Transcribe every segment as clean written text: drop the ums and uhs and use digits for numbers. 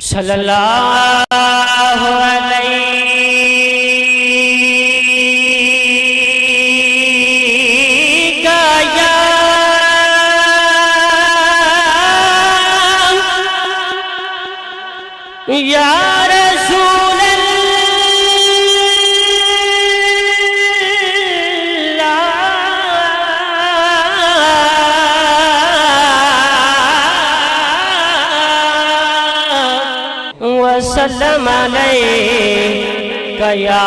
صلی اللہ علیہ یا رسول اللہ وسلم علیک یا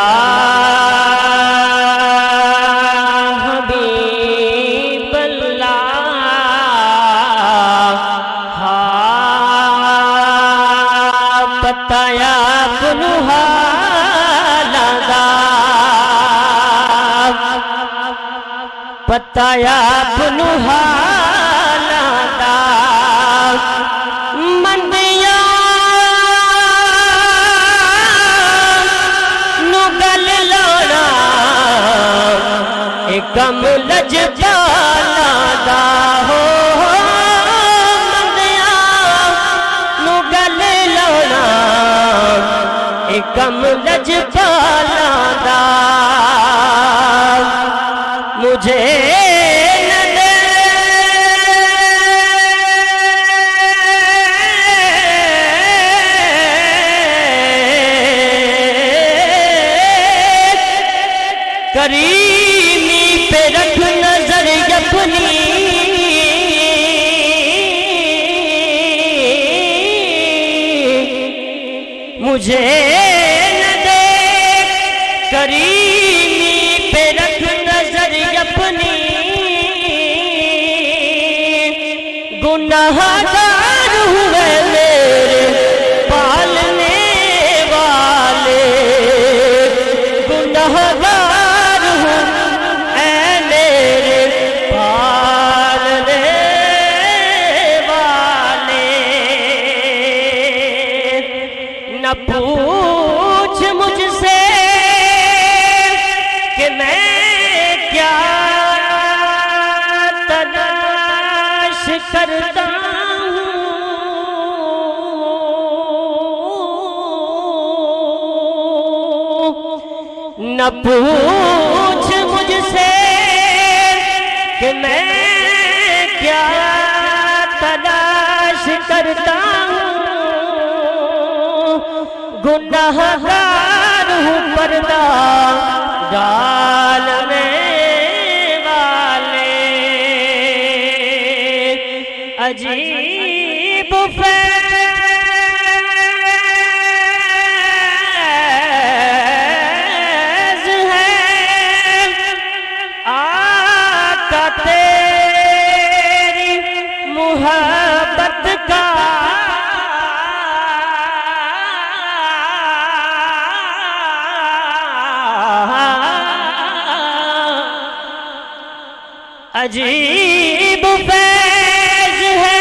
حبیب اللہ پتایا اپنو حالاں پتایا اپنو حالاں مندیاں نو گل لانا اے کم لجپالاں دا ہو کم لجپالاں دا مجھے نہ دے کریمی پہ رکھ نظر اپنی مجھے کریمی پہ رکھ نظر اپنی گناہگار ہوئے میرے پالنے والے گناہگار ہوں اے میرے پالنے والے نہ پوچھ مجھ سے کہ میں کیا تلاش کرتا ہوں نہ پوچھ مجھ سے کہ میں کیا تلاش کرتا ہوں گناہگار ہوں پردہ ڈالنے والے عجیب فیض ہے آقا تیری محبت کا عجیب فیض ہے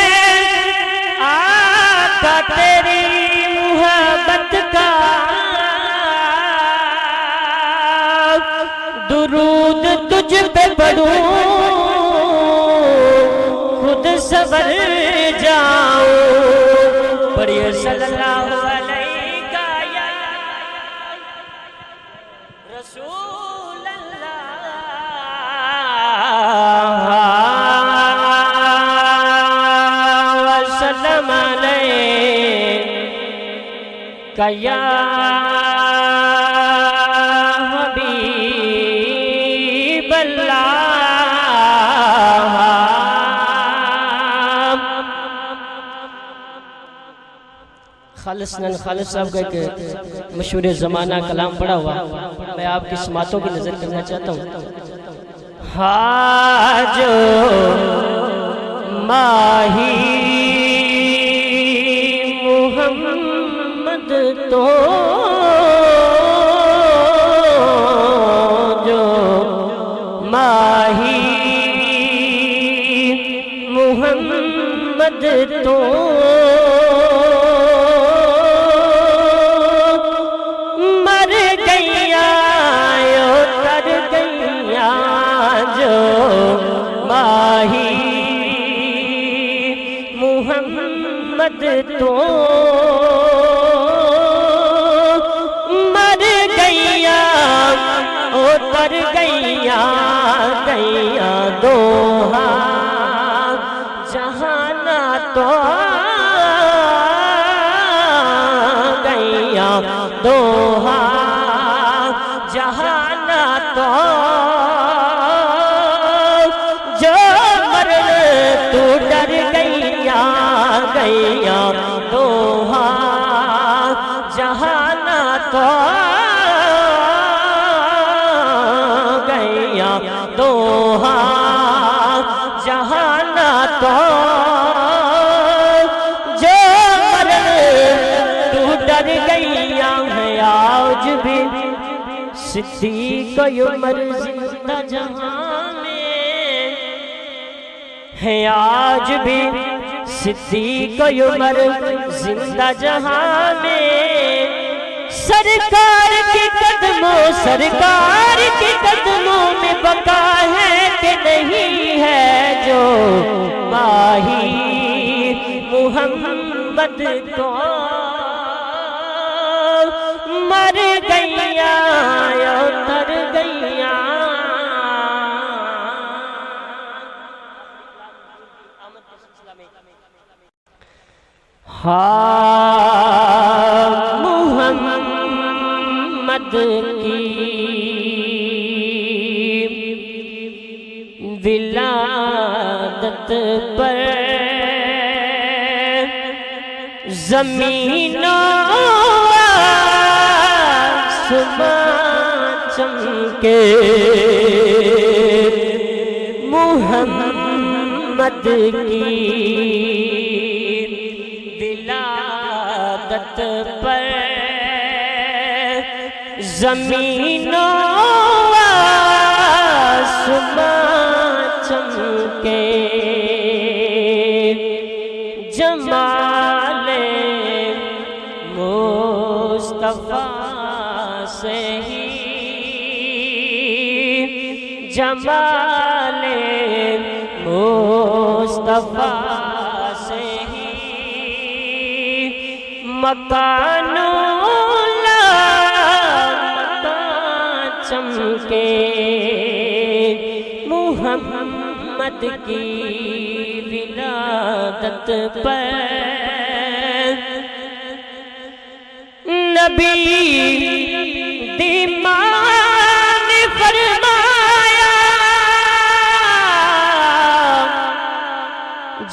آقا تیری محبت کا درود تجھ پہ پڑھوں خود سبر جاؤں پڑھیے صلی اللہ علیہ یا رسول یا حبیب اللہ خالص صاحب کا ایک مشہور زمانہ کلام پڑھا ہوا میں آپ کی سماعتوں کی نظر کرنا چاہتا ہوں جو ماہی محمد تو جو ماہی محمد تو مر گیا تر گیا جو ماہی محمد تو مر گئیاں گئیاں دوہا جہانا تو گئیاں دوہا جہانا تو جو مر تو ڈر گئیاں گئیاں دوہا جہانا تو گئیاں دوہا جہانا تو جو مر تو ڈر گئیاں ہیں آج بھی صدیق عمر زندہ جہاں میں ہے آج بھی صدیق عمر زندہ جہاں میں سرکار کے قدموں میں بقا ہے کہ نہیں ہے جو ماہی محمد کو مر گئیاں یا تر گئیاں محمد کی ولادت پر زمین و آسمان چمکے محمد کی ولادت پر زمین و آسمان چمکے جمال مصطفیٰ سے ہی جمال مصطفیٰ سے ہی مکان چمکے محمد کی ولادت پر نبی دیمان فرمایا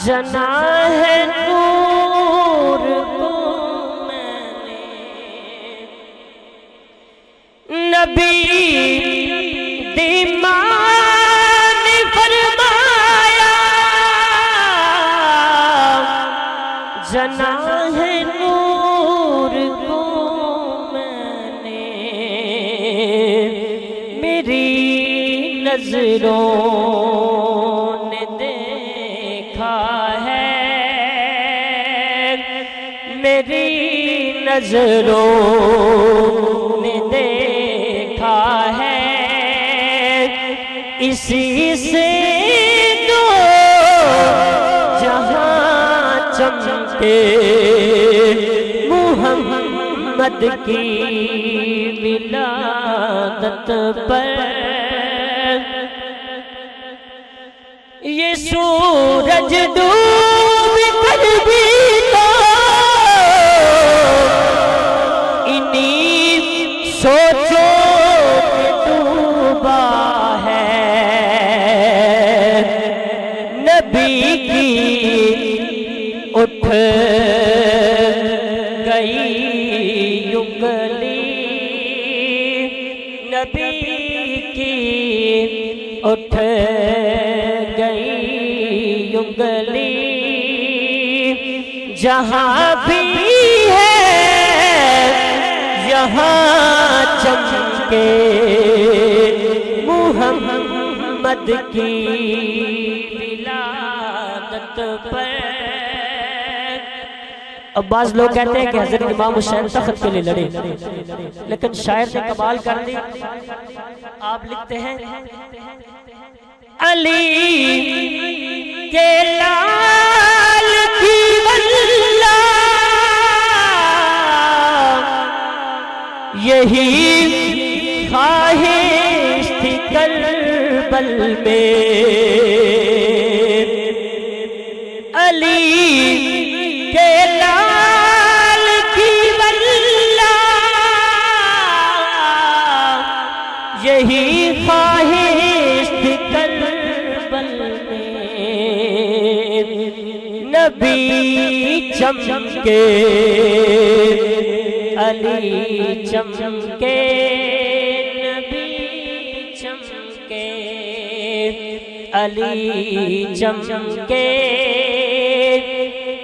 جنا ہے نور کو میں نے نبی دیمان فرمایا جنا ہے نور کو میں نے میری نظروں نے دیکھا ہے میری نظروں نے دیکھا ہے اسی سے دو جہاں چمکے محمد کی ولادت پر یہ سورج ڈوب کر بھی تو انہی سوچوں میں ڈوبا ہے نبی کی اٹھ گئی انگلی نبی کی اٹھ گئی انگلی جہاں بھی ہے یہاں چمکے محمد کی ولادت پر اب بعض لوگ کہتے ہیں کہ حضرت امام حسین تخت کے لیے لڑے لیکن شاعر نے کمال کر دی آپ لکھتے ہیں علی کے لال کی واللہ یہی خواہش تھی میں علی کے لال کی واللہ یہی خواہش تھی کربل میں نبی چمکے علی چمکے نبی چمکے علی چمکے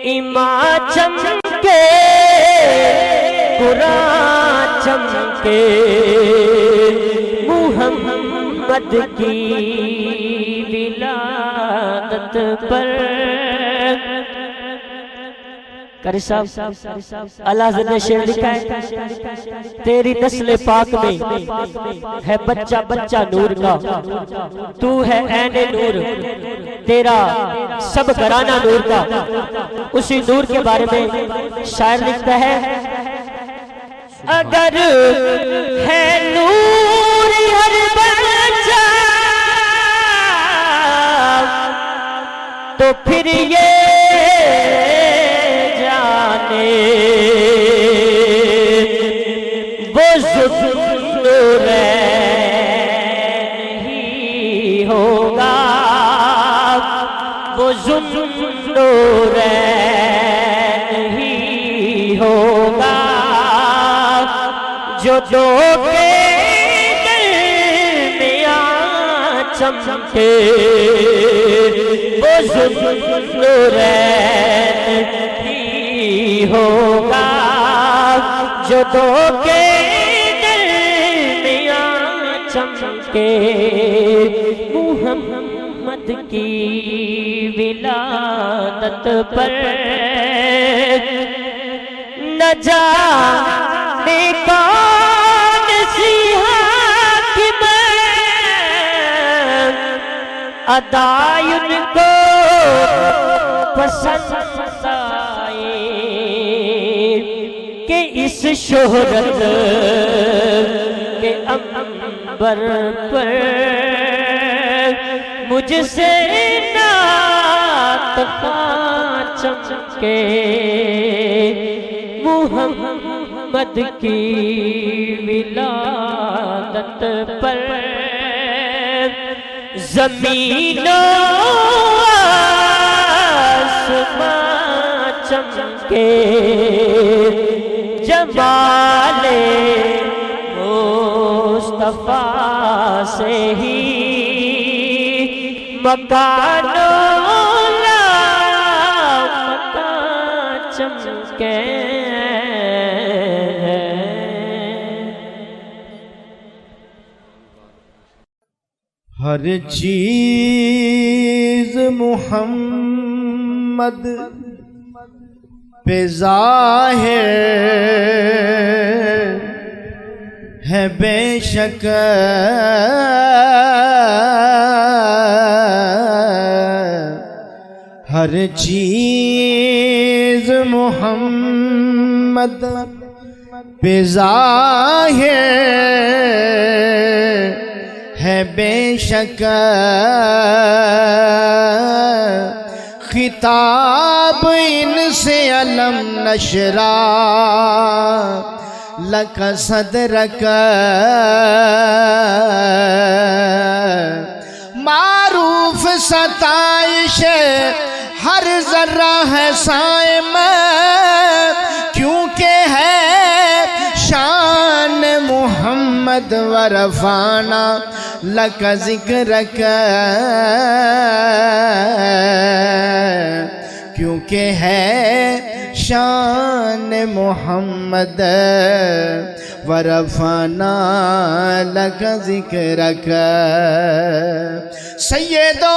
امام چمکے قرآن چمکے محمد کی ولادت پر قاری صاحب اللہ حضرت نے شعر لکھا ہے تیری نسل پاک میں ہے بچہ بچہ نور کا تو ہے عین نور تیرا سب گھرانہ نور کا اسی نور کے بارے میں شاعر لکھتا ہے اگر ہے نور ہر بچہ تو پھر یہ وہ ذوالنورین ہی ہوگا وہ ذوالنورین ہی ہوگا جو دو کے درمیان چمکے وہ ذوالنورین ہوگا جو دو کے درمیان چمکے محمد کی ولادت پر نہ جانے کون سی حاکم ادائی ان کو پسند آئے کہ اس شہرت کے عنبر پر مجھ سے نعت خواں چمکے محمد کی ولادت پر زمین و آسمان چمکے جمال مصطفیٰ سے ہی مکان و لامکان چمکے ہر چیز محمد پہ ظاہر ہے بے شک ہر چیز محمد پہ ظاہر ہے بے شک خطاب ان سے علم نشرا لک صدرک معروف ستائش ہر ذرہ ہے سائم کیونکہ ہے شان محمد ورفانا لک ذکرک کیونکہ ہے شان محمد ورفانا لک ذکرک سیدو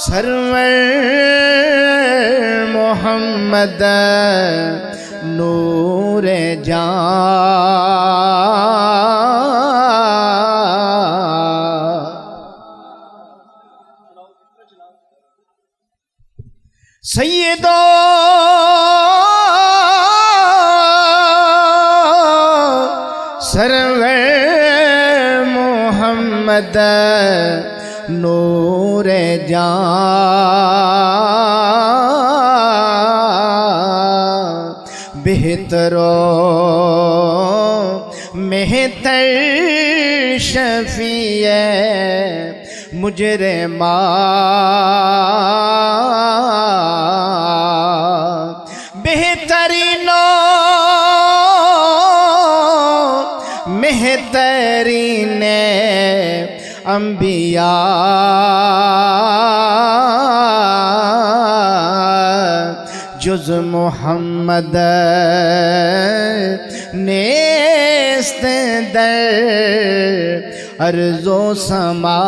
سرور محمد نور جان سیدو سرور محمد نور جان بہتروں مہتر شفیع مجرمان بہترینوں مہترین انبیاء جز محمد نیست در ارض و سما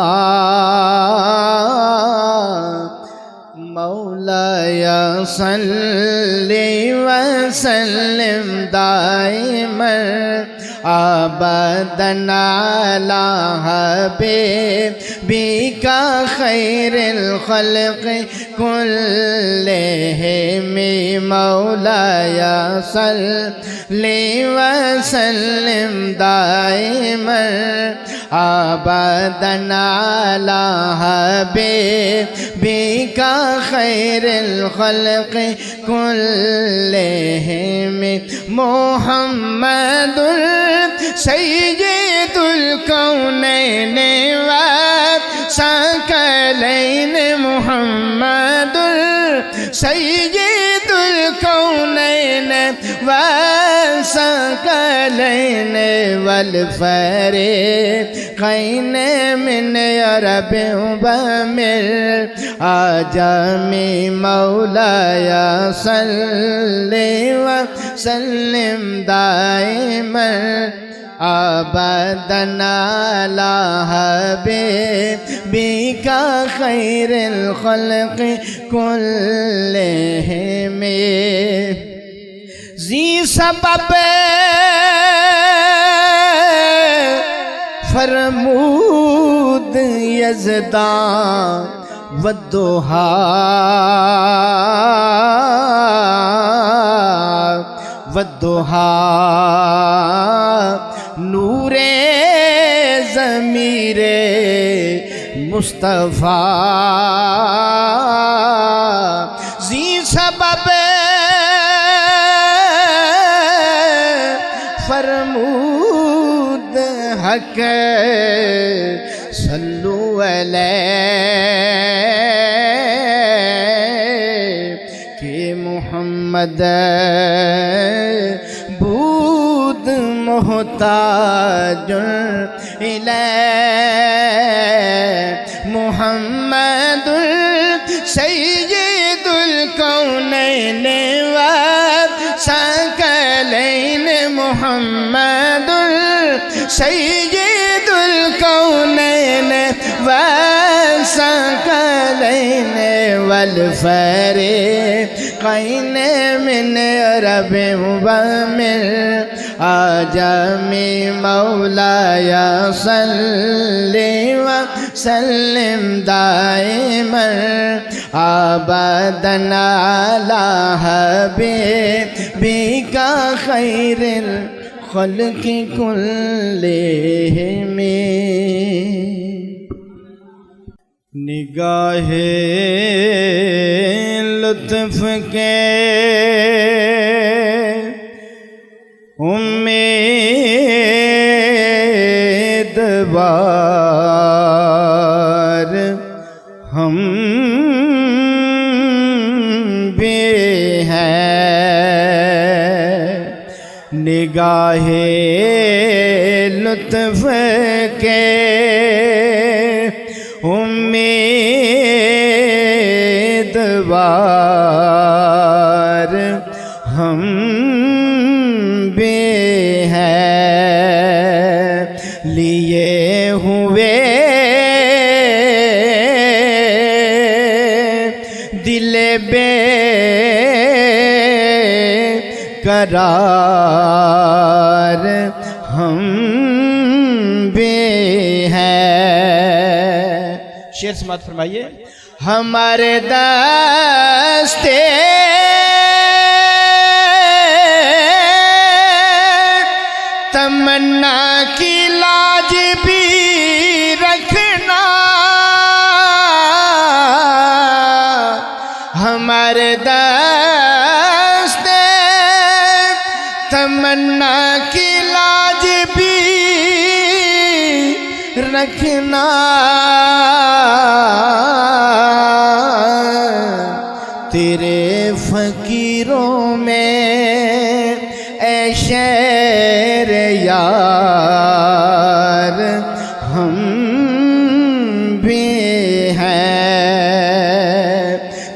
مولاي صل وسلم دائما ابدا على حبيبك خير الخلق كلهم مولاي صل وسلم دائما ابدا على حبيبك خير الخلق كلهم محمد سيد الكونين والثقلين محمد سيد الكونين والثقلين والفريقين من عرب ومن عجم مولاي صل وسلم دائما ابدا على حبيبك خير الخلق كلهم ذی سبب فرمود یزدان والضحى نور ضمیر مصطفیٰ ذی سبب فرمود حق صلو علیہ کہ محمد بود محتاج الیہ محمد سید الکونین والثقلین محمد سید الکونین والثقلین والفریقین من عرب ومن عجم مولاي صل وسلم دائما ابدا على حبيبك خير الخلق كلهم نگاہ لطف کے امیدوار ہم بھی ہیں نگاہ لطف کے امیدوار ہم بھی ہیں لیے ہوئے دل بے قرار ہم بھی ہیں شعر سماعت فرمائیے ہمارے دستے تمنا کی لاج بھی رکھ ہمارے دست تمنا کی لاج بھی رکھنا، تیرے فقیروں میں اے شیر یار ہم بھی ہیں،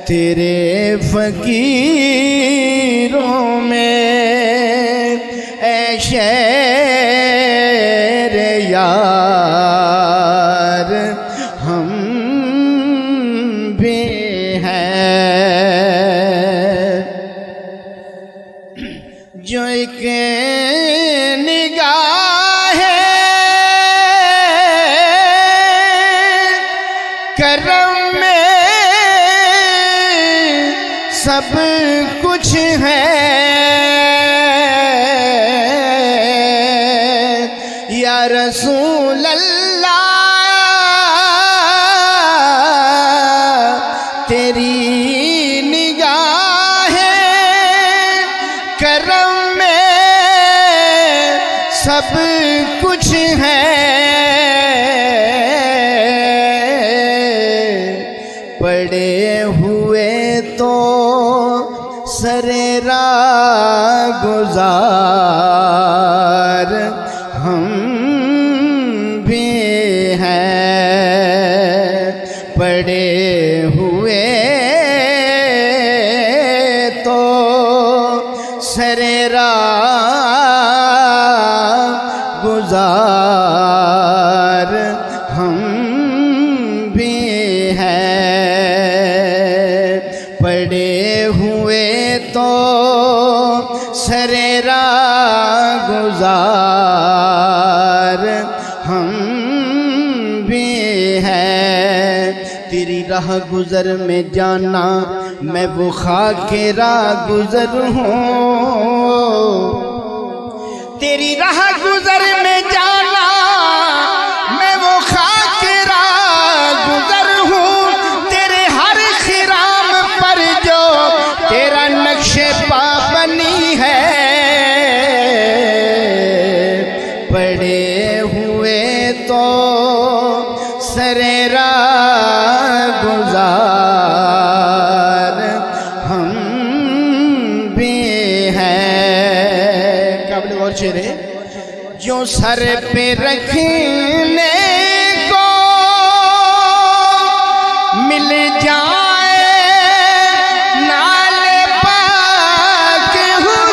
تیرے فقیروں میں اے شیر یار ہم بھی ہیں، جو ایک نگاہ کرم میں سب کچھ ہے، یا رسول اللہ تیری نگاہ کرم میں سب کچھ ہے، پڑے ہوئے تو سرے راہ گزار ہم بھی ہیں، پڑے ہوئے تو سرے راہ گزار ہم بھی ہیں، پڑے ہوئے تو سرے راہ گزار ہم بھی ہیں، تیری راہ گزر میں جانا میں وہ خاک راہ گزر ہوں، تیری راہ گزر میں جانا میں وہ خاک راہ گزر ہوں، تیرے ہر خرام پر جو تیرا نقش پا بنی ہے، پڑے ہوئے تو سرے راہ گزار ہم بھی ہیں، قابل غور شعر ہے، جو سر پہ رکھنے کو مل جائے نال پاک حضور،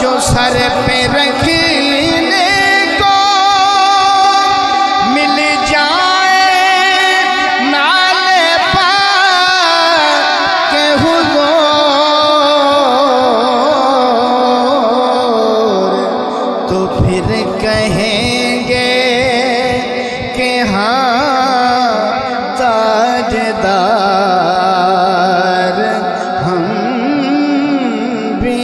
جو سر پہ رکھنے کو مل جائے نال پاک حضور، تو پھر کہیں گے کہ ہاں تاجدار ہم بھی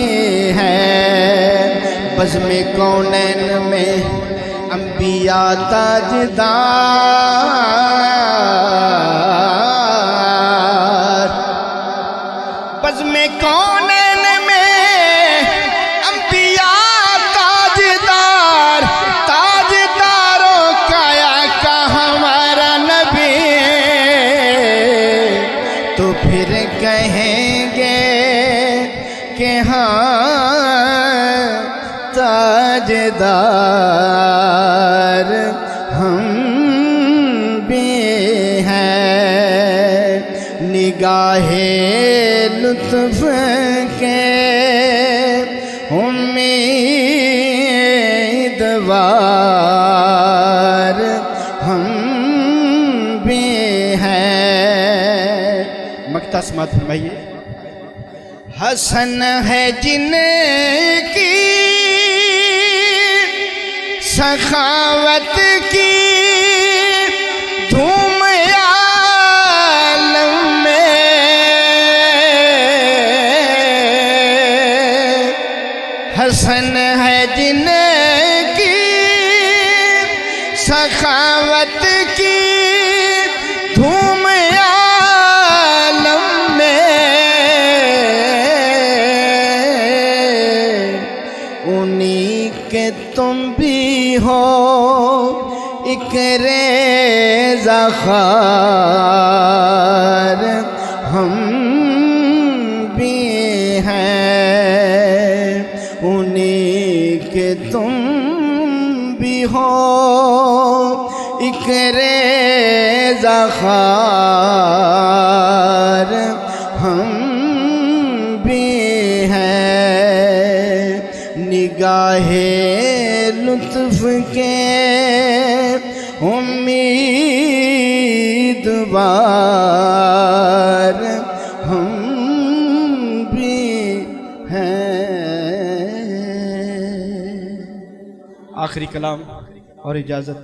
ہیں، بزم کونین میں انبیاء تاجدار، بزم کونین میں انبیاء تاجدار، تاجداروں کا آقا ہمارا نبی، تو پھر کہیں گے کہ ہاں تاجدار ہم بھی ہیں، نگاہ لطف کے امیدوار ہم بھی ہیں، مقطع سماعت فرمائیے، حسن ہے جن کی سخاوت کی دھوم عالم میں، حسن ہے جن کی سخاوت کی ایک ریزہ خار ہم بھی ہیں، انہی کے تم بھی ہو ایک ریزہ خار ہم بھی ہیں، نگاہ لطف کے امیدوار ہم بھی ہیں۔ آخری کلام اور اجازت۔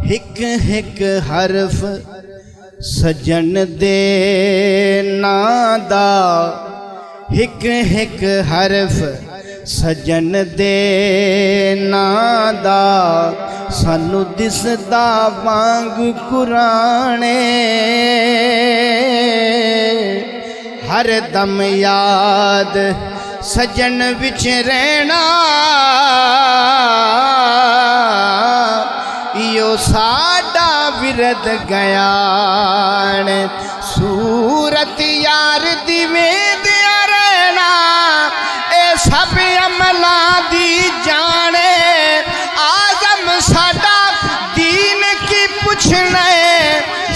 ہک ہک حرف سجن دے نادا، ہک ہک حرف سجن دے نادا، سانو دسدا وانگ قرانے، ہر دم یاد سجن وچ رہنا، ایو ساڈا ورد گیان، صورت یار دی ویندیا رہنا، اے سب عملاں دی جانے، آزم ساڈا دین کی پوچھنا ہے،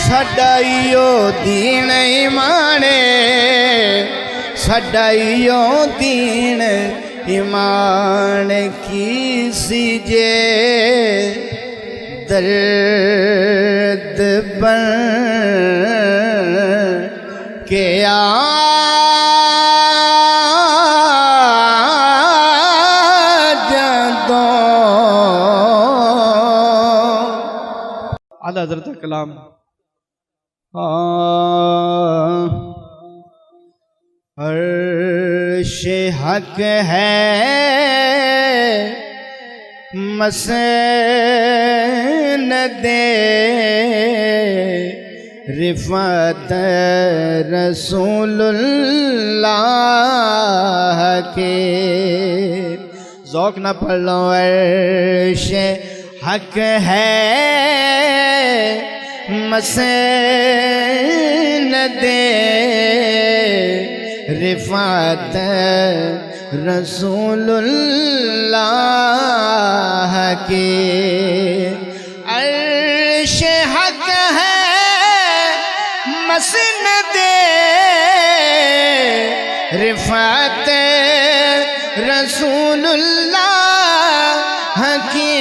ساڈا ایو دین ایمانے، ساڈا ایو دین ایمان کی سی جے درد بن کے آ جدوں۔ اعلیٰ حضرت کلام۔ عرش حق ہے مسند رفعت رسول اللہ کے، ذوق نہ پڑھ لو۔ عرش حق ہے مسند رفعت رسول اللہ کے، عرش حق ہے مسند رفعت رسول اللہ کی،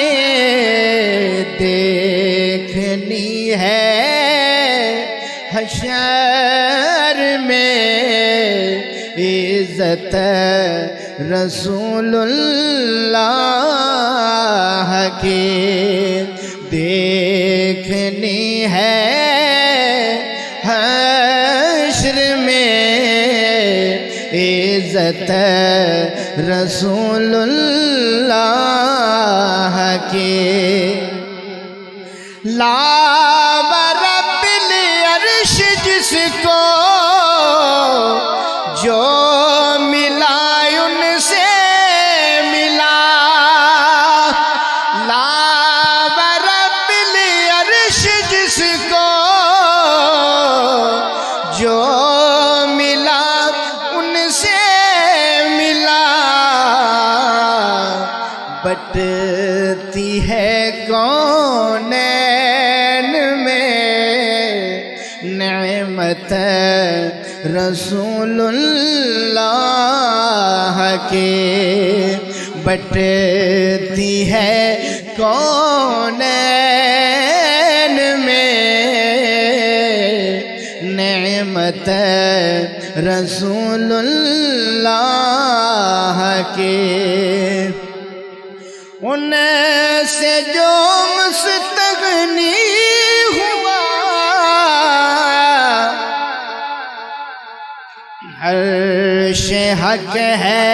دیکھنی ہے حشر میں عزت رسول اللہ کی، دیکھنی ہے حشر میں عزت رسول اللہ کی۔ لا ورب العرش جس کو جو ملا ان سے ملا، لا ورب العرش جس کو جو ملا ان سے ملا، بٹتی ہے کونین میں نعمت رسول اللہ کے، بٹتی ہے کونین میں نعمت رسول اللہ کے، ان سے جو مستغنی ہوا، عرش حق ہے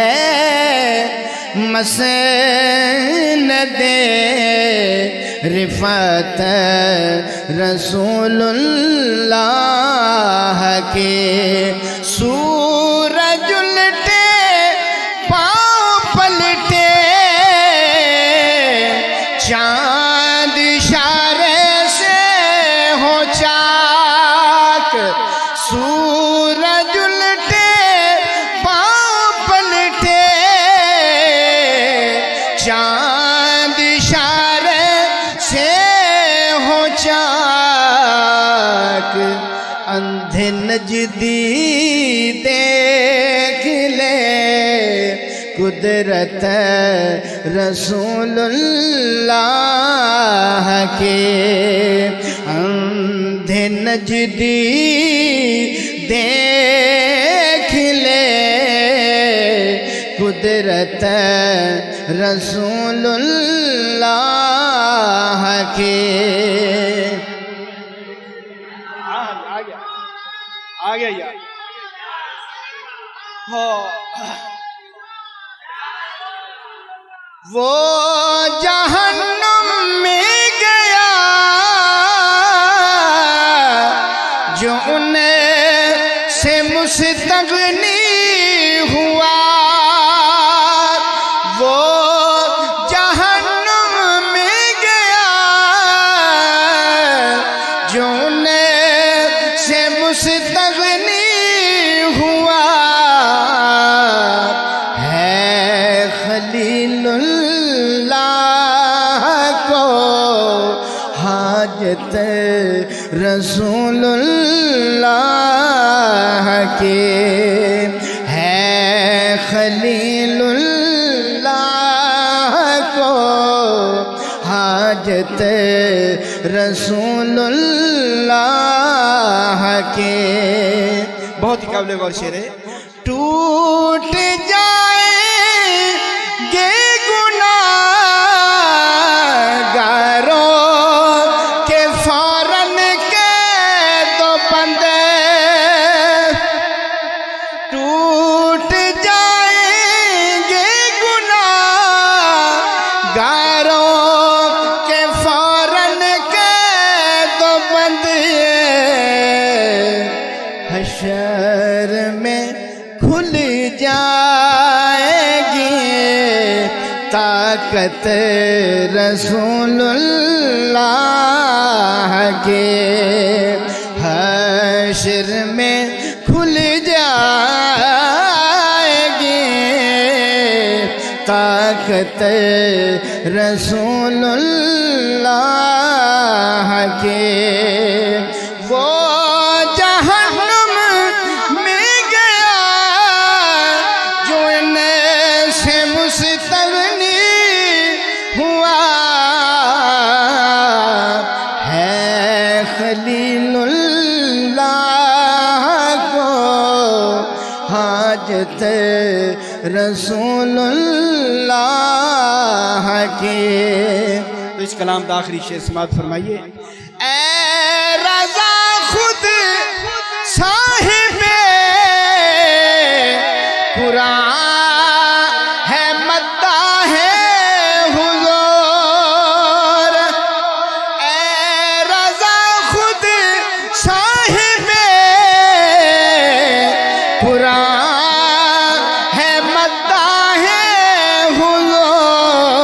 مسند دے رفعت رسول اللہ کے سورج الٹے پاؤں پلٹے چاند اشارے سے ہو چاک سورج الٹے پاؤں پلٹے چاند اشارے سے ہو چاک اندھے نجدی دیکھ لے قدرت رسول اللہ کے اندھے نجدی دیکھ لے قدرت رسول اللہ کے آ گیا یار وہ جہنم میں گیا جو ان سے مستغنی ہوا وہ جہنم میں گیا جو ان سے مستغنی ہوا ہے خلیل اللہ کو حاجت رسول اللہ کے ہے خلیل اللہ کو حاجت رسول اللہ کے بہت ہی قابل غور شعر ہے ٹوٹ جائیں گے گناہگاروں کے فوراً قید و بندے ٹوٹ جائیں گے گناہگاروں کے فوراً قید و بندے حشر میں کھل جائے گی طاقت رسول اللہ کے حشر میں کھل جائے گی طاقت رسول اللہ کے وہ جہنم میں گیا جو ان سے مستغنی ہوا ہے خلیل اللہ کو حاجت رسول اللہ کے تو اس کلام کا آخری شعر سماعت فرمائیے اے رضا خود صاحب قرآن ہے مداح حضور اے رضا خود صاحب قرآن ہے مداح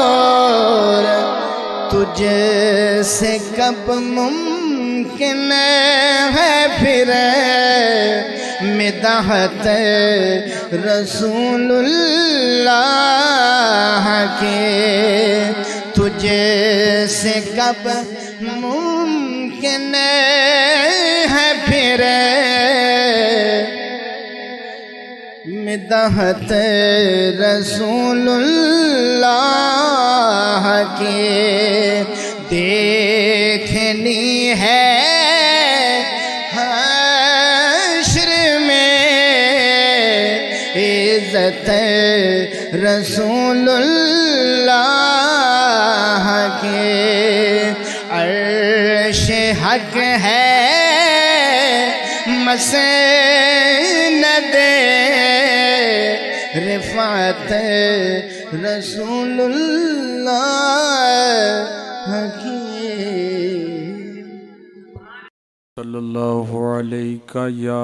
حضور تجھ سے کب ممکن ہے پھر مدحت رسول اللہ کے تجھ سے کب ممکن ہے پھر مدحت رسول اللہ کے دیکھنی ہے حشر میں عزت رسول اللہ کے عرش حق ہے مسند رفعت رسول اللہ حکیم صلی اللہ علیہ یا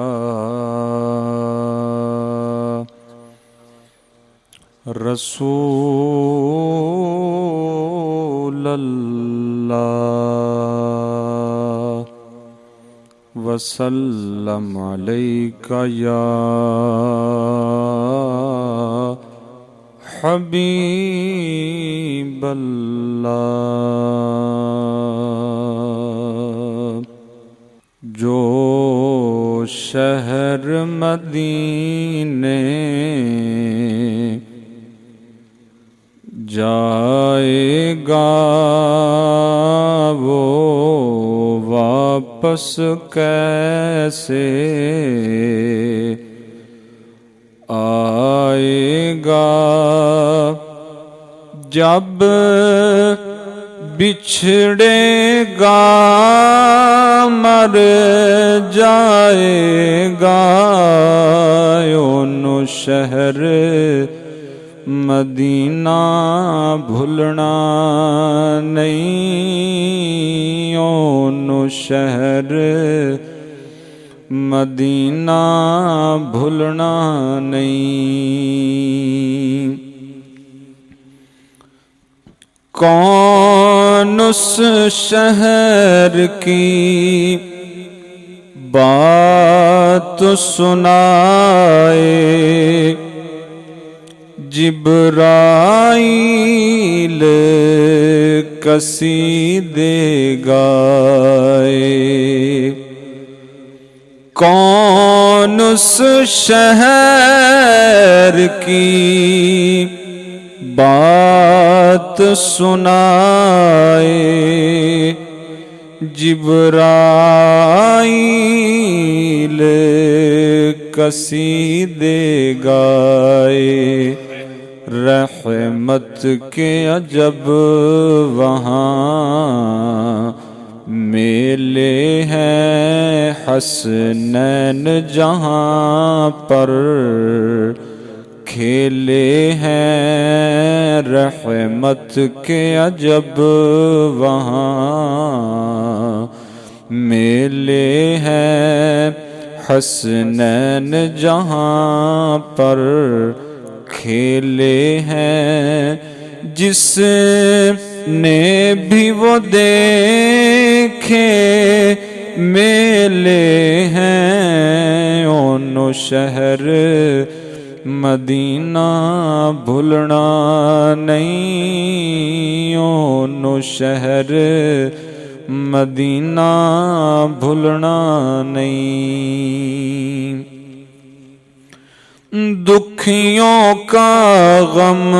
رسول اللہ وسلم علیک یا حبیب اللہ جو شہر مدینے جائے گا وہ واپس کیسے آئے گا جب بچھڑے گا مر جائے گا یوں شہر مدینہ بھولنا نہیں یوں شہر مدینہ بھولنا نہیں کون اس شہر کی بات سنائے جبرائیل قصیدے گائے کون اس شہر کی بات سنائے جبرائیل قصیدے گائے رحمت کے عجب وہاں میلے ہیں حسنین جہاں پر کھیلے ہیں رحمت کے عجب وہاں میلے ہیں حسنین جہاں پر کھیلے ہیں جس نے بھی وہ دیکھے میلے ہیں اونو شہر مدینہ بھولنا نہیں اونو شہر مدینہ بھولنا نہیں دکھیوں کا غم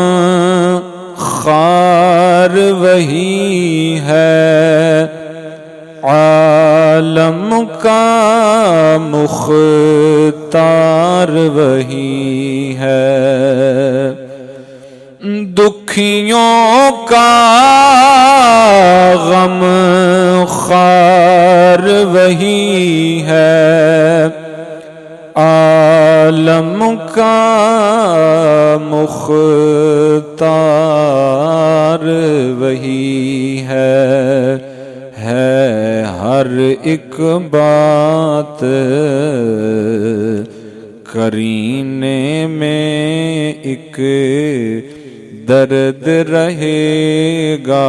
خار وہی ہے عالم کا مختار وہی ہے دکھیوں کا غم خار وہی ہے عالم کا مختار وہی ہے ہر ایک بات کرینے میں ایک درد رہے گا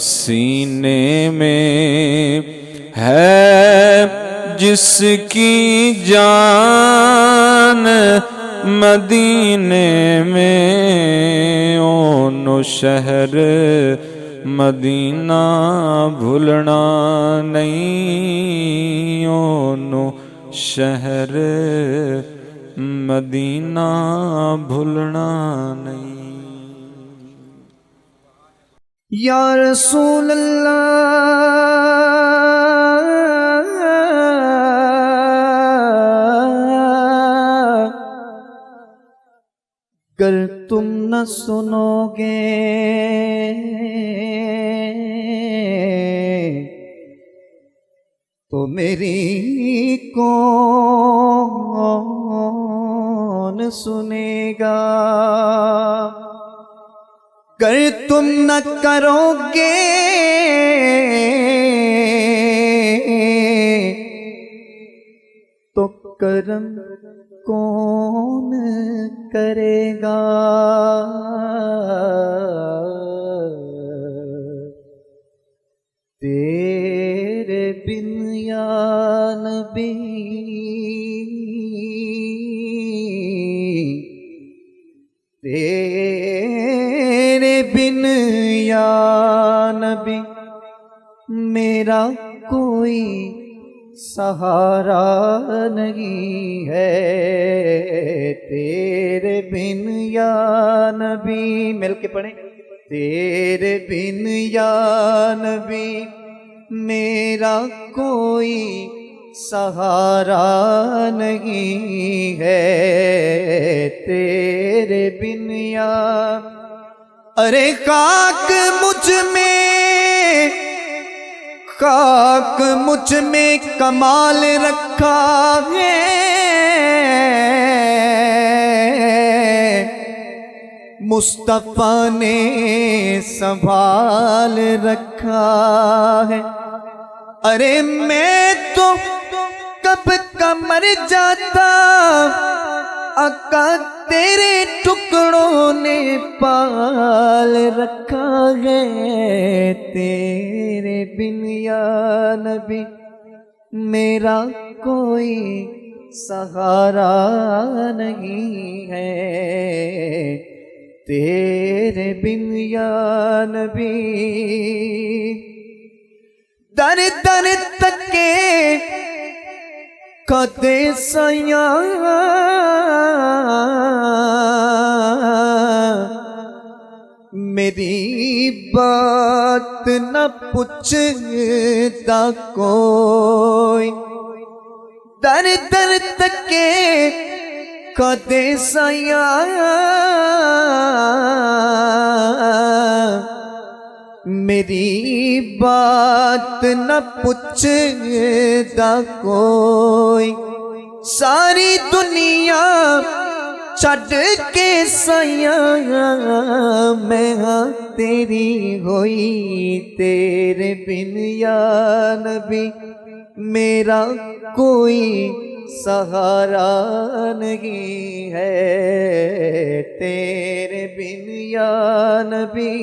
سینے میں ہے جس کی جان مدینے میں اونو شہر مدینہ بھولنا نہیں اونو شہر مدینہ بھولنا نہیں یا رسول اللہ گر تم نہ سنو گے تو میری کون سنے گا گر تم نہ کرو گے تو کرم کون کرے گا؟ تیرے بن یا نبی تیرے بن یا نبی میرا کوئی سہارا نہیں ہے، تیرے بن یا نبی، مل کے پڑھیں، تیرے بن یا نبی میرا کوئی سہارا نہیں ہے، تیرے بن یا ارے خاک مجھ میں کمال رکھا ہے، مصطفیٰ نے سنبھال رکھا ہے، ارے میں تو کب کا مر جاتا، آقا تیرے ٹکڑوں نے پال رکھا ہے، تیرے بن یا نبی میرا کوئی سہارا نہیں ہے، تیرے بن یا نبی در در تکے کدے سیاں میری بات نہ پوچھتا کوئی، در در تکے کدے سیاں میری بات نہ پوچھتا کوئی، ساری دنیا چھڈ کے سیاں میں ہاں تیری ہوئی، تیرے بن یا نبی میرا کوئی سہارا نہیں ہے، تیرے بن یا نبی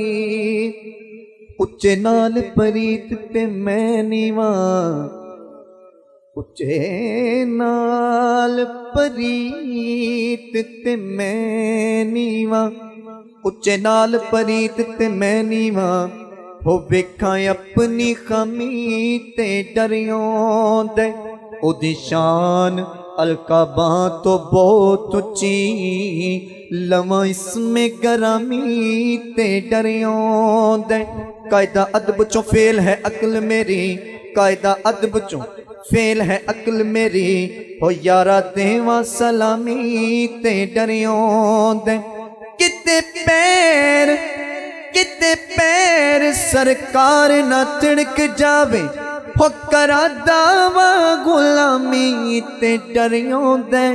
اچے نال پریت تے میں نیواں، اچے نال پریت تے میں نیواں، اچے نال پریت تے میں نیواں، ہو ویکھاں اپنی خامی تے ڈریوں دے، او دی شان القاباں تو بہت اچھی، لواں اس میں گرامی تے ڈریوں دے، قاعدہ ادب چوں فیل ہے عقل میری، قاعدہ ادب چوں فیل ہے عقل میری، ہو یارا دیواں سلامی تے ڈریوں دے، کتے پیر سرکار نہ تڑک جاوے، ہو کرا دعویٰ غلامی تے ڈریوں دے،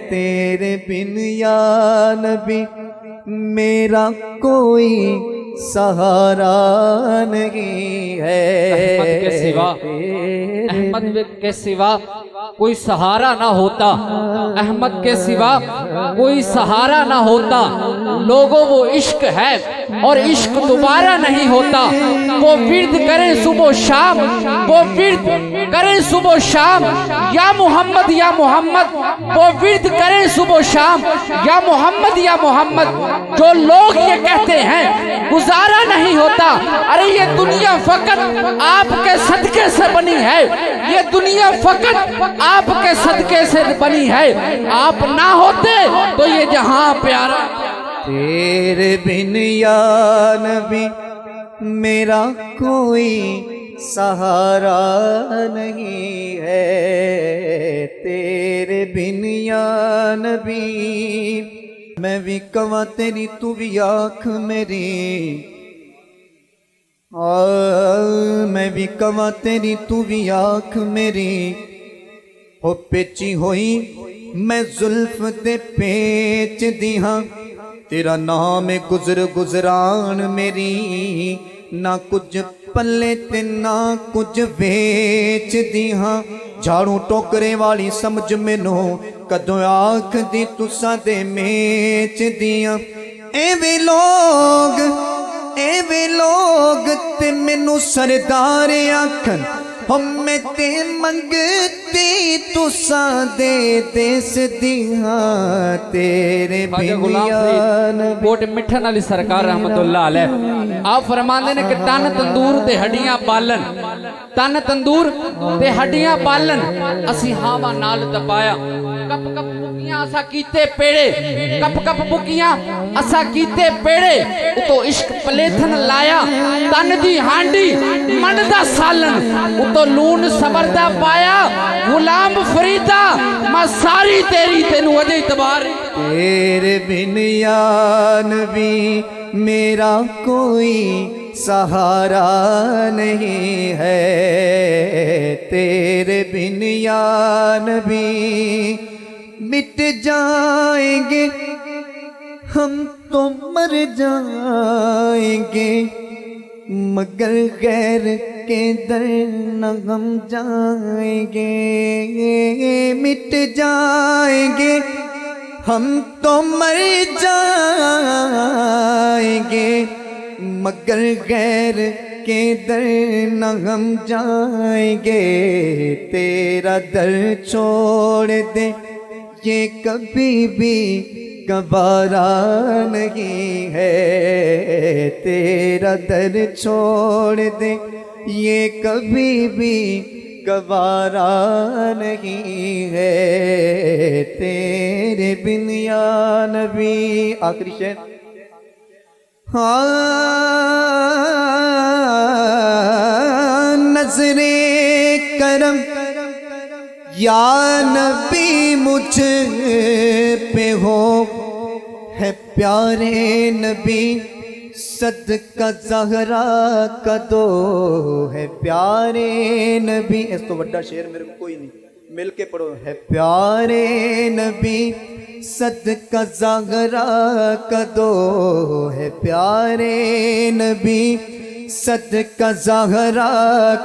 تیرے بن یا نبی میرا کوئی سہارا نہیں ہے، احمد کے سوا کوئی سہارا نہ ہوتا، احمد کے سوا کوئی سہارا نہ ہوتا، لوگوں وہ عشق ہے اور عشق دوبارہ نہیں ہوتا، وہ ورد کریں صبح و شام، وہ ورد کریں صبح و شام، یا محمد یا محمد، وہ ورد کریں صبح و شام، یا محمد یا محمد، جو لوگ یہ کہتے ہیں گزارا نہیں ہوتا، ارے یہ دنیا فقط آپ کے صدقے سے بنی ہے، یہ دنیا فقط آپ کے صدقے سے بنی ہے، آپ نہ ہوتے تو یہ جہاں پیارا، تیرے بن یا نبی میرا کوئی سہارا نہیں ہے، تیرے بن یا نبی میں بھی کہواں تیری تو بھی آنکھ میری، میں بھی کہواں تیری تو بھی آنکھ میری، ہو پیچی ہوئی میں زلف دے پیچ دی ہاں، تیرا نام گزر گزران میری نہ کچھ پلے تے نہ کچھ ویچ دی ہاں جھاڑوں ٹوکرے والی سمجھ مینوں کدوں آکھ دی تساں دے میچ دیاں ایویں لوگ تے مینوں سردار آکھن ہم میں تے منگتی تساں دے دیس دیاں تیرے خواجہ غلام بنیان فرید کوٹ مٹھن علی سرکار رحمت اللہ علیہ آپ فرماندے نے کہ تن تندور تے ہڈیاں بالن تن تندور تے ہڈیاں بالن اسی ہاواں نال دبایا کپ کپ بکیاں اسا کیتے پیڑے کپ کپ بکیاں اسا کیتے پیڑے اتو عشق پلیتھن لایا تن دی ہانڈی من دا سالن اتو لون صبر دا پایا غلام فریدہ میں ساری تیری تینو اجے اعتبار تیرے بن یا نبی میرا کوئی سہارا نہیں ہے تیرے بن یا نبی مٹ جائیں گے ہم تو مر جائیں گے مگر غیر کے در نہ ہم جائیں گے مٹ جائیں گے ہم تو مر جائیں گے مگر غیر کے در نہ ہم جائیں گے تیرا در چھوڑ دے یہ کبھی بھی گوارا نہیں ہے تیرا در چھوڑ دے یہ کبھی بھی گوارا نہیں ہے تیرے بن یا نبی آخری شعر نظر کرم یا نبی مجھ پہ ہو ہے پیارے نبی صدقہ زہرا کا دو ہے پیارے نبی اس تو بڑا شعر میرے کو کوئی نہیں مل کے پڑھو ہے پیارے نبی صدقہ زہرا کا دو ہے پیارے نبی صدقہ زہرا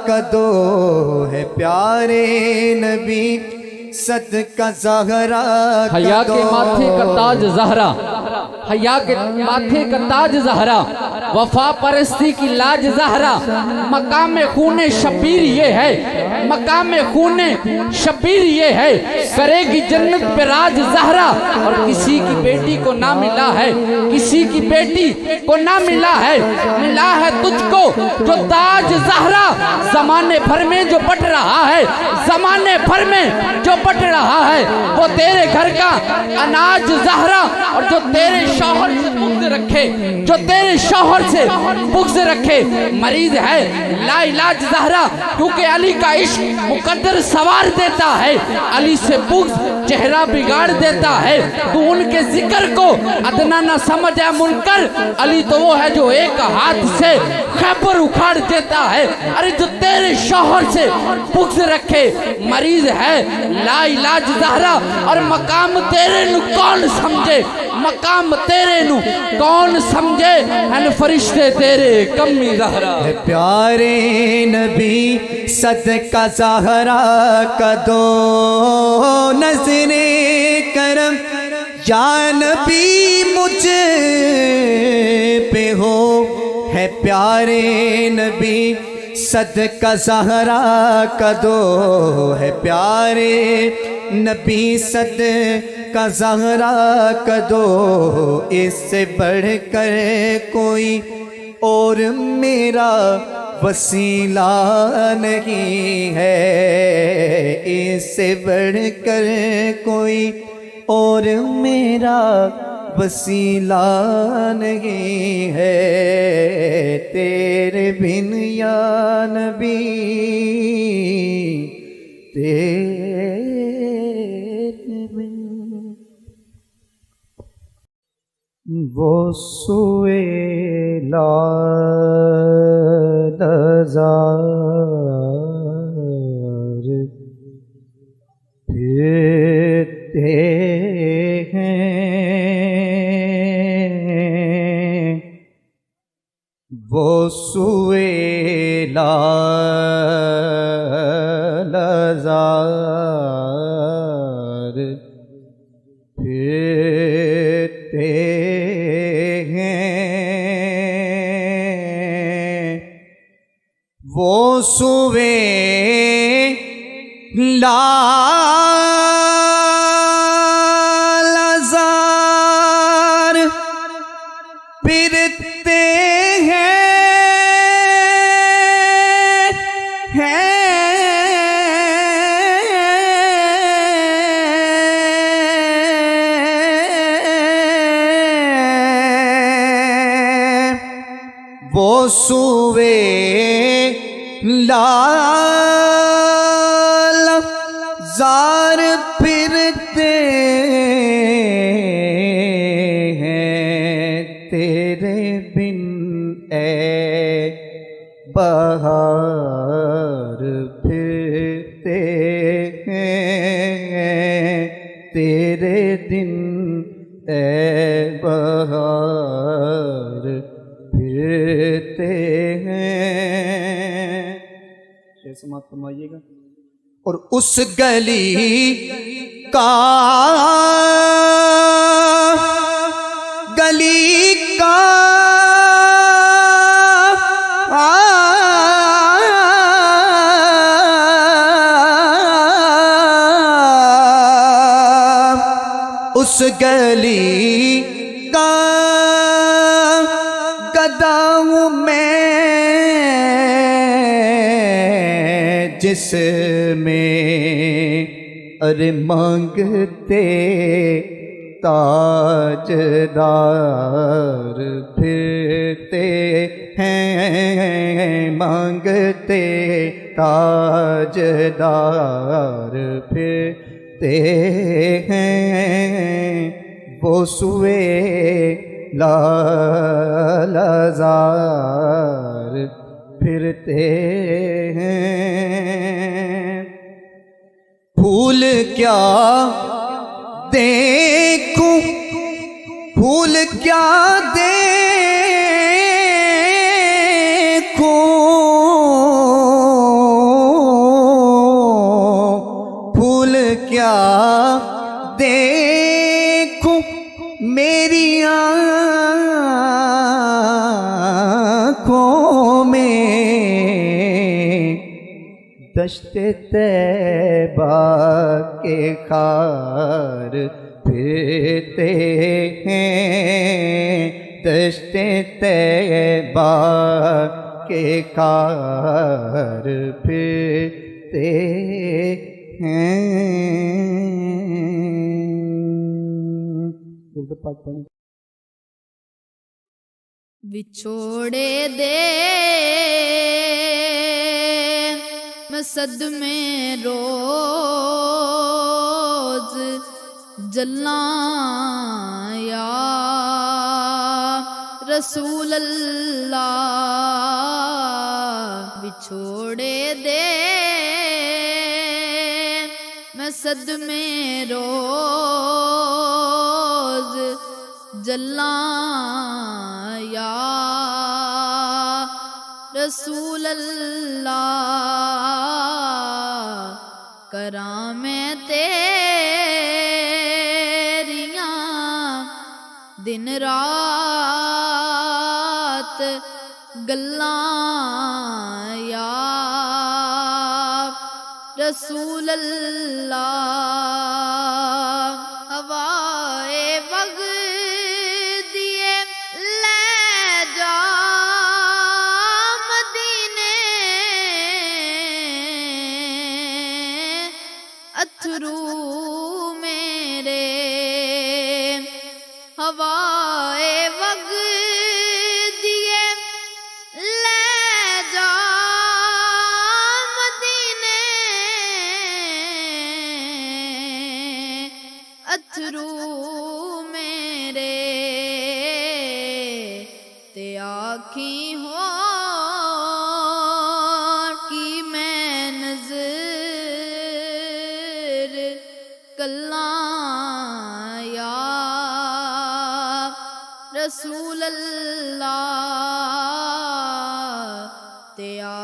کا دو ہے پیارے نبی صدقہ زہرا کا دو حیا کے ماتھے کا تاج زہرا حیا کے ماتھے کا تاج زہرا وفا پرستی کی لاج زہرا مقام خون شبیر یہ ہے مقام خون شبیر یہ ہے کرے گی جنت پہ راج زہرا اور کسی کی بیٹی کو نہ ملا ہے کسی کی بیٹی کو نہ ملا ہے تجھ کو جو تاج زہرا زمانے بھر میں جو بٹ رہا ہے زمانے بھر میں جو بٹ رہا ہے وہ تیرے گھر کا اناج زہرا اور جو تیرے شوہر سے بغض رکھے جو تیرے شوہر سے بغض رکھے مریض ہے لا علاج زہرا کیونکہ علی کا عشق مقدر سوار دیتا ہے علی سے بغض چہرہ بگاڑ دیتا ہے تو ان کے ذکر کو ادنا نہ سمجھ ہے منکر علی تو وہ ہے جو ایک ہاتھ سے خیبر اکھاڑ دیتا ہے ارے جو تیرے شوہر سے بغض رکھے مریض ہے لا علاج زہرا اور مقام تیرے نو کون سمجھے مقام تیرے نو کون سمجھے ان فرشتے تیرے کمی زہرا ہے پیارے نبی صدقہ زہرا کا دو نظر کرم یا نبی مجھ پہ ہو ہے پیارے نبی صدقہ زہرا کا دو ہے پیارے نبی صدقہ زہرا کا دو اس سے بڑھ کر کوئی اور میرا وسیلہ نہیں ہے اس سے بڑھ کر کوئی اور میرا وسیلہ نہیں ہے تیرے بن یا نبی تیرے بن وہ سوئے لازار پھرتے ہیں وہ سوئے لازار پھرتے ہیں، وہ سوئے لازار پھرتے وہ سوئے لازار پھرتے ہیں، تیرے بن اے بہار پھرتے ہیں، تیرے دن اے بہار پھرتے ہیں۔ شعر سماعت فرمائیے گا۔ اور اس گلی کا اس گلی کا گدا ہوں میں، جس میں ارے مانگتے تاجدار پھرتے ہیں، مانگتے تاجدار پھرتے ہیں، وہ سوئے لازار پھرتے ہیں۔ پھول کیا دیکھوں، پھول کیا دیکھوں، پھول کیا دیکھوں، میری آنکھوں میں دشت طیبہ کے خار پھرتے ہیں، دشت طیبہ کے خار پھرتے ہیں۔ ਵਿਛੋੜੇ ਦੇ ਮੈਂ ਸਦਮੇ ਰੋਜ਼ ਜਲਾਂ ਯਾ ਰਸੂਲ ਅੱਲਾਹ। ਵਿਛੋੜੇ ਦੇ ਮੈਂ ਸਦਮੇ ਰੋਜ਼ ਜਲਾਂ یا رسول اللہ، کرام تیریاں دن رات گلاں یا رسول اللہ۔ ہوائے وگ اتھرو میرے ہوائے وگ دیے لے جا مدینے، اتھرو میرے تے آکھی ہو کی میں نظر کلاں یا رسول اللہ۔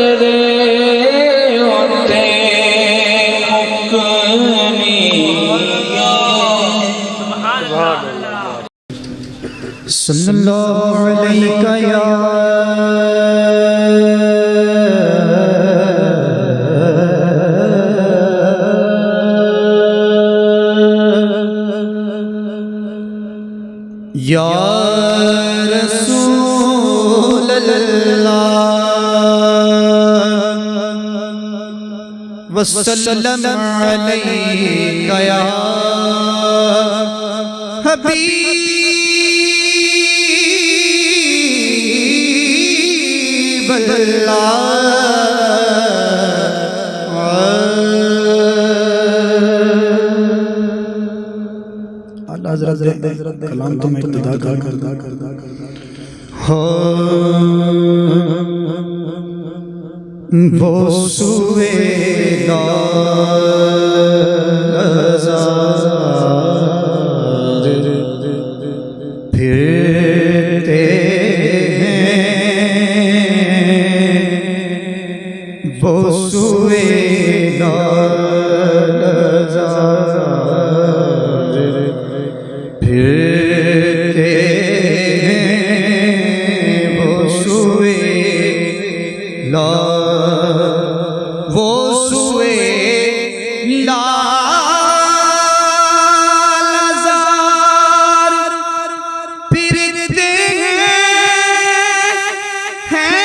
تیرے ہوتے مکنی صلی اللہ علیہ یا رسول اللہ وسلم علیک یا حبیب اللہ حضرت کلام تو میں ابتدا کر وہ سوئے نظر پھرتے ہیں وہ سوئے پھرتے ہیں وہ سوئے لالزار پھرتے ہیں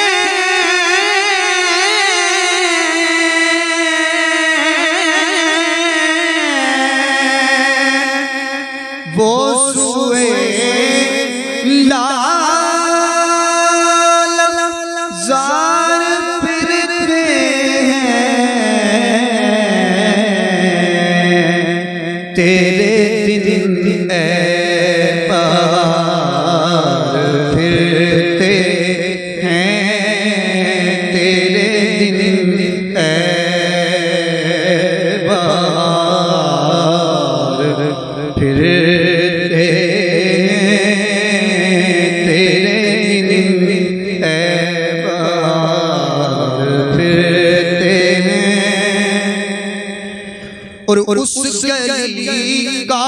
وہ سوئے لالزار پھرتے ہیں تیرے دن اے بہار پھرتے ہیں تیرے دن اے بہار پھرتے تیرے دن اے بہار پھرتے ہیں اور اس گلی کا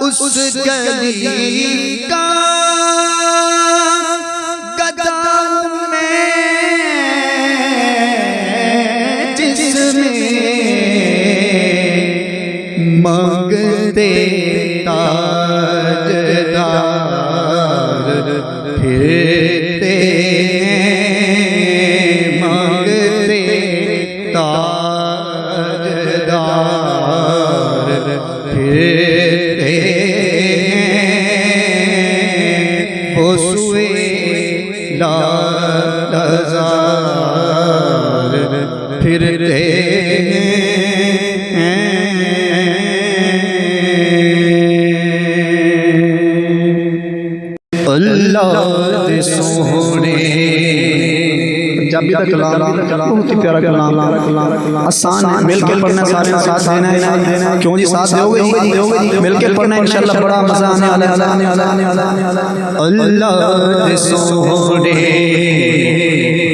اس گلی کا گدا میں جس میں مانگتے تاجدار پھرتے ہیں مانگتے تاجدار پھرتے وہ سوئے لالزار پھرتے اللہ دے سونے پنجابی کا کلام بہت ہی پیارا کلام آسان ہے مل کے پڑھنا سارے ساتھ دینا ہے کیوں جی ساتھ دو گے مل کے پڑھنا انشاءاللہ بڑا مزہ آنے والا ہے اللہ دے سونے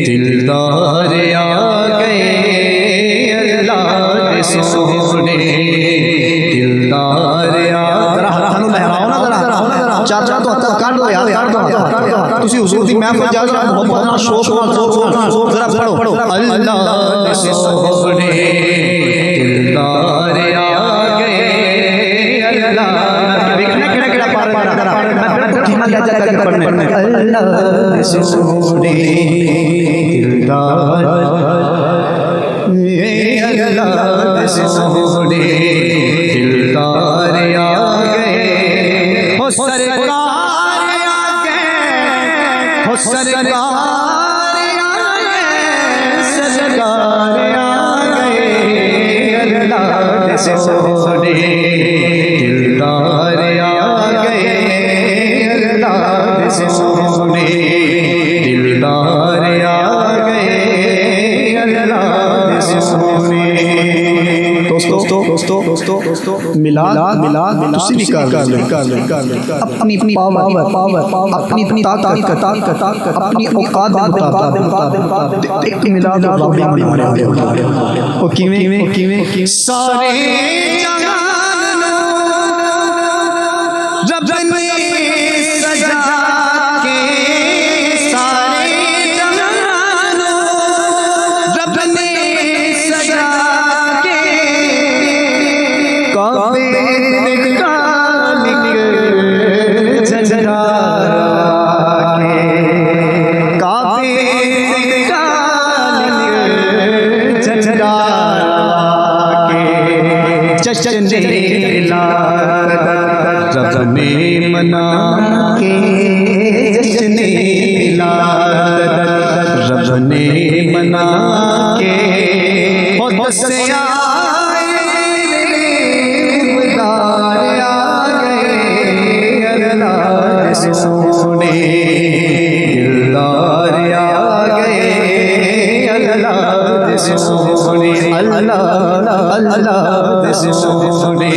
دلدار آ گئے اللہ دے سونے دلدار آ چاچا تو ہتھ کر دو یار تسی حضور دی محفل جا کے محبت نال شوق نال ذرا پڑھو اللہ دے سونے دلدار آ گئے اللہ دیکھنا کیڑا کیڑا پار میں کتنا لے جا کے پڑھنا اللہ دے سونے دلدار اللہ دے سونے دلدار آ گئے سرکار آگے سرکار آگے اللہ دے سونے دلدار آگے اللہ دے سونے دلدار دوستو میلاد تسی بھی کر لیں اپنی پاور اپنی طاقت اپنی اوقات دے مطابق ایک میلاد رب نے بنایا او کیویں سارے جہان رب نے سجا کے سارے جہان رب نے سجا کے کعبے رب نے منا کے جشن ولادت رب نے منا کے دس دلدار آ گئے اللہ سونے دلدار آ گئے اللہ سونے اللہ اللہ سونے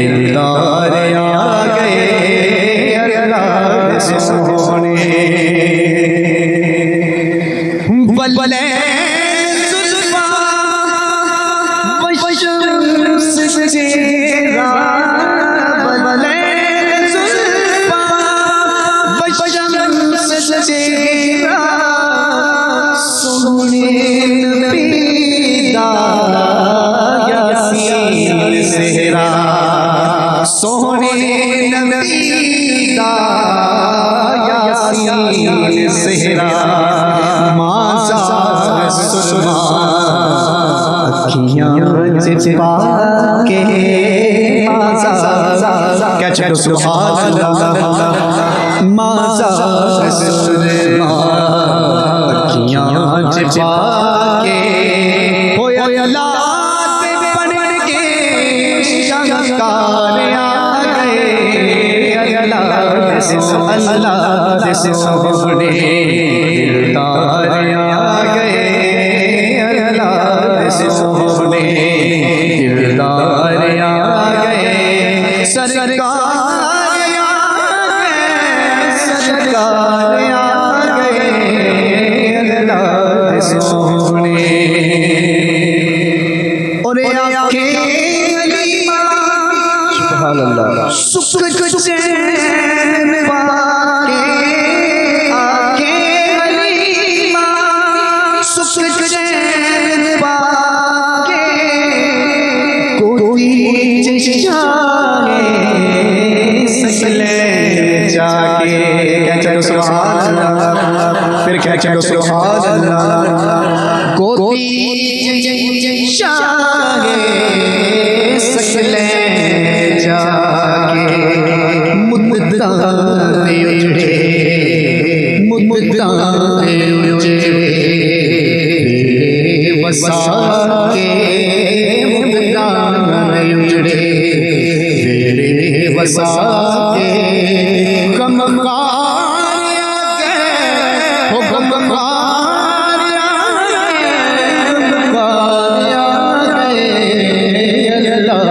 دلدار آ گئے اللہ سونے بلے سونے نبی دا یاسین سہرا مازار سرما اکھیاں چپا کے مازار کیا چلو سبحان اللہ مازار سرما اکھیاں چپا کے ہویا لات بن کے شنکار آ گئے اللہ سونے دلدار آ گئے اللہ سونے دلدار آ گئے سرکار آ گئے اللہ سونے اور سبحان اللہ سکھ چین پاکے آنکھیں علیمہ سکھ چین پاکے کوئی چشمہ سکلے جا کے کیا چلو سبحان اللہ پھر کیا چلو سبحان اللہ کوئی چشمہ سکلے جا کے مدتاں اجڑے بے وسا کے مدتاں اجڑے بے وسا کے غمخوار آ گئے ہو غمخوار آ گئے اللہ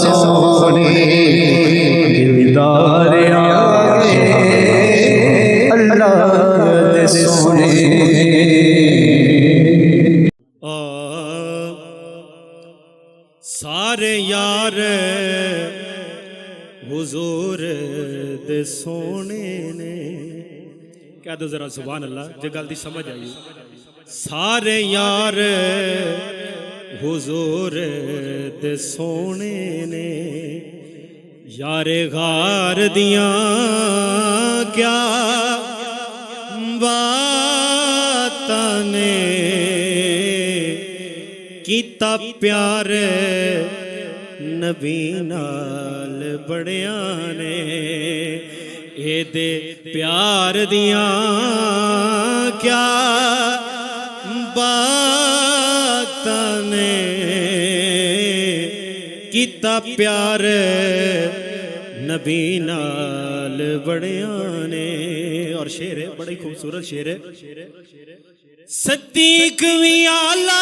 سونے دلدار آ گئے اللہ سونے سارے یار حضور دے سونے نے کہہ دو ذرا سبحان اللہ جے گل دی سمجھ آئی سارے یار حضور دے سونے نے یار غار دیاں کیا باتاں نے کیتا پیار نبی نال بڑیاں نے اے دے پیار دیاں کیا باتاں نے کیتا پیار نبی نال بڑیاں نے اور شعر ہے بڑی خوبصورت شعر ہے صدیق وی آلہ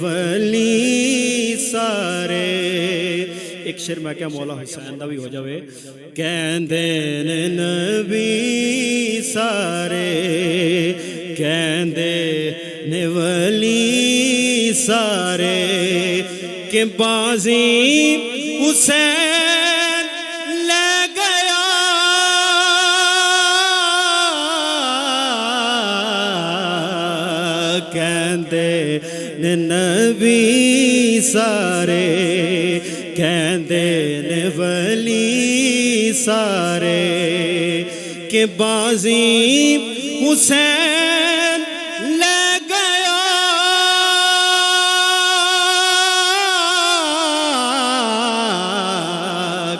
ولی سارے ایک شعر میں کیا مولا حسین دا بھی ہو جاوے کہندے نے نبی سارے کہندے نے ولی سارے کہ بازی حسین لے گیا کہندے نے نبی سارے کہندے نے ولی سارے کہ بازی حسین لے گیا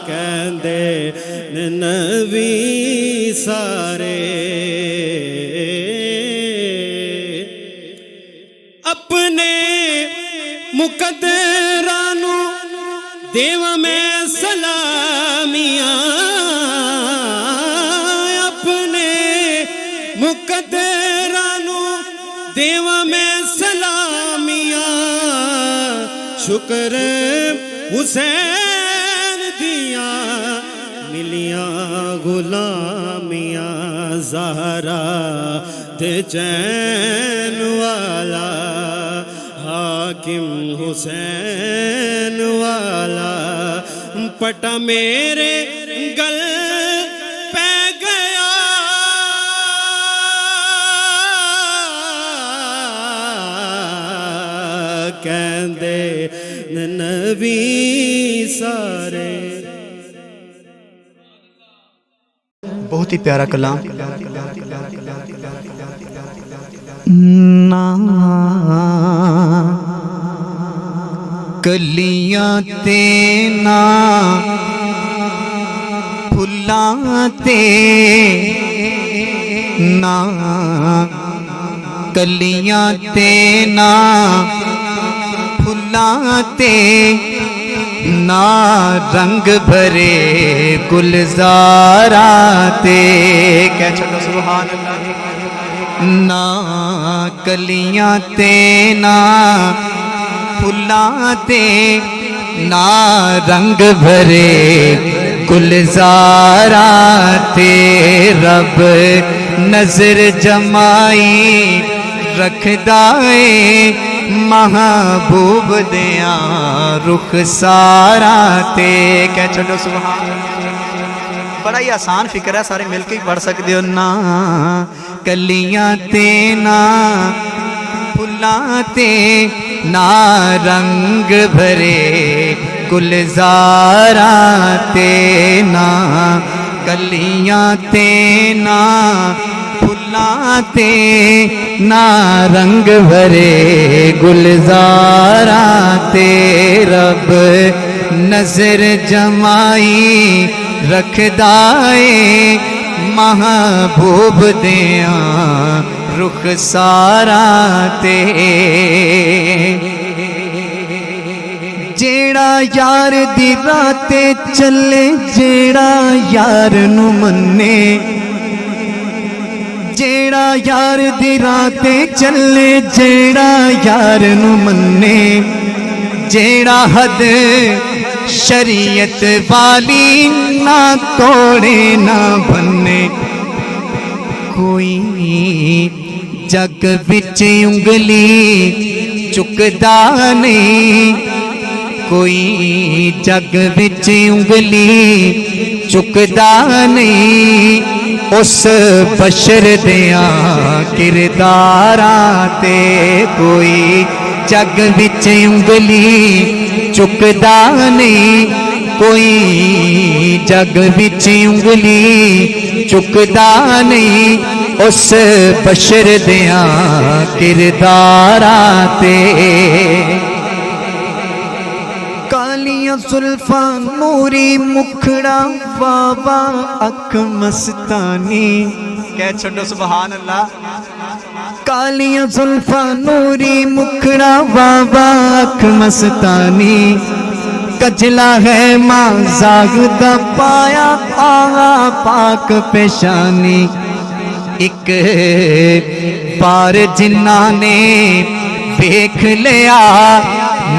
کہندے نے نبی سارے اپنے مقدرانو دیو میں سلامیاں اپنے مقدرانو دیو میں سلامیاں شکر حسین دیاں ملیاں غلامیاں زہرا دے چین والا حاکم حسین والا پٹا میرے گل پہ گیا کہندے نبی سارے بہت ہی پیارا کلام کلیاں تے نا پھلاں تے نا کلیاں تے نا پھلاں تے نا رنگ بھرے گلزاراں تے کہہ چھڑو سبحان اللہ نا کلیاں تے نا پھلاں تے نا رنگ بھرے گلزاراں تے رب نظر جمائی رکھدا اے محبوب دیاں رخساراں تے کہہ چھڑو سبحان اللہ بڑا ہی آسان فکر ہے سارے مل کے ہی پڑھ سکتے ہو نا کلیاں تے نا پھلاں تے نا رنگ بھرے گلزاراں تے نا کلیاں تے نا پھلاں تے نا رنگ بھرے گلزاراں تے رب نظر جمائی رکھدا اے محبوب دیاں رخساراں تے جیڑا یار دی راہ تے چلے جیڑا یار نو منے جیڑا یار دی راہ تے چلے جیڑا یار نو منے جیڑا حد شریعت والی نہ توڑے نہ بنے کوئی جگ وچ انگلی چکدا نہیں کوئی جگ وچ انگلی چکدا نہیں اس بشر دیاں کرداراں تے کوئی جگ وچ انگلی چکدا نہیں کوئی جگ وچ انگلی چکدا نہیں اس بشر دیاں کرداراں تے کالیاں زلفاں نوری مکھڑا بابا اکھ مستانی کہہ چھڑو سبحان اللہ کالیاں زلفاں نوری مکھڑا بابا اکھ مستانی کجلا ہے ماں زاغدہ پایا آغا پاک پیشانی ایک بار جنہ نے دیکھ لیا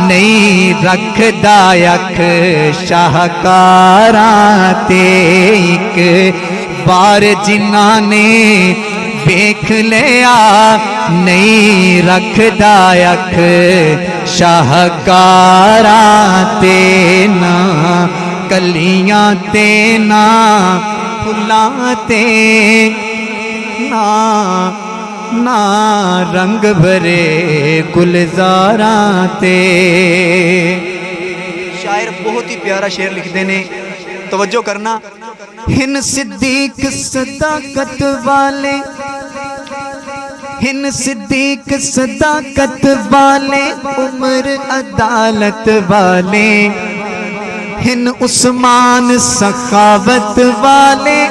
نہیں رکھدا اکھ شاہکاراں تے ایک بار جنہاں نے دیکھ لیا نہیں رکھدا اکھ شاہکاراں تے نہ کلیاں تے نہ پھلاں تے نہ رنگ بھرے گلزاراں تے. شاعر بہت ہی پیارا شعر لکھتے نے، توجہ کرنا. ہن صدیق صداقت والے، ہن صدیق صداقت والے، عمر عدالت والے، ہن عثمان سخاوت والے،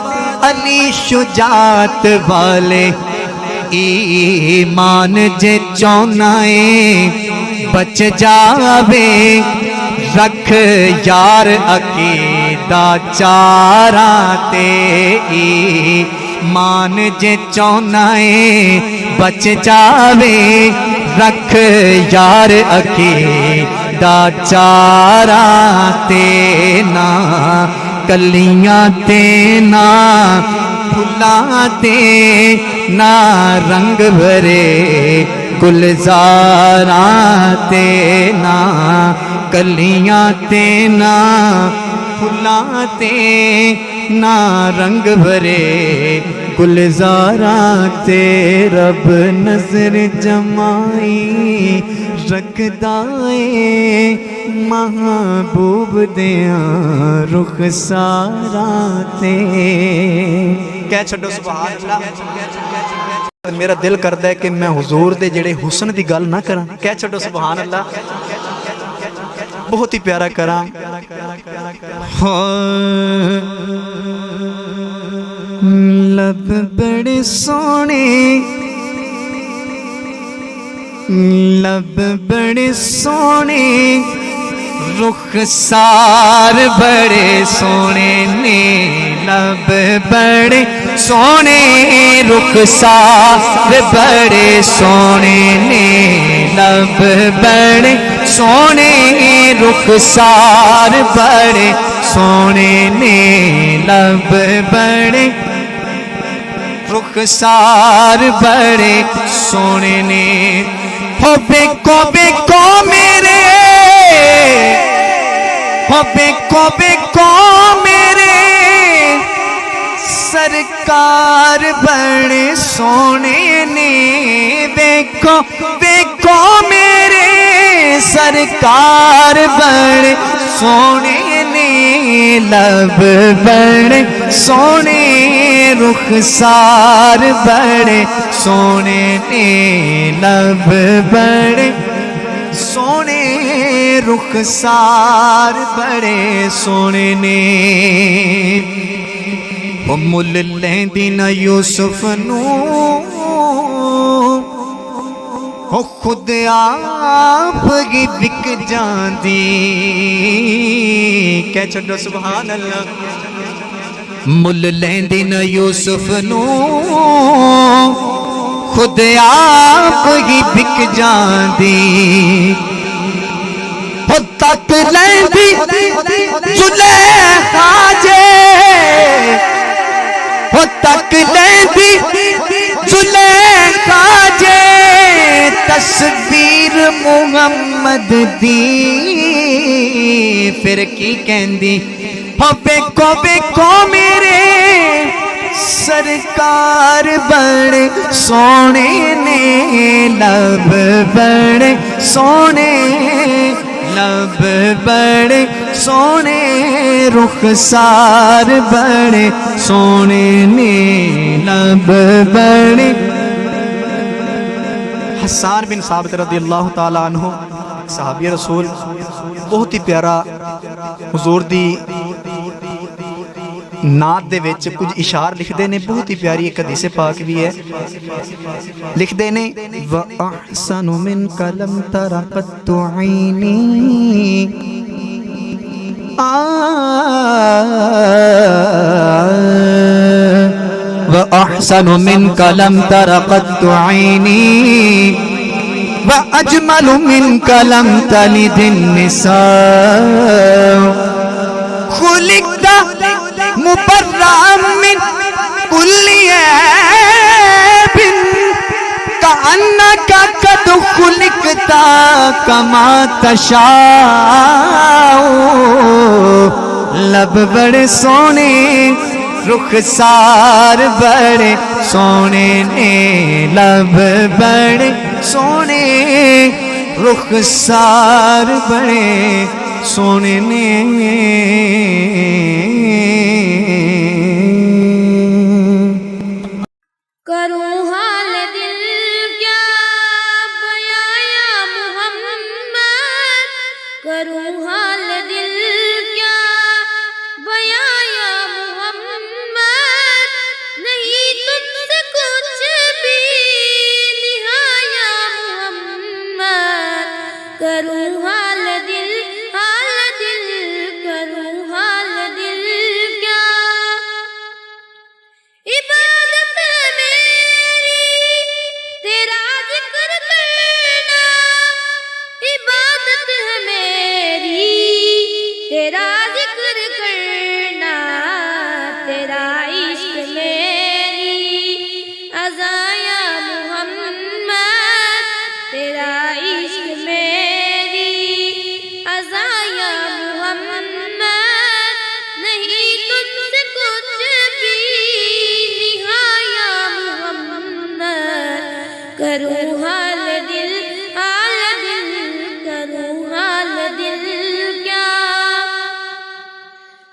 علی شجاعت والے. ایمان جے چونا ہے بچ جاوے، رکھ یار عقیدہ چاراں تے. ایمان جے چونا ہے بچ جاوے، رکھ یار عقیدہ چاراں تے. نہ کلیاں تے نہ پھلاں تے نہ رنگ بھرے گلزاراں تے. نہ کلیاں تے نہ پھلاں تے نہ رنگ بھرے گلزاراں تے. رب نظر جمائی رکھدا اے محبوب دیاں رخساراں تے. کہہ چھڈو سبحان اللہ. میرا دل کردا ہے کہ میں حضور دے جڑے حسن دی گل نہ کراں. کہہ چھڈو سبحان اللہ. بہت ہی پیارا کراں. لب بڑے سونے، لب بڑے سونے، رخسار بڑے سونے نے. لب بڑے سونے، رخسار بڑے سونے نے. لب بڑے سونے، رخسار بڑے سونے نے. لب بڑے رخسار بڑے سونے نے. ہو بیکو میرے، ہو بیکو میرے، سرکار بڑے سونے نے. بیکو میرے، سرکار بڑے سونے نے. لب بڑے سونے، رخسار بڑے سونے نے. لب بڑے سونے، رخسار بڑے سونے نے. وہ مل لیندی نہ یوسف نو، وہ خود آپ ہی بک جاندی. کہہ چھڈو سبحان اللہ. مل لیندی نہ یوسف نو، خود آپ ہی بک جاندی. وہ تک لیندی زلیخا جے، وہ تک لیندی زلیخا جے، تصویر محمد دی. پھر کی کہندی، ہو بیکو میرے، سرکار بڑے سونے نے. لب بڑے سونے، لب بڑے سونے، رخسار بڑے سونے نے. لب بڑے. حسان بن ثابت رضی اللہ تعالیٰ عنہ صحابی رسول، بہت ہی پیارا حضور دی نعت دے وچ کچھ اشعار لکھدے نے. بہت ہی پیاری ایک حدیث پاک بھی ہے. لکھدے نے وَأَحْسَنُ مِنْكَ لَمْ تَرَ قَطُّ عَيْنِي، وَأَحْسَنُ مِنْكَ لَمْ تَرَ قَطُّ عَيْنِي، وأجمل منك لم تلد النساء خلقت مبرأ من كل عيب كأنك قد خلقت كما تشاء لب بڑے سونے رخسار بڑے سونے نے لب بڑے سونے رخسار بڑے سونے نے کروں حال دل کیا بیاں یا محمد کروں حال دل کیا بیاں یا محمد نہیں تم سے کچھ بھی نہایا محمد کروں حال دل کروں حال دل کیا عبادت ہے میری تیرا ذکر کرنا عبادت ہے میری تیرا ذکر کرنا تیرا عشق میری عزایا محمد تیرا عشق میری عزایا محمد نہیں تم سے کچھ بھی نہایا محمد کروں حال دل کروں حال دل کیا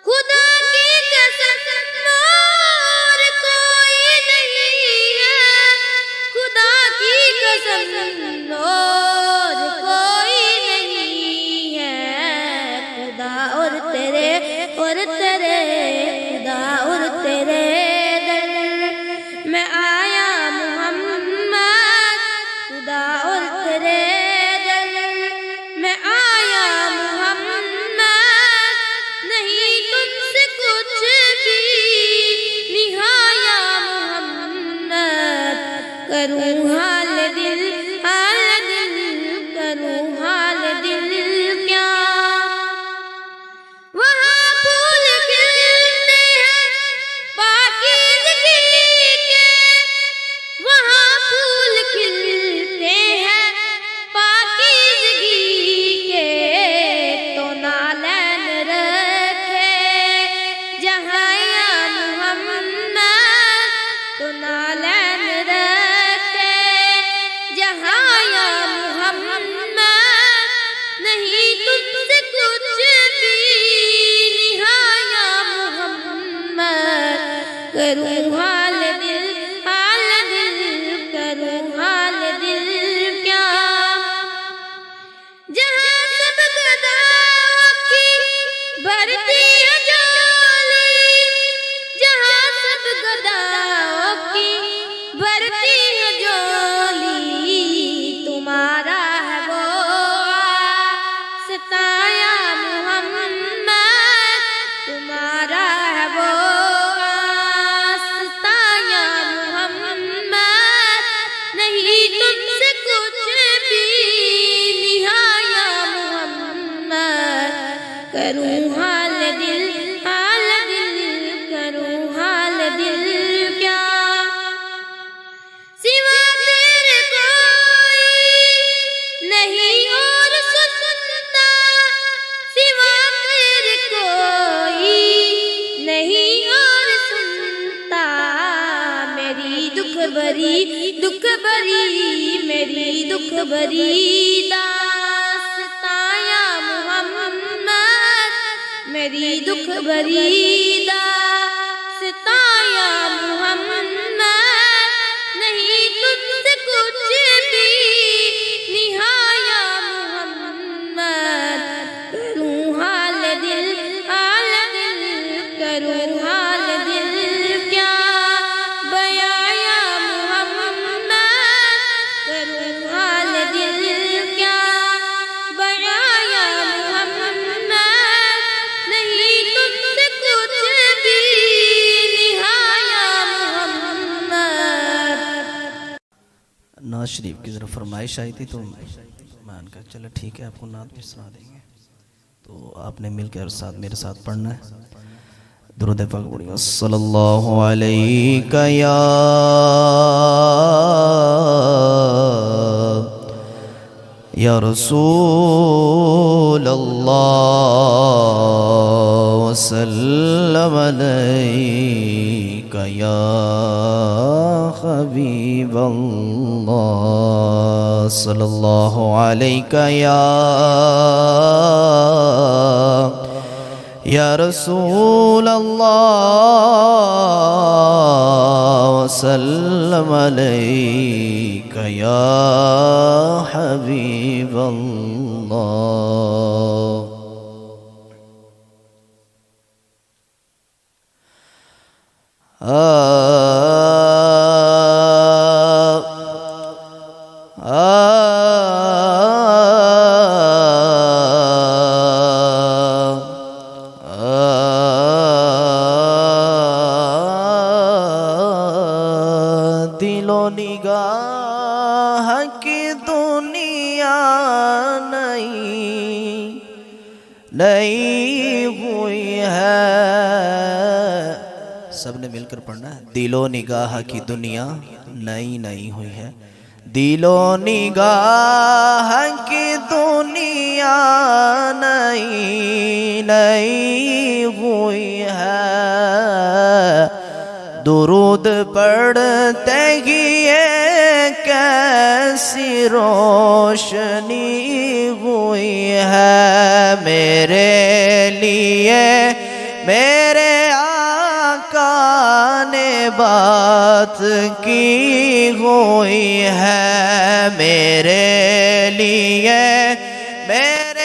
خدا کی قسم اور کوئی نہیں ہے خدا کی قسم اور کوئی نہیں ہے خدا اور تیرے خدا اور تیرے در میں آیا محمد خدا اور تیرے در میں آیا محمد نہیں تم سے کچھ بھی نہایا محمد کروں حال دل کروں حال دل کیا وہاں پھول کھلتے ہیں پاکیزگی کے وہاں پھول کھلتے ہیں پاکیزگی کے تو نالین رکھے جہاں یا محمد تو نالین رکھے جہاں یا محمد نہیں تم سے کچھ بھی نہایا محمد کروں حال دل کروں حال دل کیا جہاں سب گداؤں کی بھرتی ہے جولی جہاں سب گداؤں کی بھرتی ہے جولی تمہارا ہے وہ ستایا محمد تمہارا ہے وہ ستایا محمد نہیں تم سے کچھ بھی نہایا محمد کروں حال دل کروں حال دل کیا سوا تیرے کوئی نہیں اور سنتا سوا تیرے کوئی نہیں اور سنتا میری دکھ بھری میری دکھ بھری داستایا محمد میری دکھ بھری داستایا محمد نہیں تم سے کچھ بھی نہایا محمد کروں حال دل کروں حال دل کیا بیاں یا محمد کروں حال دل کیا بیاں یا محمد نہیں تم سے کچھ بھی نہایا محمد ناز شریف کی ذرا فرمائش آئی تھی تو میں نے کہا چلو ٹھیک ہے آپ کو نعت بھی سنا دیں گے، تو آپ نے مل کر ساتھ میرے ساتھ پڑھنا ہے۔ درود پاک پڑھیے۔ صلی اللہ علیہ یا رسول اللہ وسلم علیک یا حبیب اللہ، صلی اللہ علیک یا رسول اللہ وسلم علیک یا حبیب اللہ۔ دل و نگاہ کی دنیا نئی ہوئی ہے، سب نے مل کر پڑھنا ہے۔ دل و نگاہ کی دنیا نئی ہوئی ہے، دل و نگاہ کی دنیا نئی ہوئی ہے، درود پڑھتے ہی یہ کیسی روشنی ہوئی ہے، میرے لیے میرے آقا نے بات کی ہوئی ہے، میرے لیے میرے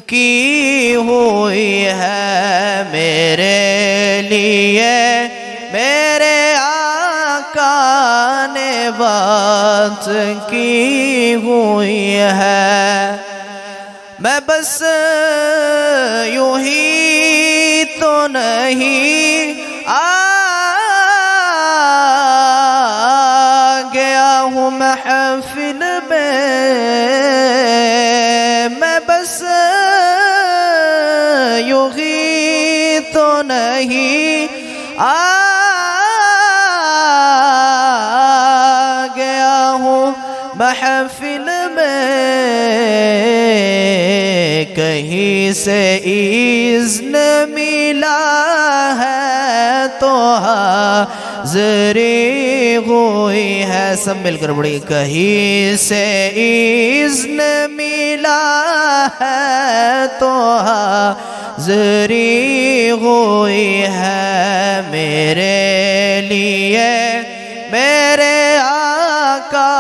کی ہوئی ہے، میرے لیے میرے آقا نے بات کی ہوئی ہے، میں بس یوں ہی تو نہیں آ گیا ہوں محفل میں، میں بس یوں ہی تو نہیں آ گیا ہوں محفل میں، کہیں سے اذن ملا ہے تو حاضری ہوئی ہے، سب مل کر بڑی، کہیں سے اذن ملا ہے تو حاضری ہوئی ہے، میرے لیے میرے آقا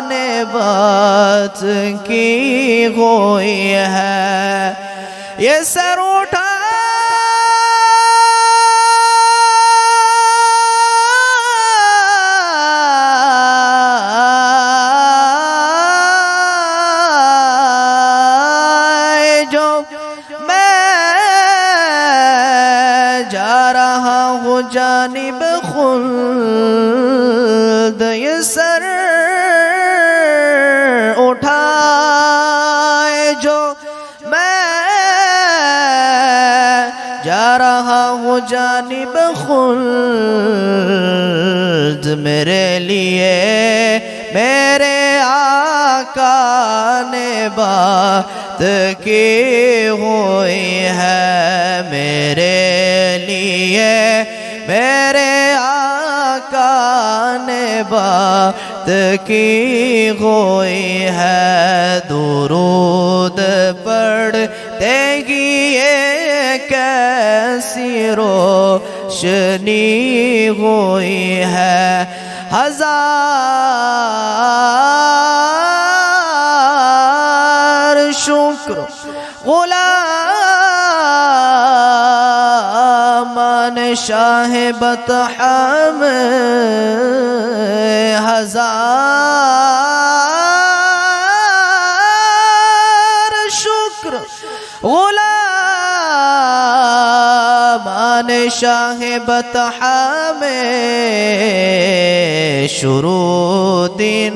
نے بات کی ہوئی ہے، یہ سر اٹھا جو میں جا رہا ہوں جانب خلد، یہ سر اٹھائے جو میں جا رہا ہوں جانب خلد، میرے لیے میرے آقا نے بات کی ہوئی ہے، میرے لیے میرے آقا نے بات کی ہوئی ہے، درود پڑھتے ہی یہ کیسی روشنی ہوئی ہے، ہزار شکر غلامان شاہ بطحم، ہزار شکر غلامان شاہ بطحا میں شروع دن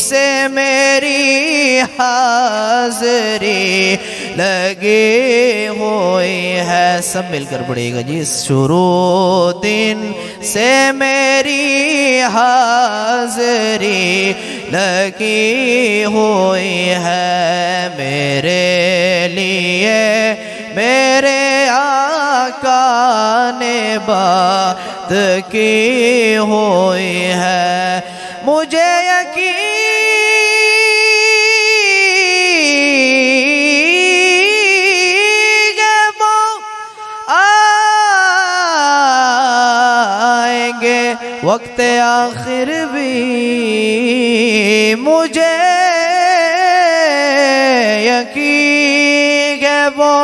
سے میری حاضری لگی ہوئی ہے. سب مل کر پڑھیے گا جی. شروع دن سے میری حاضری لگی ہوئی ہے میرے لیے میرے آقا نے بات کی ہوئی ہے. مجھے یقین ہے وہ آئیں گے وقت آخر بھی. مجھے یقین ہے وہ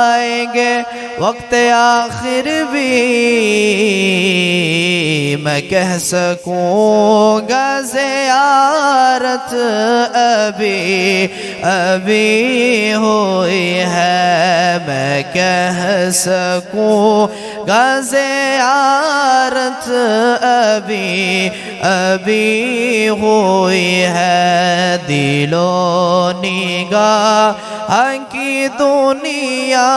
آئیں گے وقت آخر بھی. میں کہہ سکوں گا زیارت ابھی ابھی ہوئی ہے. میں کہہ سکوں گا زیارت ابھی ابھی ہوئی ہے. دل و نگاہ کی دنیا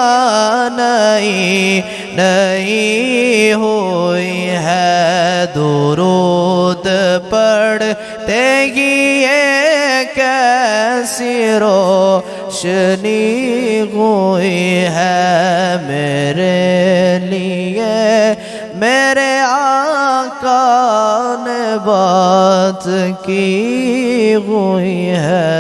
نئی نئی ہوئی ہے. درود پڑھتے ہی ایک کیسی روشنی ہوئی ہے میرے لیے میرے آقا نے بات کی ہوئی ہے.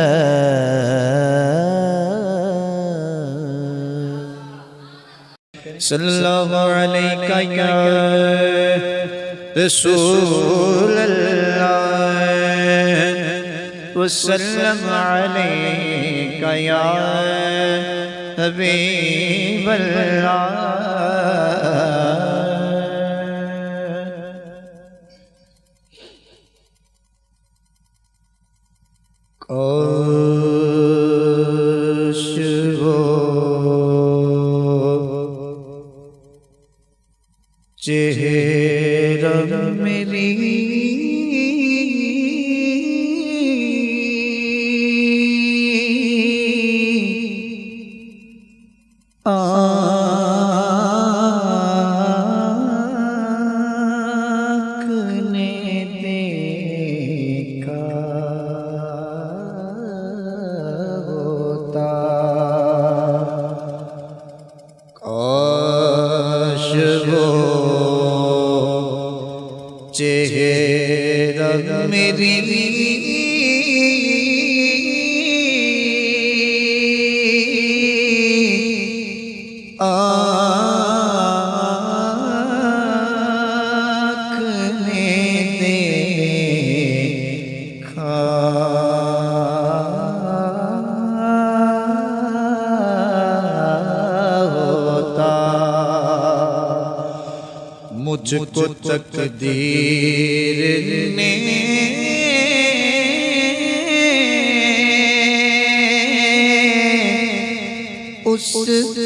صلی اللہ علیہ یا رسول اللہ وسلم علیک یا حبیب اللہ. کاش وہ چہرہ میری آنکھ نے دیکھا ہوتا. کاش وہ چہرہ میری آنکھ نے دیکھا ہوتا. مجھ کو تقدیر نے اس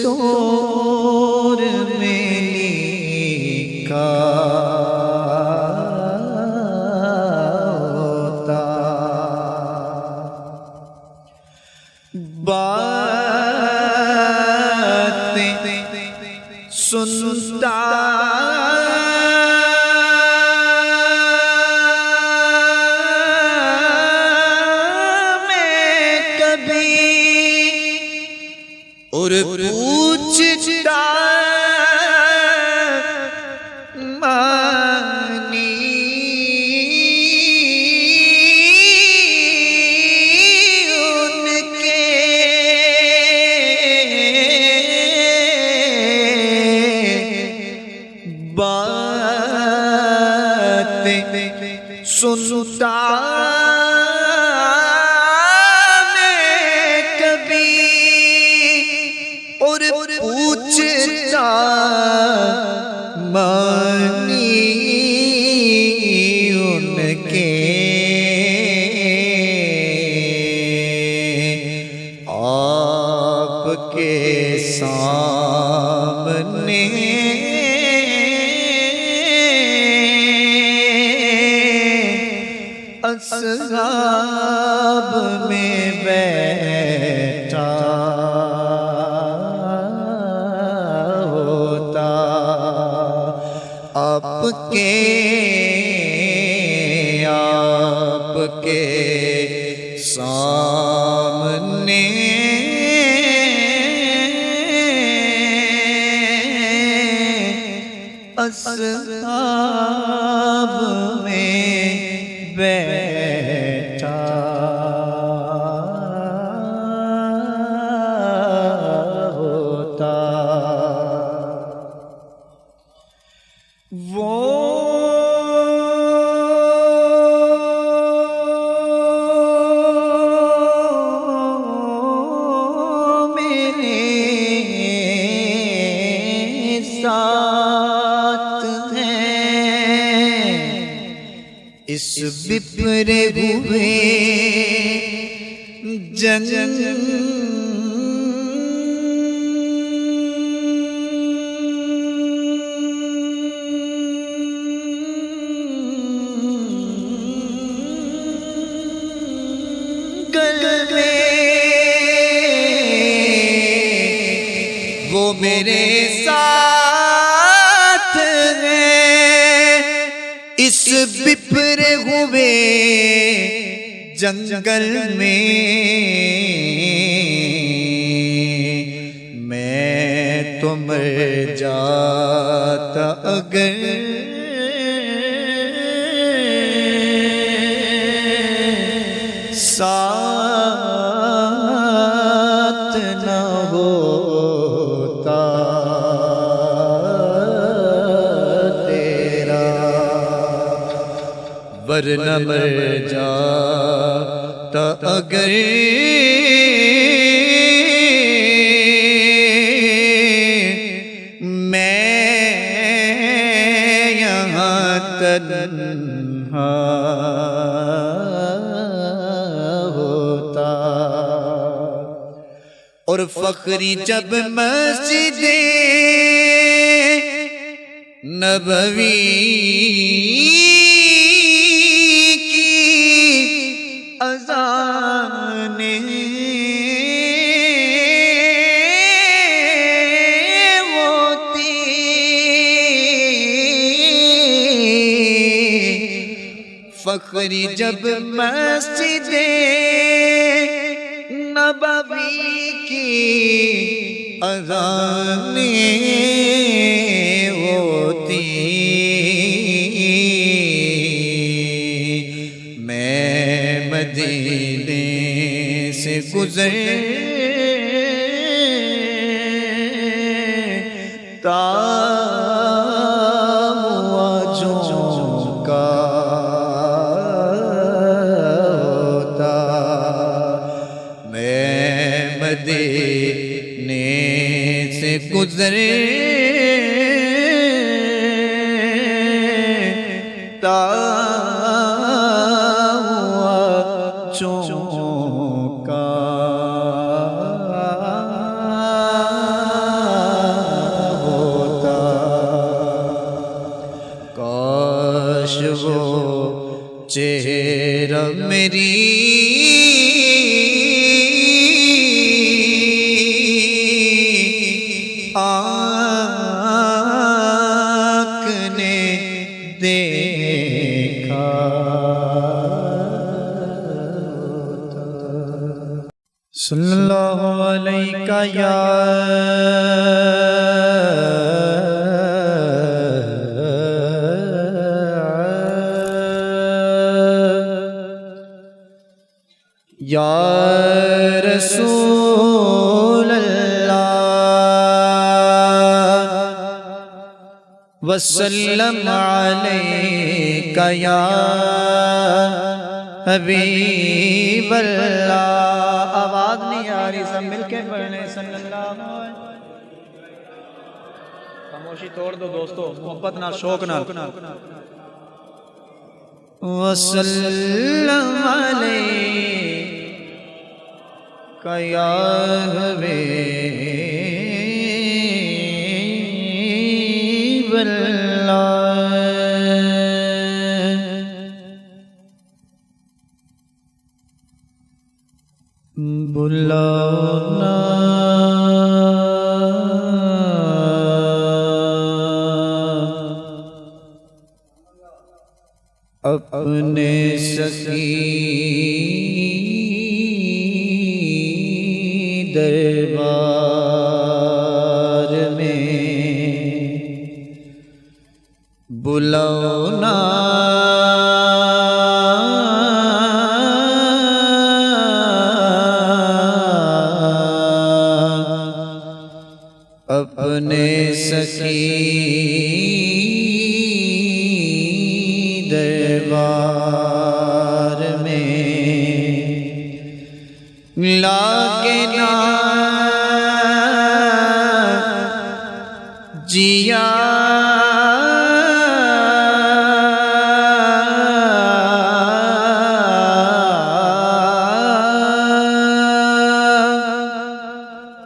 دور میں لکھا ہوتا. باتیں سنتا اور پوچھتا مانی ان کے باتیں سنتا پوچھتا مانی ان کے آپ کے سامنے اصحاب میں بیٹھا ہوتا آپ کے سامنے اصحاب میں بیٹھا ہوتا وہ میرے ساتھ ہیں اس بپرے ہوئے جنگل میں وہ میرے ساتھ ہیں اس بپرے ہوئے جنگل میں میں تو مر جاتا اگر ساتھ نہ ہوتا تیرا ورنہ مر جاتا اگر میں یہاں تنہا ہوتا اور فخری جب مسجد نبوی کی اذانیں ہوتی فخری جب مسجد نبوی کی اذانیں ہوتی میں مدینے سے گزرتا ہوا جھونکا ہوتا میں مدینے سے گزرتا ہوا چونکا ہوتا کاش وہ چہرہ میری آنکھ نے دیکھا صلی اللہ علیہ یا رسول اللہ وسلم علیک یا حبیب اللہ آواز نہیں آ رہی سب مل کے پڑھنے صلی اللہ علیہ خاموشی توڑ دو دوستو محبت نہ شوق نہ وسلم علیک یا حبیب بلانا اپنے سخی دربار میں بلانا اپنے سخی دربار میں لاگے نا جیا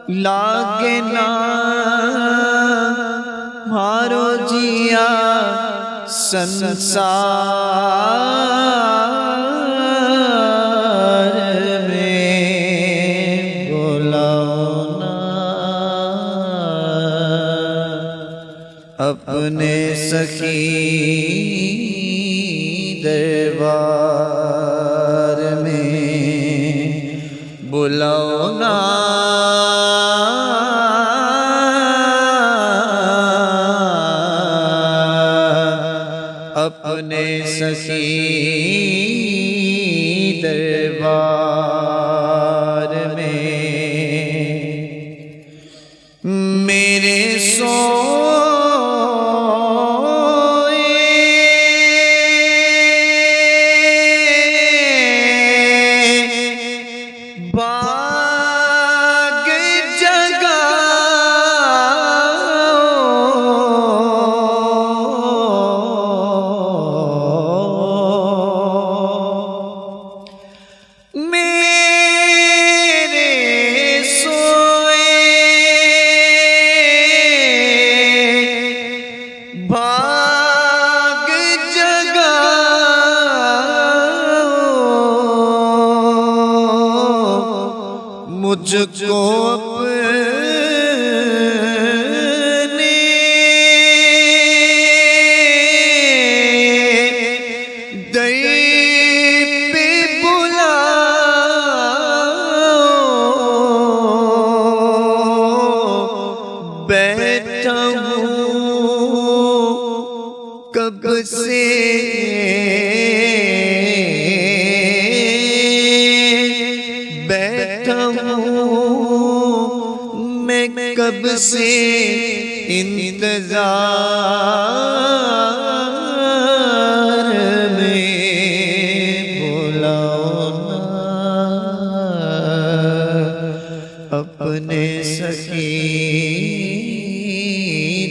لاگے نا مارو جیا سنسار میں بلانا اپنے سخی دربار میں بلانا اپنے سخی دربار میں میرے سوئے باغ مجھ کو اپنے در پہ بلاؤ بیٹھا ہوں کب سے میں کب سے انتظار میں بلانا اپنے سخی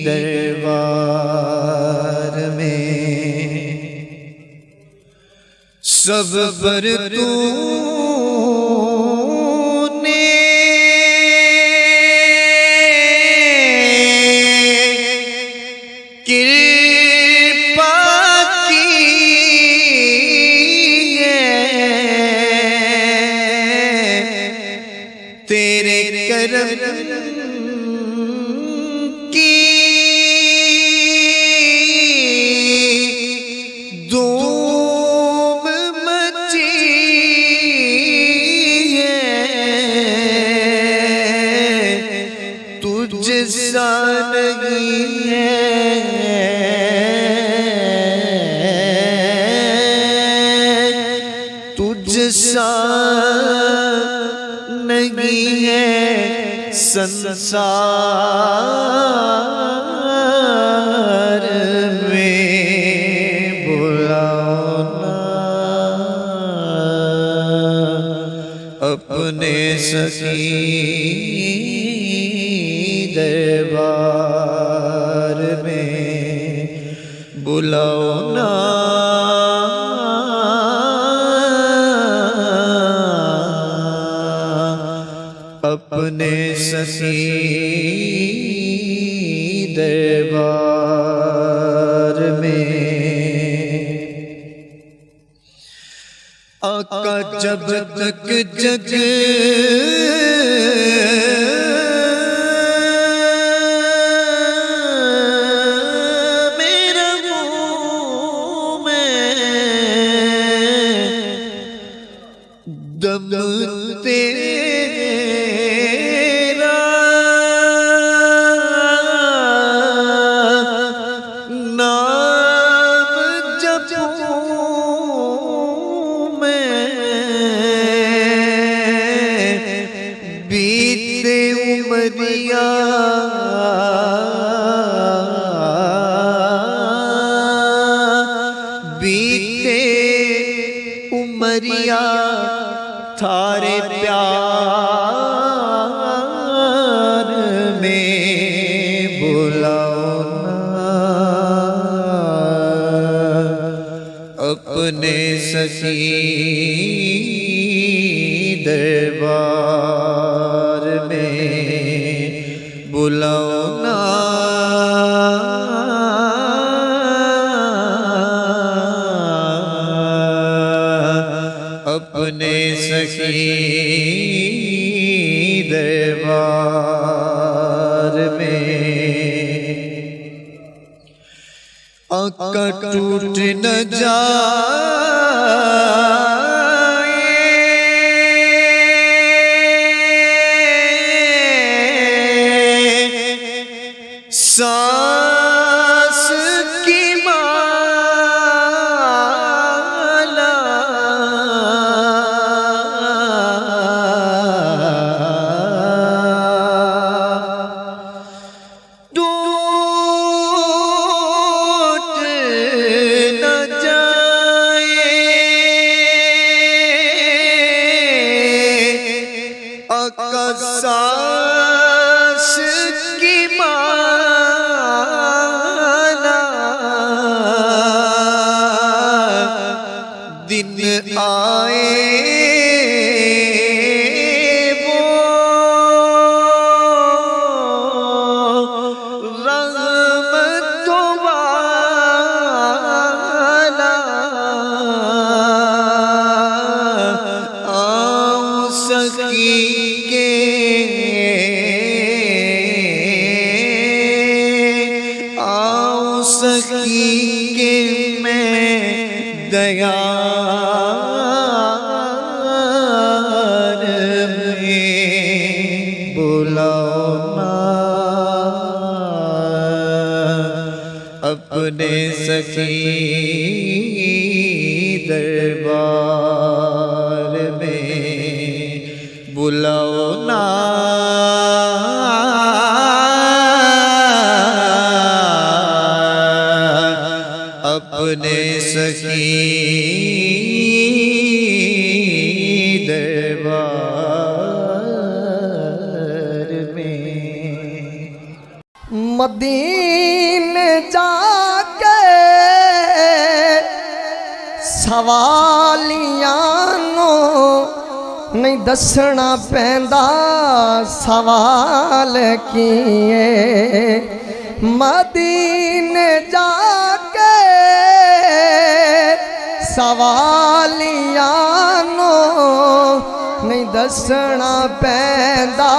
دربار میں سب پر تو تیرے کرم کی دھوم مچی ہے تجھ سا نہیں ہے تجھ سا نہیں ہے سنسار میں بلانا اپنے سخی دربار میں بلانا اپنے سخی دربار میں آقا جب تک جگ میرا ہوں میں دم تیرا نام جپوں میں بیتے عمریاں بیتے عمریاں تھارے پیار میں بلاؤ نا اپنے سخی دربار میں بلاؤ نا اپنے سخی دربار میں آقا ٹوٹ نہ جائے سانس کی سانس کی مالا دن آئے وہ رحمتوں والا آؤں سخی سخی کے میں دیار میں بلاؤ نا اپنے سخی دربار میں بلاؤ نا اپنے سخی دربار میں مدینے جا کے سوالیاں نو نہیں دسنا پیندا سوال کیے مدینے جا کے سوالیاں نو نہیں دسنا پیندا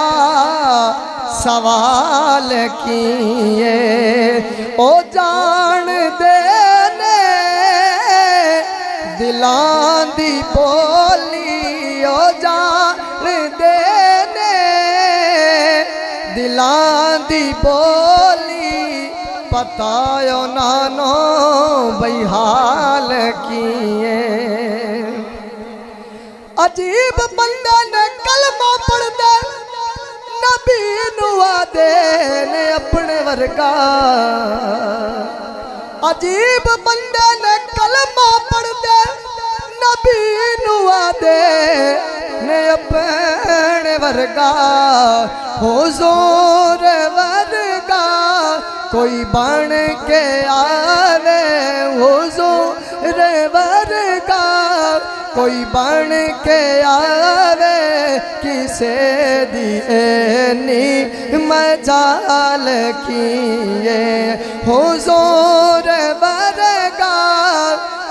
سوال کیے او جان دے نے دلاں دی بولی او جان دے نے دلاں دی بولی پتا نانو بھئی حال کیے عجیب بندے نے کلمہ پڑھ دے نبی نوا دے نے اپنے ورگا عجیب بندے نے کلمہ پڑھ دے نبی نوا دے نے اپنے ورگا حضور ورگا کوئی بن کے آوے حضور ورگا کوئی بن کے آوے کسے دی اینی مجال کیے حضور ورگا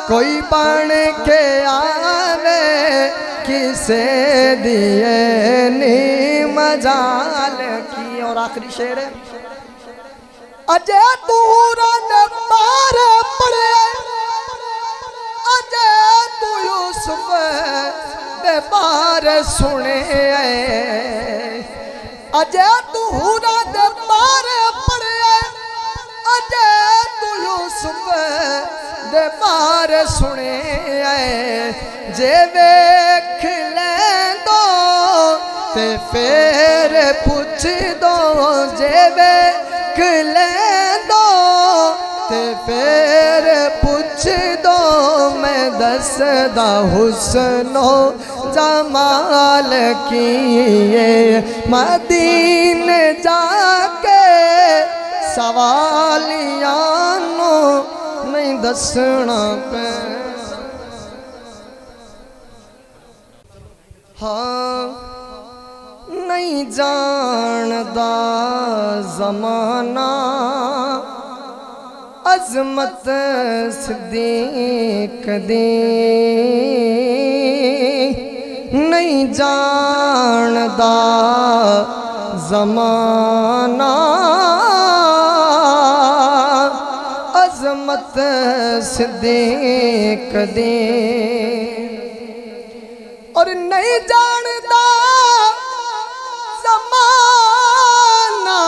کوئی بن کے آوے کسے دیے نی مجال کی. اور آخری شعر ہے اجے تو رن پار پڑے اجے تو یوسف دے بار سنے اجے تو رن پار پڑے اجے تو یوسف دے بار سنے جے ویکھ لیندو تے پھر پوچھ دو جے ویکھ لیندو تے پھر پوچھ دو میں دسدا حسن و جمال کیے مدینے جا کے سوالیاں نو نہیں دسنا پہ. ہاں نہیں جاندا زمانہ عظمت صدیق دی نہیں جاندا زمانہ عظمت صدیق دی اور نہیں جاندا زمانہ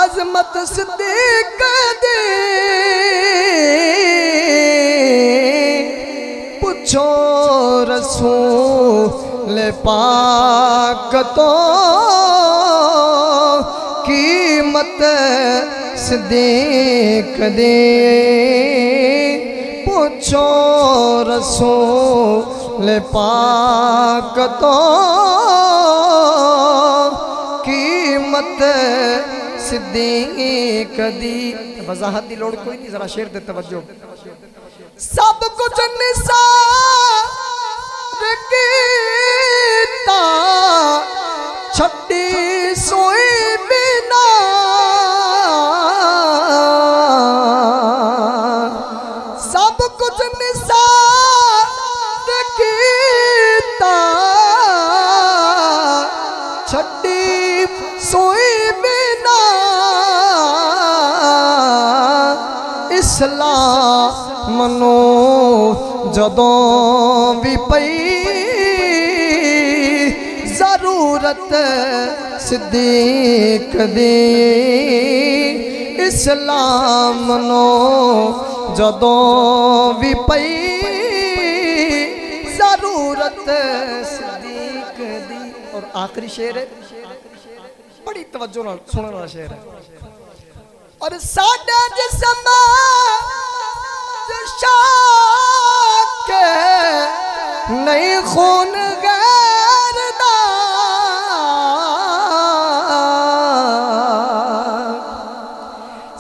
عظمت صدیق دی پوچھو رسول پاک تو قیمت صدیق دی پوچھو رسول پاک تو قیمت صدیق دی. وضاحت دی لوڑ کوئی نہیں ذرا شعر دے توجہ. سب کچھ نثار کیتا چھٹی سوئی بنا سب کچھ نثار کیتا چھٹی سوئی بنا اسلام منو جدوں بھی پئی ضرورت صدیق دی اسلام منو جدوں بھی پئی ضرورت صدیق دی. اور آخری شعر ہے بڑی توجہ نال سنن والا شعر ہے. اور ساڈا جسم شاک نہیں خون غیر دا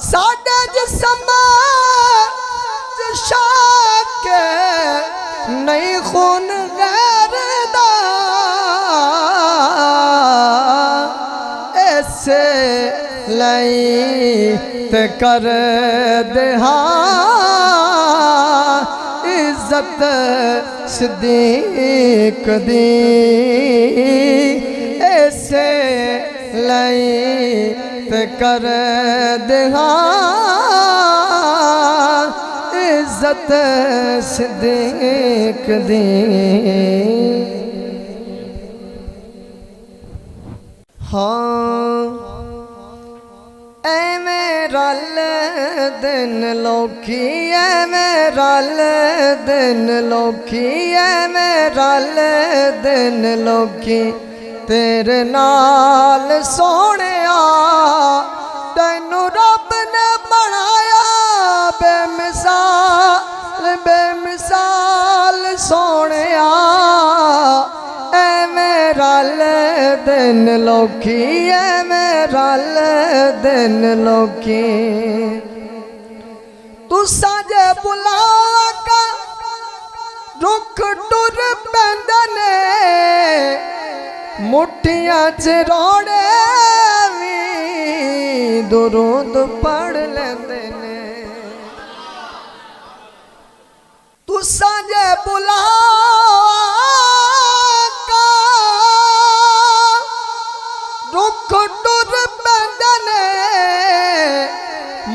ساڈا جسم شاک نہیں خون غیر دا ایسے لئی تے کر دہا عزت صدیق دی ایسے لئی تے کر دہا عزت صدیق دی. ہاں ایویں رل دن لوکی ایویں رل دن لوکی ایویں رل دن لوکی تیرے نال سونیا تینو رب نے بنایا بے مثال سونیا ایویں رل دن لوکی ایویں رل دن لوکی تو ساجے بلا کا رکھ ٹر پیندے نے مٹھیاں چ روڑے وی درود پڑھ لیندے نے تو ساجے بلا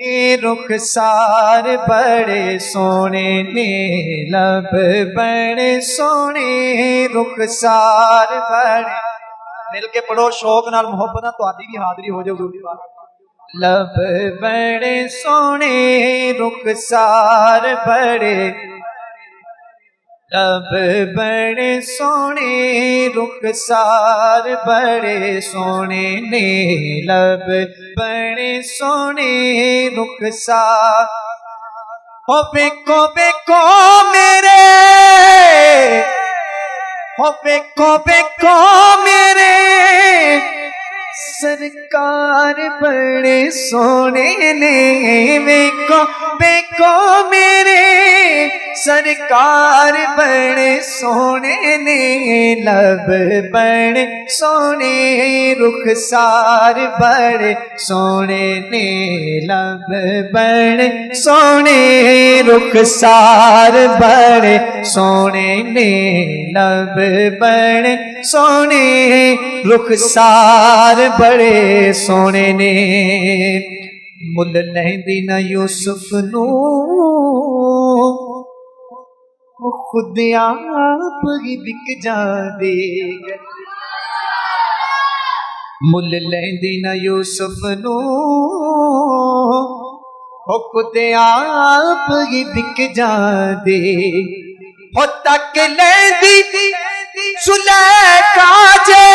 رخسار بڑے سونے نے لب بڑے سونے رخسار بڑے مل کے پڑھو شوق نال محبت نال تہاڈی بھی حاضری ہو جائے حضور دی بات لب بڑے سونے رخسار بڑے لب بڑے سونے رخسار بڑے سونے نے لب بڑے سونے رخسار ہو بیکو میرے ہو بیکو میرے سرکار بڑے سونے نے بیکو میرے سرکار بڑے سونے نے لب بڑے سونے رخسار بڑے سونے نے لب بڑے سونے رخسار بڑے سونے نے لب بڑے سونے رخسار بڑے سونے نے مل لہندی نہ یوسف نو خود آپ ہی بک جاندے مل لہندی نہ یوسف نو خود آپ ہی بک جاندے ہو تک لہندی سلیکھا جے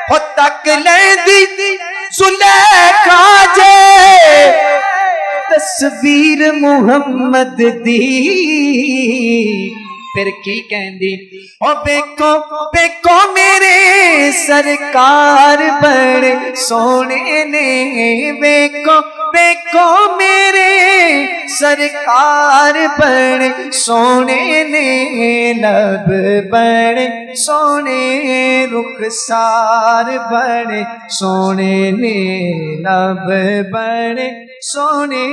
ہو تک لہندی سلیکھا جے تصویر محمد دی پھر کی کہندی او بیکو میرے سرکار بڑے سونے نے بیکو میرے سرکار بڑے سونے نے لب بڑے سونے رخسار بڑے سونے نے لب بڑے سونے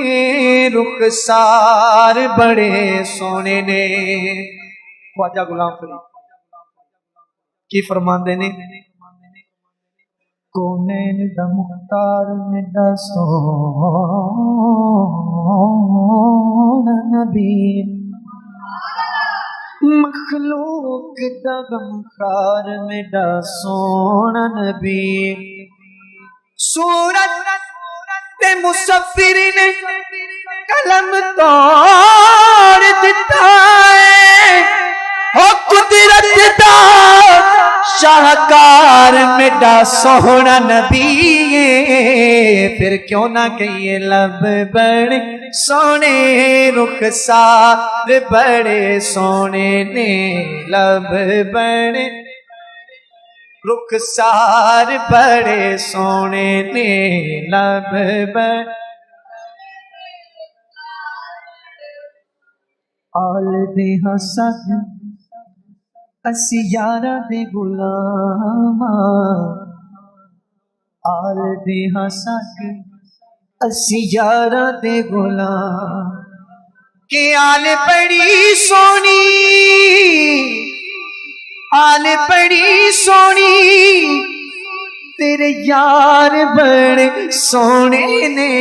رخسار بڑے سونے نے خواجہ غلام فرید کی فرماندے نے کونین دا مختار میرا سونا نبی مخلوق دا غمخار میرا سونا نبی سورت تے مسفر نے قلم توڑ دیتا ہے ہو قدرت دا شاہکار میرا سونا نبی پھر کیوں نہ کہیے لب بڑے سونے رخسار بڑے سونے نے لب بڑے رخسار بڑے سونے نے لب بڑے آل دے حسد اسی یارہ دے غلام آل دے حسد اسی یارہ دے غلام کہ آل بڑی سونی آل بڑی سونی تیرے یار بڑے سونے نے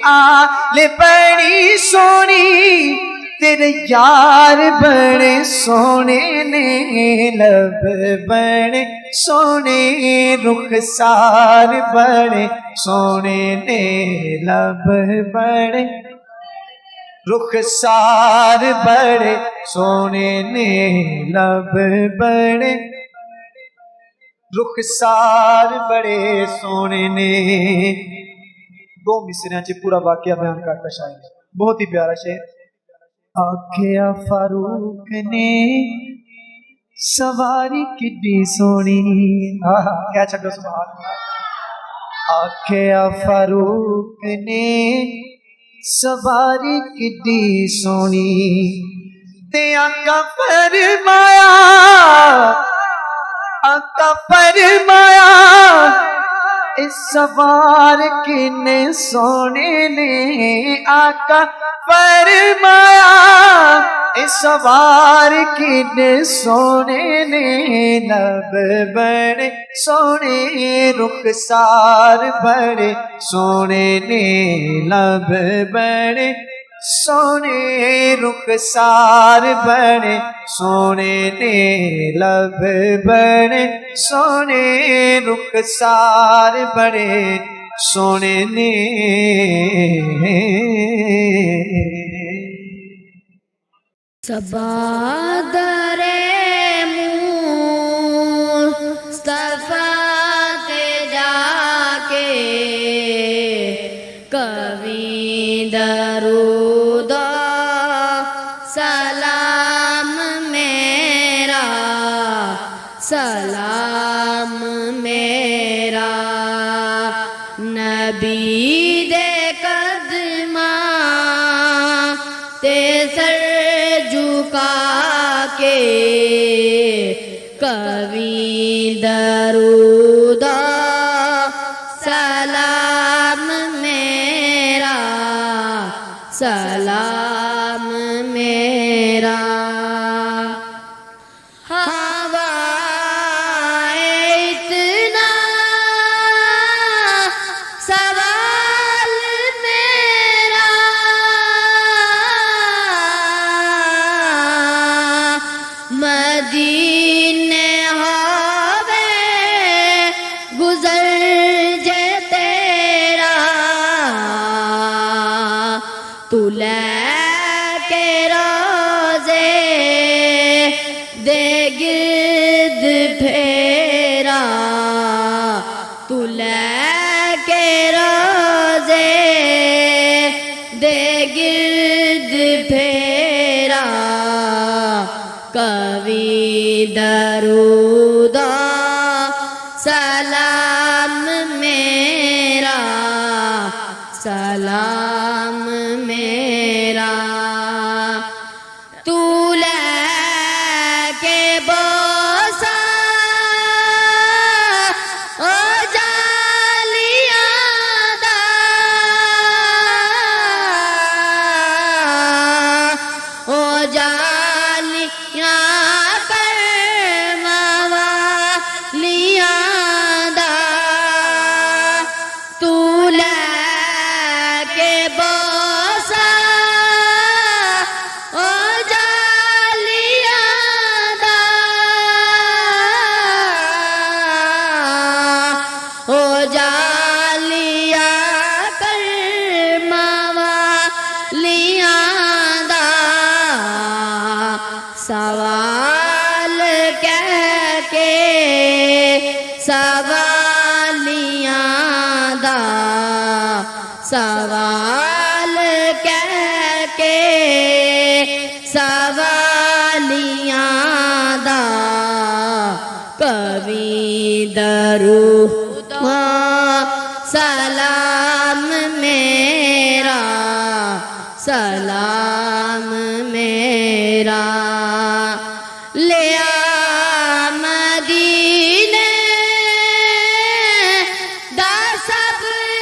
آل بڑی سونی تیرے یار بڑے سونے نے لب بڑے سونے رخسار بڑے سونے نے لب بڑے رخسار بڑے سونے نے لب بڑے رخسار بڑے سونے نے دو مصریاں چ پورا واقعہ بیان کرتا شاعر بہت ہی پیارا شعر آکھیا فاروق نے سواری کڈی سونی کیا چھڑو سبحان اللہ آکھیا فاروق نے سواری کڈی سونی تے آقا فرمایا اس سوار کنے سونے نے آقا فرمایا سوار کنے سونے نے لب بڑے سونے رخسار بڑے سونے نے لب بڑے سونے رخسار بڑے سونے نے لب بڑے سونے رخسار بڑے سونے نے صبا درے مصطفیٰ تے جا کے کبھی درود سلام میرا سلام میرا نبی دے قدماں تے سر جھکا کے کبھی درود سلام میرا سلام میرا اتنا سوال میرا مدینے ہوے گزر جے تیرا تو لے کے روزے دے گرد پھیرا تو لے کے روزے دے گرد پھیرا کبھی درود سلام میرا سلام میرا تو لے کے بوسا او جالیاں دا او جالیاں سوال کہہ کے سوالیاں دا سوال کہہ کے سوالیاں دا کبھی درود سلام میرا سلام میرا لیا مدینے دا سب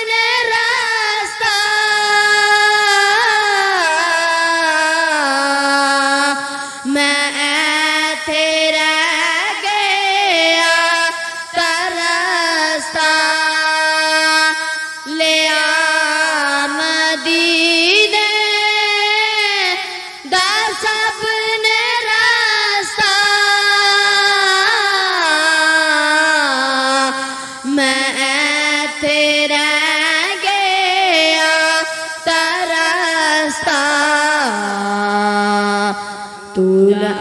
نے راستہ میں ایتھے رہ گیا ترستا لیا مدینے دا سب نے راستہ میں ایتھے رہ گیا ترستا تو جا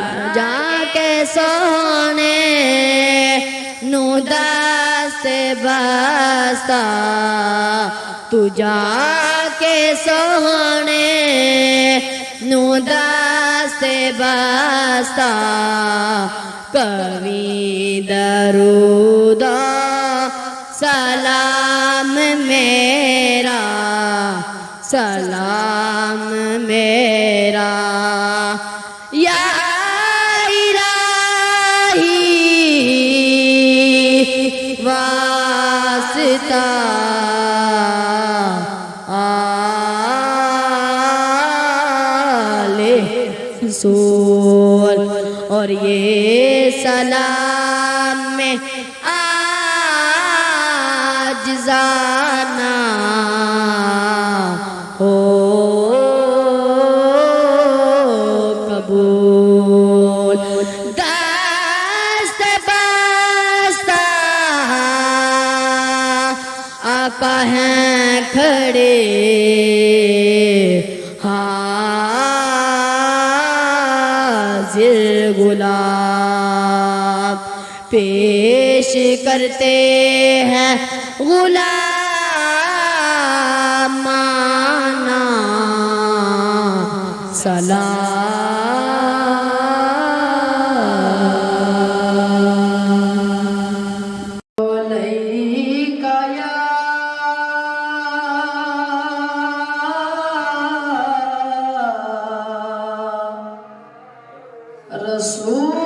کے سونے نو دست بستا تو جا کے سونے نو دست بستا کبھی درود سلام میرا سلام میرا یا الہی واسطہ آلِ رسول اور یہ سلام میں آجزانہ ہو قبول دست بستہ آقا ہیں کھڑے حاضر غلام پیش کرتے ہیں غلامانہ سلام علیک یا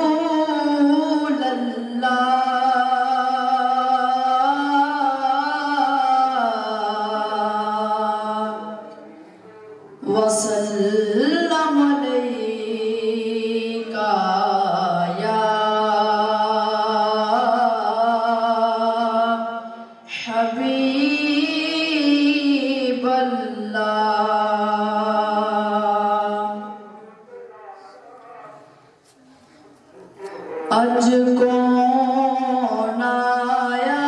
رسول اللہ وسلم علیک یا حبیب اللہ اج کون آیا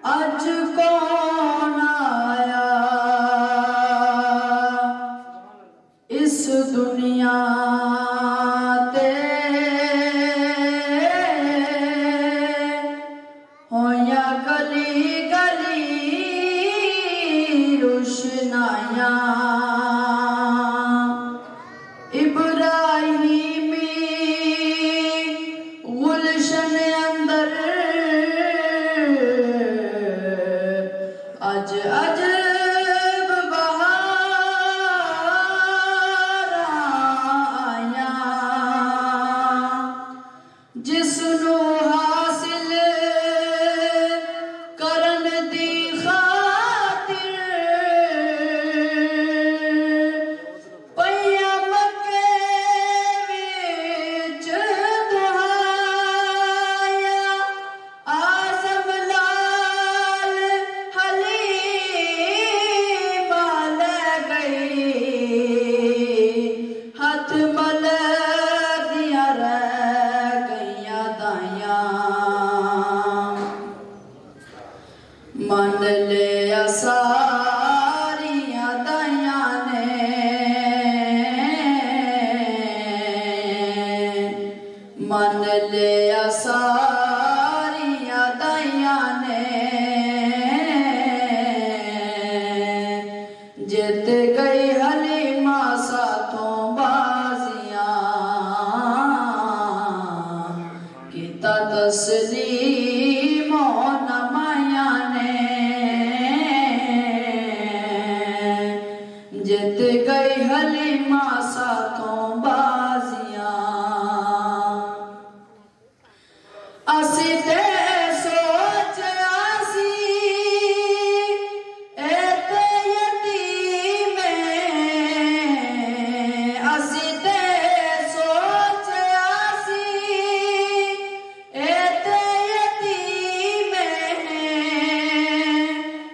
اج کون آیا اس دنیا تے ہویا گلی گلی روشنایاں ابراہیمی گلشن اندر اج عجب بہار آیاں جس نو حاصل کرن دی خاطر پیا مکے وچ دعایا آزم لال حلیم لے گئی ہاتھ مل دیا رہ گئیاں دائیاں من لیا ساریاں دائیاں نے من لیا ساریاں دائیاں نے جت گئی حلیمہ ساتھوں بازیاں کیتا تسلیم و نمایاں نے جت گئی حلیمہ ساتھوں بازیاں اسی تے سوچیا سی اے تے یتیم اسی تے سوچیا سی اے تے یتیم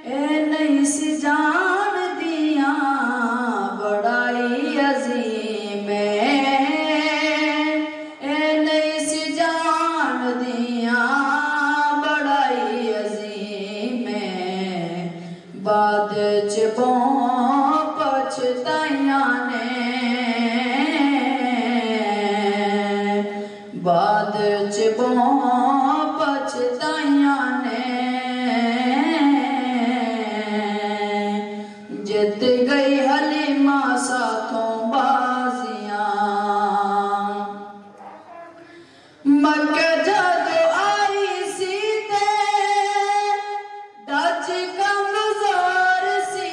اے نہیں سی جان دیاں بڑائی عظیم اے نہیں سی جان دیاں بڑائی عظیم بعد چ پچھتائیاں نے بعد چ پچھتائیاں نے جت گئی حلیمہ ساتھوں بازیاں مکہ جدو آئی سی تے ڈچ کمزور سی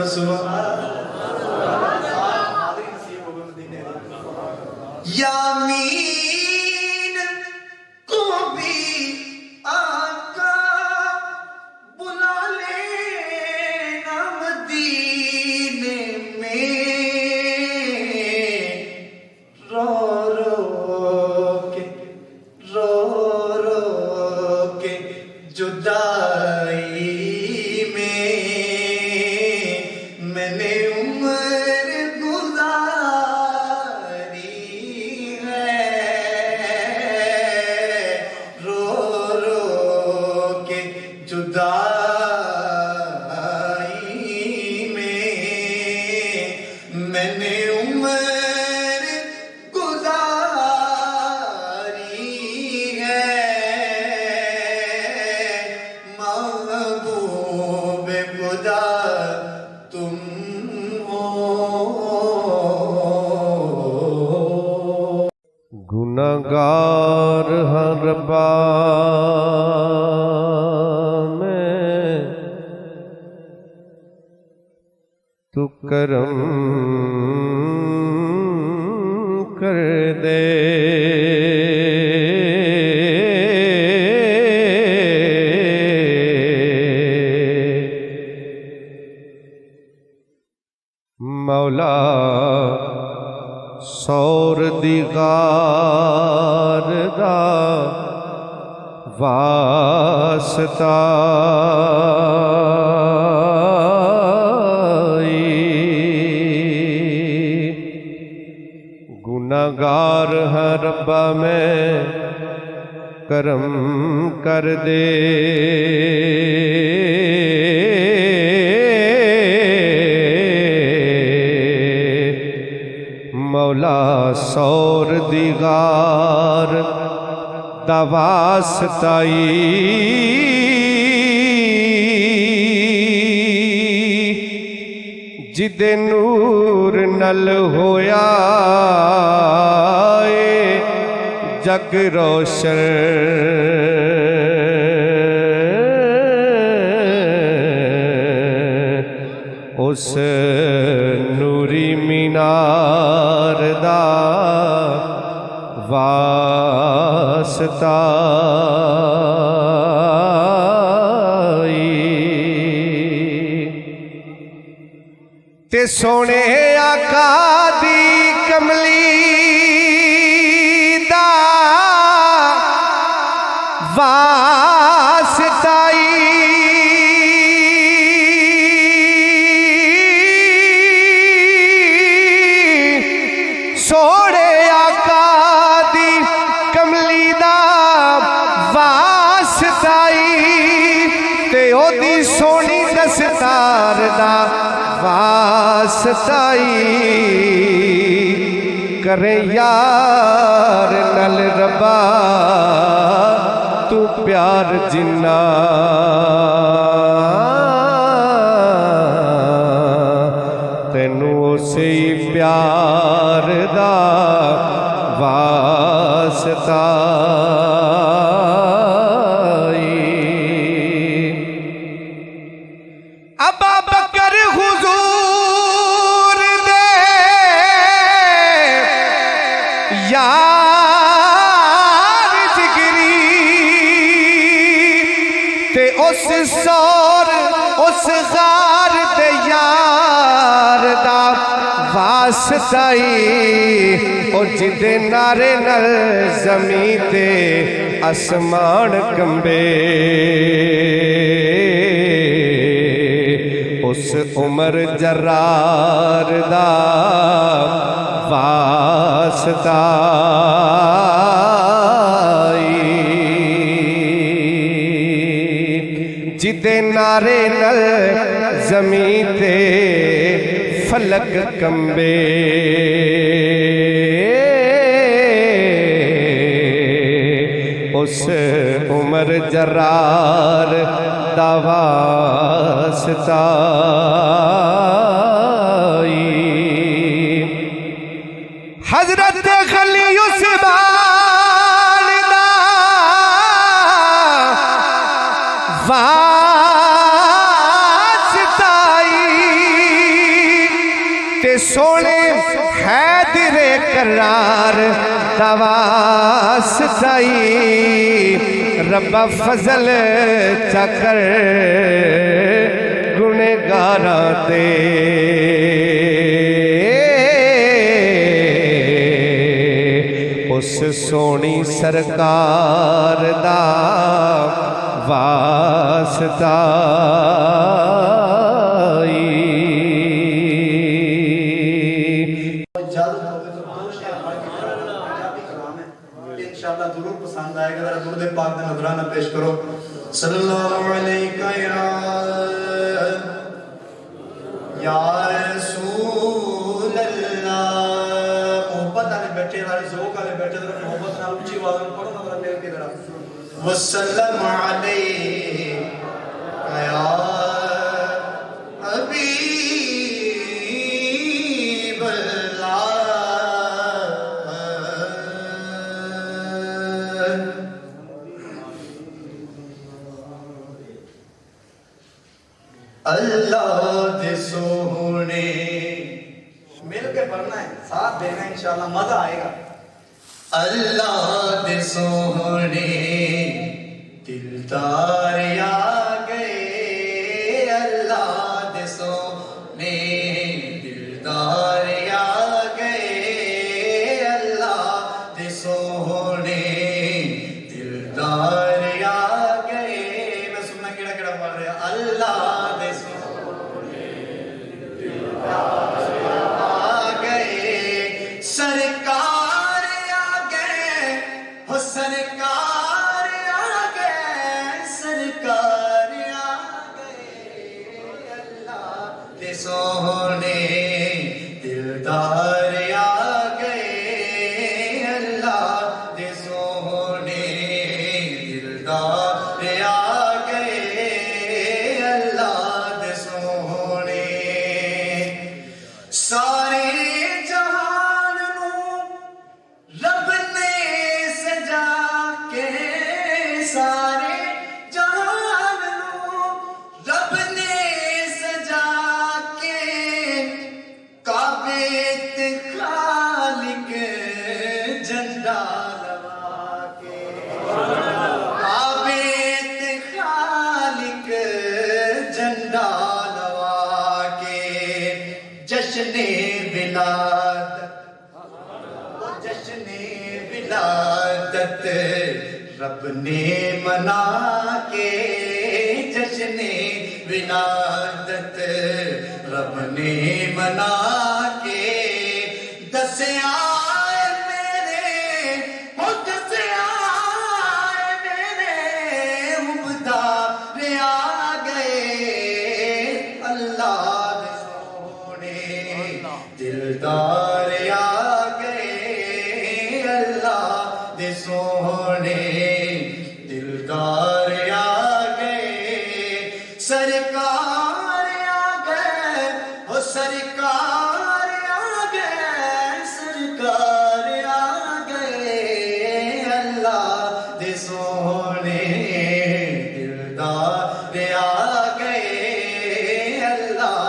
بولو سبحان یامین کو بھی آقا بلا لینا مدینے میں رو رو کے جدائی میں میں نے عمر گزاری ہے رو رو کے جدائی میں میں نے عمر گزاری ہے محبوب خدا تم ہو گناہگار ہر بار میں تو کرم کر دے مولا سور دیغار دا واسطہ گناہگار ہاں ربا میں کرم کر دے مولا سور دیغار دا واسطائی جدے نور نل ہویا اے جگ روشن اس نوری مینار دا واسطہ تے سونے آقا دی کملی دا واسطائی سونے آقا دی کملی دا واسطائی تے او دی سونی دستار دا واسطائی کرے یار نل ربا تو پیار جنہ تینوں سے پیار دا واسطہ یار جگری تے اس سور اس غار تے یار دا واسطائی اور جدے نارے نل زمین تے اسمان کمبے اس عمر جرار دا واسطہ جدے نارے نل زمین تے فلک کمبے اس عمر جرار دا واسطہ حضرت خلی عثمان دا واسطائی حیدر قرار دواسطائی ربا فضل چکر گنہگاراں تے اس سونی سرکار دا واسطہ انشاءاللہ ضرور پسند آئے گا. ذرا درود پاک کا نذرانہ پیش کرو. صلی اللہ علیہ یا رسول اللہ. محبت والے بیٹھے والے ذوق والے بیٹھے ذرا محبت نال اونچی آواز میں پڑھو ذرا مل کے ذرا. وسلم علیہ یا حبیب اللہ. اللہ دے سونے مل کے پڑھنا ہے ساتھ دینا انشاءاللہ مزہ آئے گا. اللہ دے سونے دلدار آ گئے. اللہ دے سونے دلدار آ گئے. اللہ دے سونے دلدار آ گئے. میں سننا کیڑا کیڑا پڑھ رہا. اللہ سرکار آ گئے ہو سرکار آ گئے. سرکار آ گئے. اللہ دے سونے دلدار آ گئے. اللہ دے سونے دلدار آ گئے. اللہ دے سونے سارے جشن ولادت رب نے منا کے. جشن ولادت رب نے منا کے. دسیا میرے ہو دسیا میرے مبدار آ گئے. اللہ دے سونے دلدار آ گئے. اللہ دے سونے دلدار آ گئے. سرکار آ گئے ہو سرکار آ گئے. سرکار آ گئے. اللہ دے سونے دلدار آ گئے. اللہ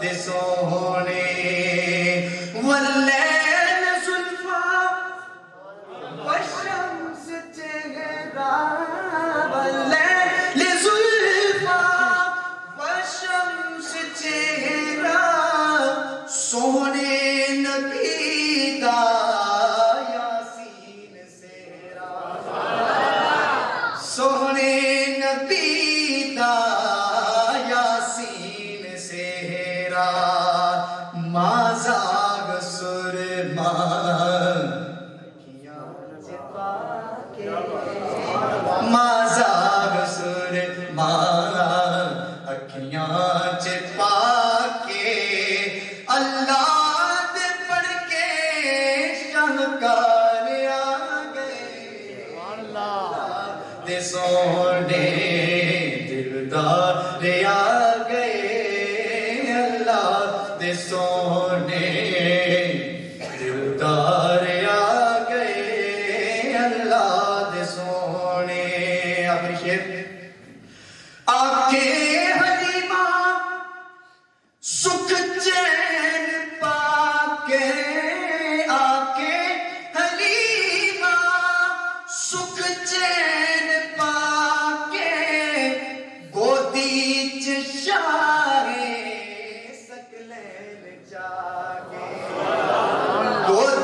دے سونے واللیل زلفا والشمس چہرہ. واللیل زلفا والشمس چہرہ. سونے نبی دا یاسین سہرا. سونے نبی دا یاسین سہرا. مازاگ سرما مازاگ سرما اکھیاں چپا کے. اللہ دے پڑھ کے شاہکار آ گئے. اللہ دے سونے دلدار آ گئے. اللہ دے سونے دلدار آ گئے. اللہ دے سونے. آخری شعر. آکے حلیمہ سکھ چین پا کے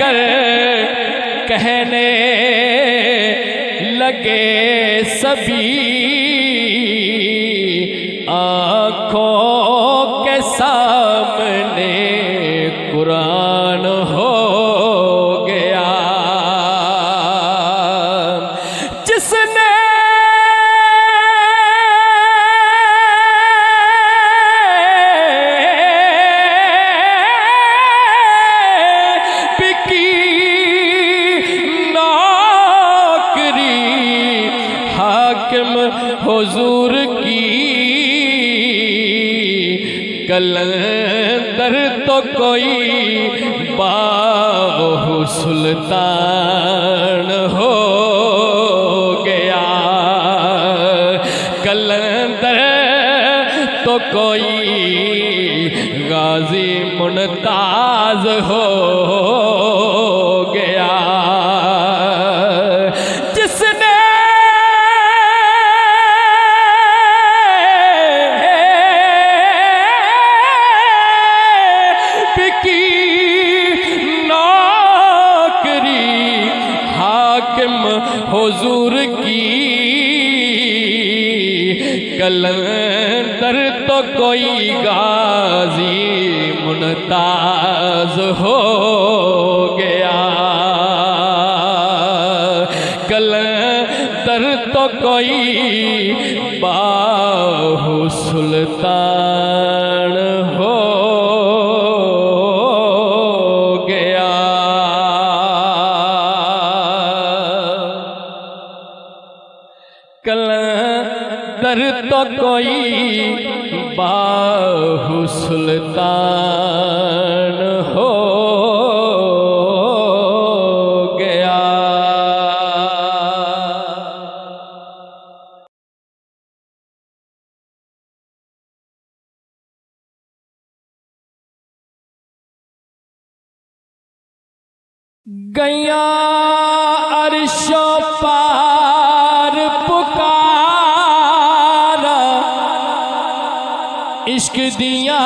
کر کہنے لگے سبھی آنکھوں کے سامنے قرآن ہو گیا جس نے حضور کی کلندر تو کوئی باغ سلطان ہو گیا کلندر تو کوئی غازی ممتاز ہو گیا جس نے حضور کی کلندر تو کوئی غازی ممتاز ہو گیا کلندر تو کوئی باہو سلطان ہو کلندر تو کوئی باہو سلطان ہو گیا گیا عرش و پار پکارا عشق دیا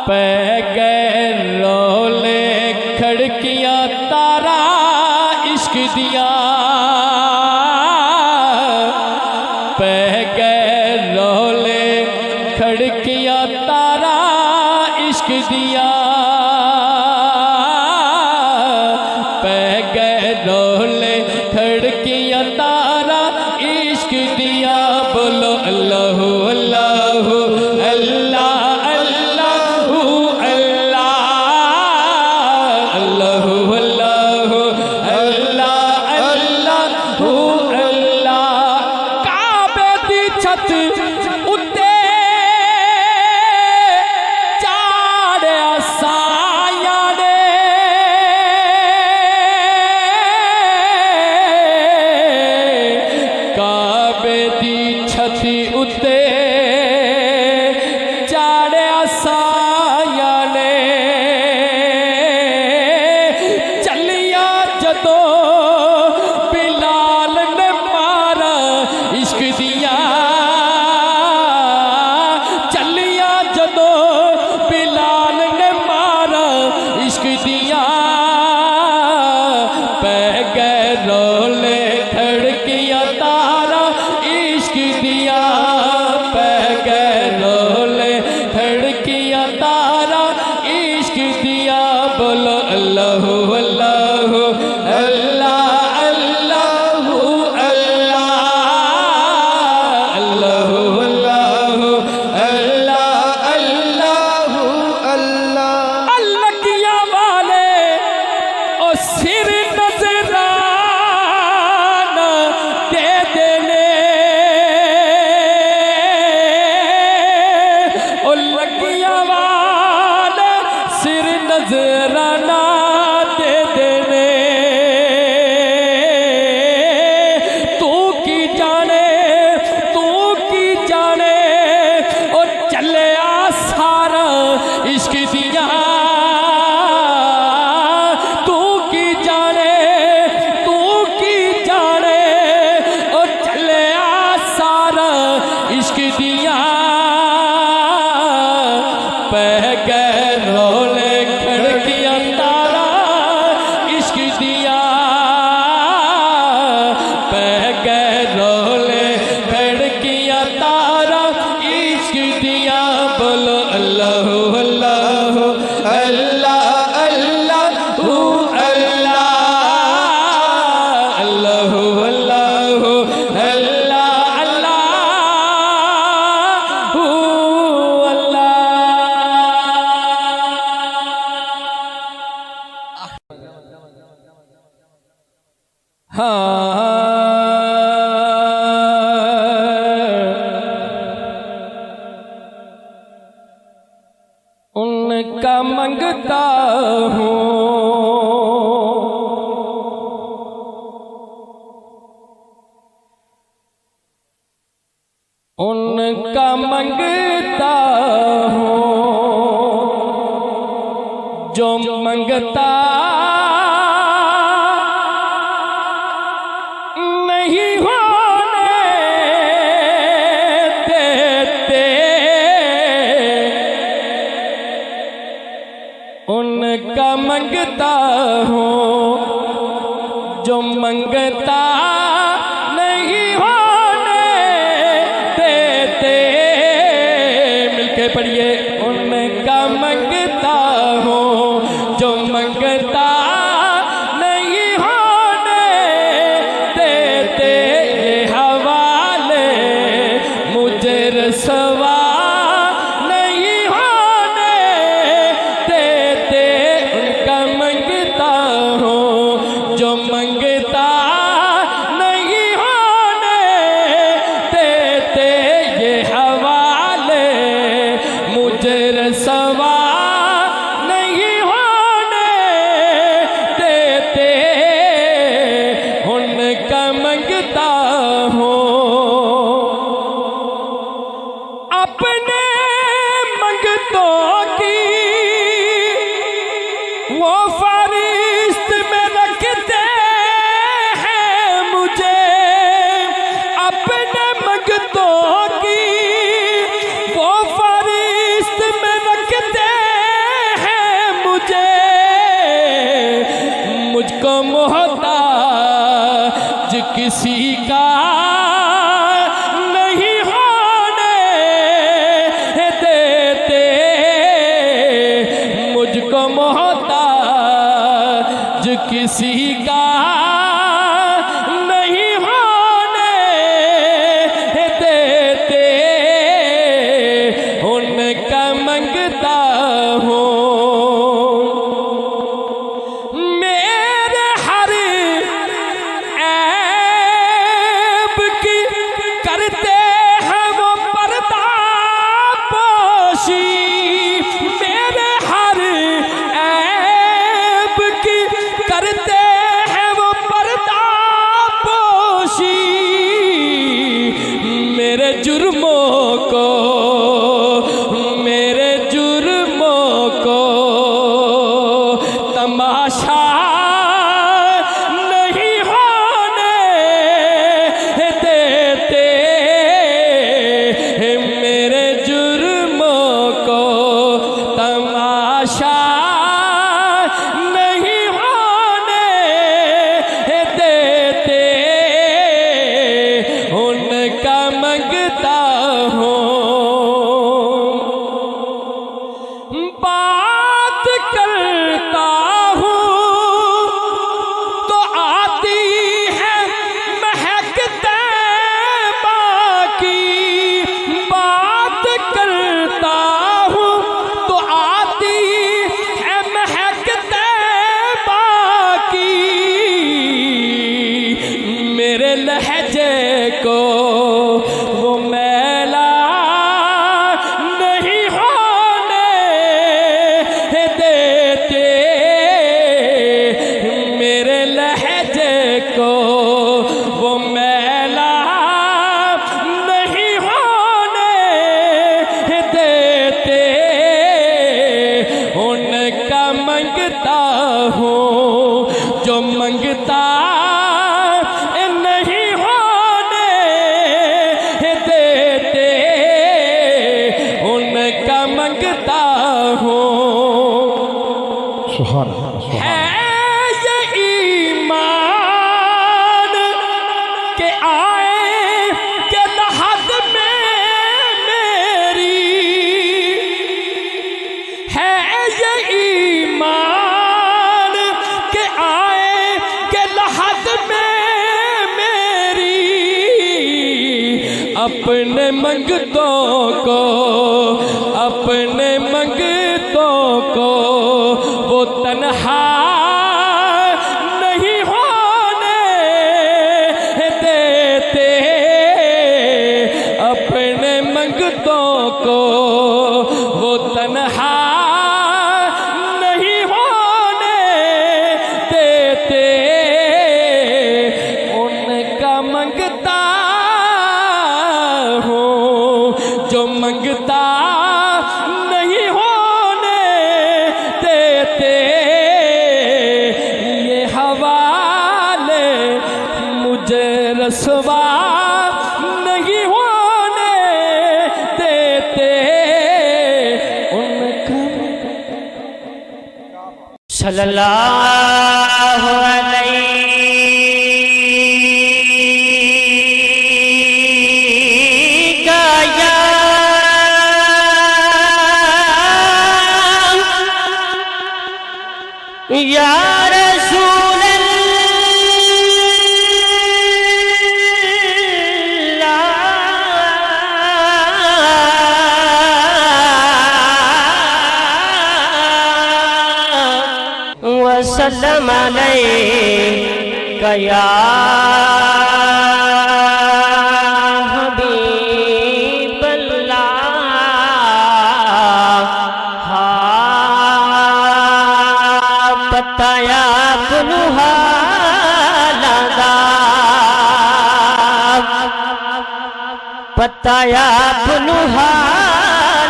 پہ گئے رولے کھڑکیاں تارا عشق دیا پہ گئے رولے کھڑکیاں تارا عشق دیا پہ گئے رولے کھڑکیاں تارا عشق دیا بولو اللہ اللہ اللہ اللہ اللہ اللہ اللہ اللہ اللہ کعبے دی چھت اتے چاڑیا سایا نے چلیا جدو بلال نے مارا عشق دیا چلیا جدو بلال نے مارا عشق دیا پہ گئے رولے کھڑکیاں تارا عشق دیا پہ گئے رولے کھڑکیاں تارا عشق دیا بولو اللہ اللہ اللہ اللہ اللہ اللہ اللہ اللہ اللہ اللہ کیا والے او سر نظران دے دینے منگتا ہوں ان کا منگتا ہوں جو منگتا نہیں ہونے دیتے ان کا منگتا ہوں جو منگتا نہیں ہونے دیتے مل کے پڑھیے ان کا منگتا ہوں جو منگتا نہیں ہونے دیتے یہ حوالے مجھے رسوا نہیں ہونے دیتے ان کا منگتا ہوں جو منگتا نہیں ہونے دیتے یہ حوالے مجھے رسوا نہیں ہونے دیتے ان کا منگتا ہوں اپنے منگتوں کی وہ فہرست میں رکھتے ہیں مجھے اپنے منگتوں کی وہ فہرست میں رکھتے ہیں مجھے مجھ کو محتاج کسی کا نہیں ہونے دیتے مجھ کو محتاج کسی کا نہیں ہونے دیتے ان کا منگتا ہوں میرے ہر عیب کی کرتے ہیں وہ پردہ پوشی میرے ہر عیب کی کرتے ہیں وہ پردہ پوشی میرے جرموں کو میرے جرموں کو تماشا نہیں ہونے دیتے میرے جرموں کو تماشا نہیں ہونے دیتے ان کا منگتا ہوں بات کرتا ہوں تو آتی ہے مہک طیبہ کی بات کرتا ہوں تو آتی ہے مہک طیبہ کی میرے لہجے کو وہ میلا نہیں ہونے دیتے میرے لہجے کو وہ میلا نہیں ہونے دیتے ان کا منگتا ہوں جو منگتا نہیں ہونے دیتے ان کا منگتا ہوں ہے یہ ایمان کہ آئے کہ لحد میں میری ہے یہ ایمان کہ آئے کہ لحد میں میری اپنے منگتوں کو اپنے منگتوں کو وہ تنہا نہیں ہونے دیتے اپنے منگتوں کو وہ تنہا صلی اللہ علیہ یا رسول اللہ وسلم علیک یا حبیب اللہ بتایا بنوہا لگا بتایا بنوہا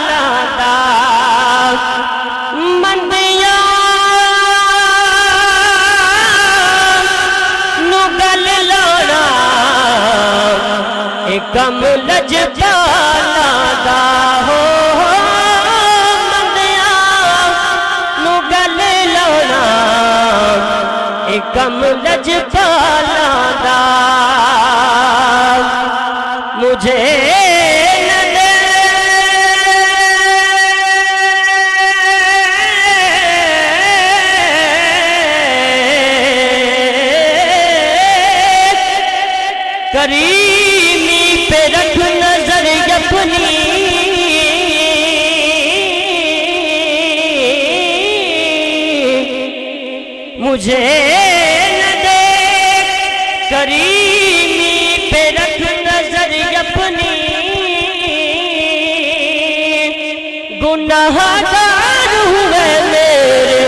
لگا مندیا نگل لوڑا کم لجبالا دا ہو مندیا نگل لوڑا کم لجبالا دا مجھے نہ دے کریمی پہ رکھ نظر اپنی مجھے نہ دے کریمی پہ رکھ نظر اپنی گناہگار ہوئے میرے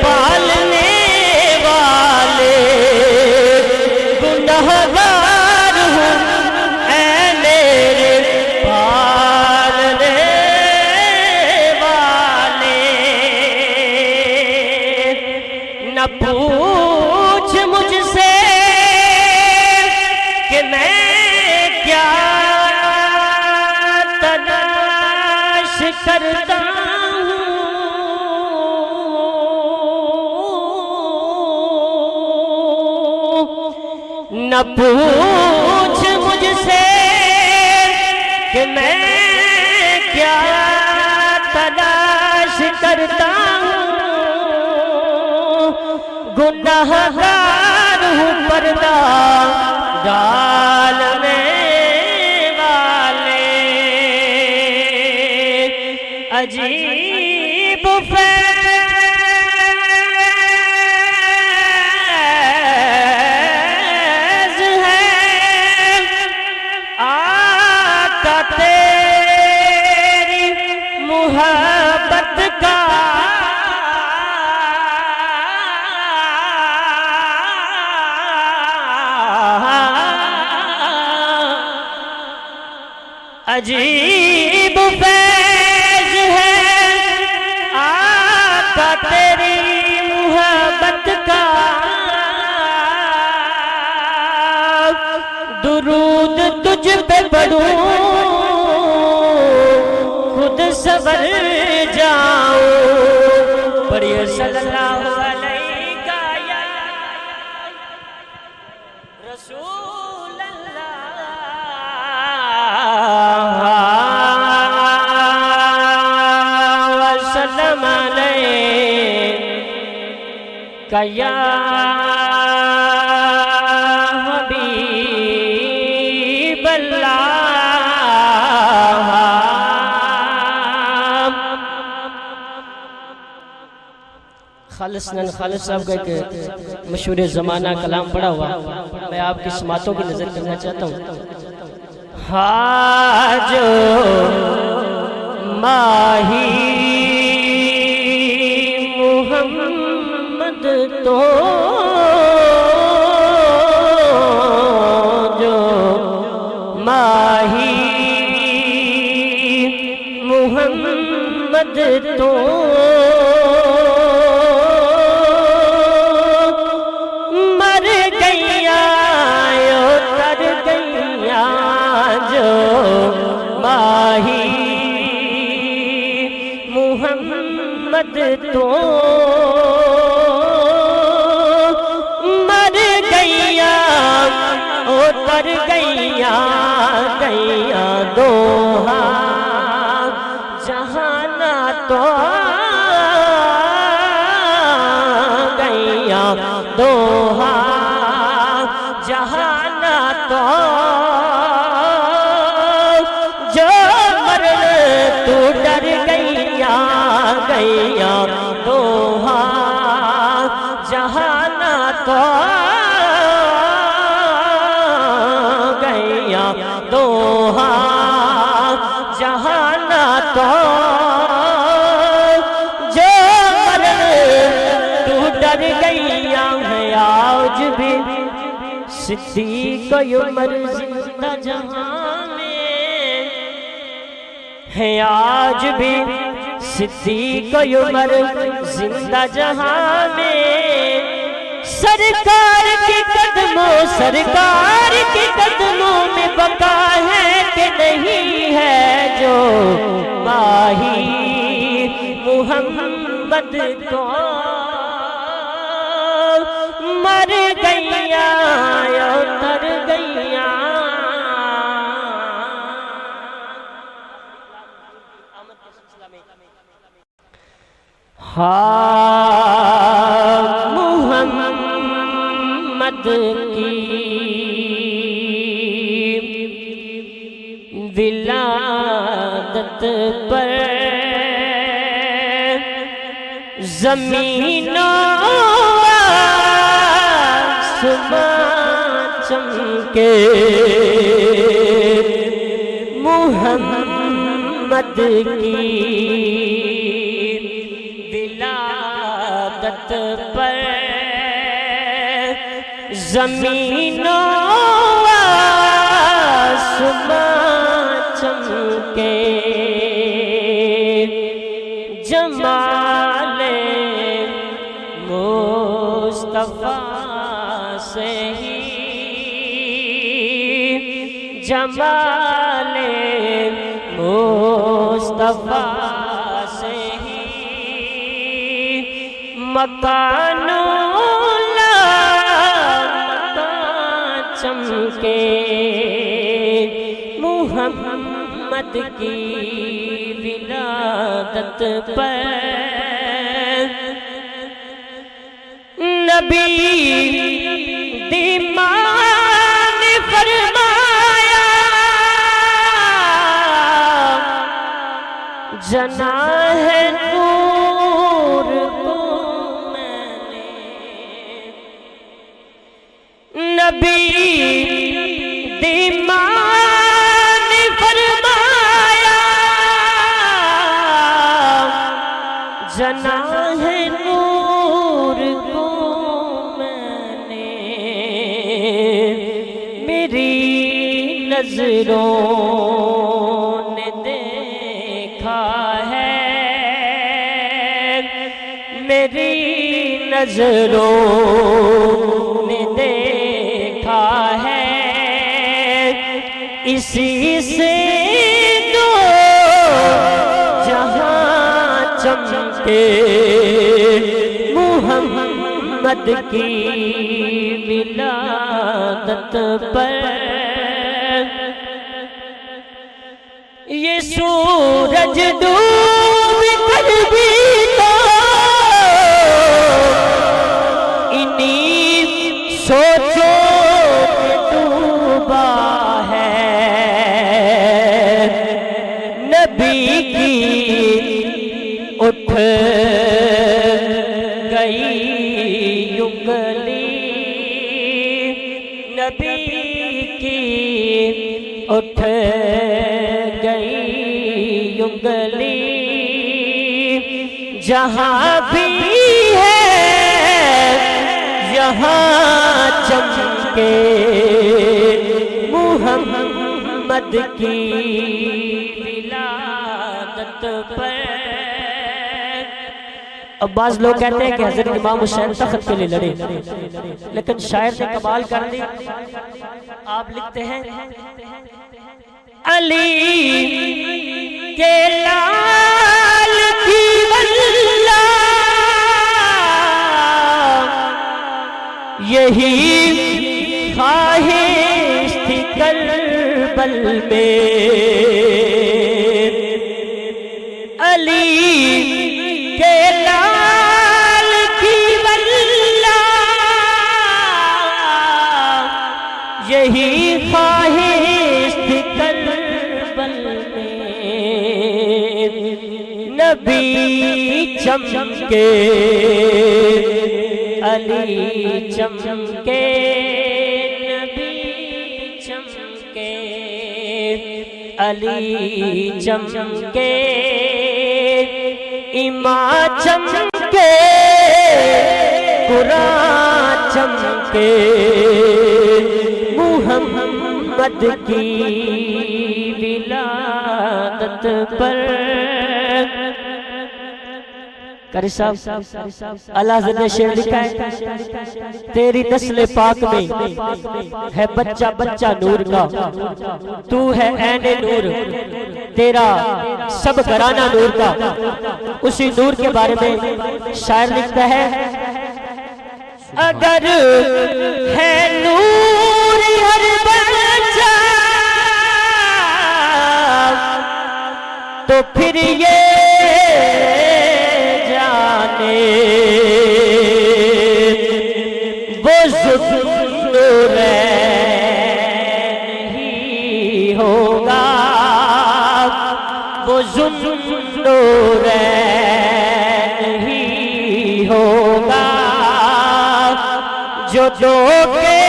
پالنے والے گناہگار ہوں اے میرے پالنے والے نہ پوچھ مجھ سے کہ میں کیا تلاش کرتا ہوں نہ پوچھ مجھ سے کہ میں کیا تلاش کرتا ہوں گناہگار ہوں پردہ ڈالنے والے عجیب فیض ہے آقا تیری محبت کا عجیب فیض ہے آقا تیری محبت کا درود تجھ پہ پڑھوں خود سبر جاؤں پڑھیے صلی اللہ علیہ یا رسول وسلم علیک یا حبیب اللہ خالص صاحب کا ایک مشہور زمانہ کلام پڑھا ہوا میں آپ کی سماعتوں کی نظر کرنا چاہتا ہوں جو ماہی محمد تو جو ماہی محمد تو مر گیا تر گیا جو ماہی محمد تو گئیاں دوہا جہانا تو گئیاں دوہا جہانا تو جو مرن تو ڈر گئیاں ہے آج بھی صدیق عمر زندہ جہاں میں ہے آج بھی صدیق عمر زندہ جہاں میں سرکار کے قدموں میں بقا ہے کہ نہیں ہے جو ماہی محمد کو مر گئیاں یا تر گئیاں محمد کی ولادت پر زمین و آسمان چمکے محمد کی ولادت پر زمین و آسمان چمکے جمال مصطفیٰ سے ہی جمال مصطفیٰ سے ہی مکان چمکے محمد کی ولادت پر نبی دیمان فرمایا جنا ہے نور کو میں نے نبی دیمان فرمایا جنا ہے نور کو میں نے میری نظروں نے دیکھا ہے میری نظروں نے دیکھا ہے اسی سے دو جہاں چمکے محمد کی ولادت پر یہ سورج ڈوب کر بھی تو انہی سوچوں میں ڈوبا ہے نبی کی اٹھ گئی انگلی نبی کی اٹھ گئی انگلی جہاں بھی ہے یہاں چمکے محمد کی ولادت پر اب بعض لوگ کہتے ہیں کہ حضرت امام حسین تخت کے لیے لڑے لیکن شاعر نے کمال کر دی آپ لکھتے ہیں علی کے لال کی واللہ یہی خواہش تھی کربل میں علی کے لال کی واللہ یہی خواہش تھی کربل میں نبی چمکے علی چمکے نبی چمکے علی چمکے امام چمکے قرآن چمکے محمد کی ولادت پر قاری صاحب اللہ حضرت نے شعر لکھا ہے تیری نسل پاک میں ہے بچہ بچہ نور کا تو ہے عین نور تیرا سب گھرانہ نور کا اسی نور کے بارے میں شاعر لکھتا ہے اگر ہے نور ہر بچہ تو پھر یہ وہ ذوالنورین ہی ہوگا وہ ذوالنورین ہی ہوگا جو دو کے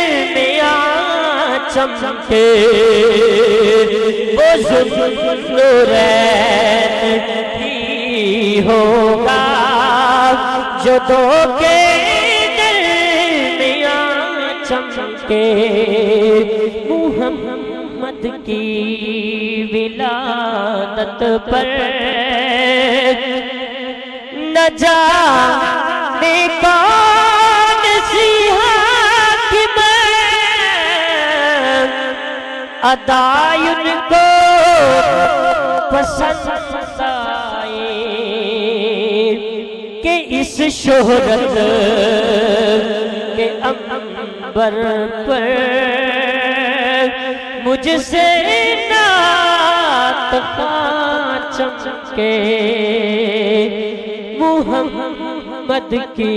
درمیان چمکے وہ ذوالنورین ہوگا جو دو کے درمیان چمکے محمد کی ولادت پر نہ جانے کون سی حاکم ادائی ان کو پسند کہ اس شہرت کے عنبر پر مجھ سے نعت خواں چمکے محمد کی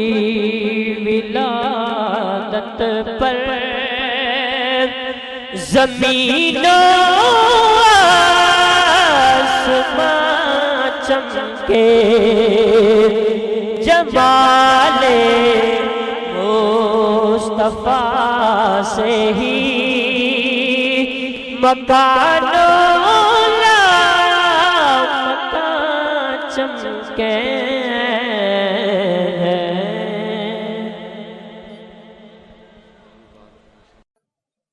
ولادت پر زمین و آسمان چمکے جمال مصطفیٰ سے ہی مکان لا مکان چمکے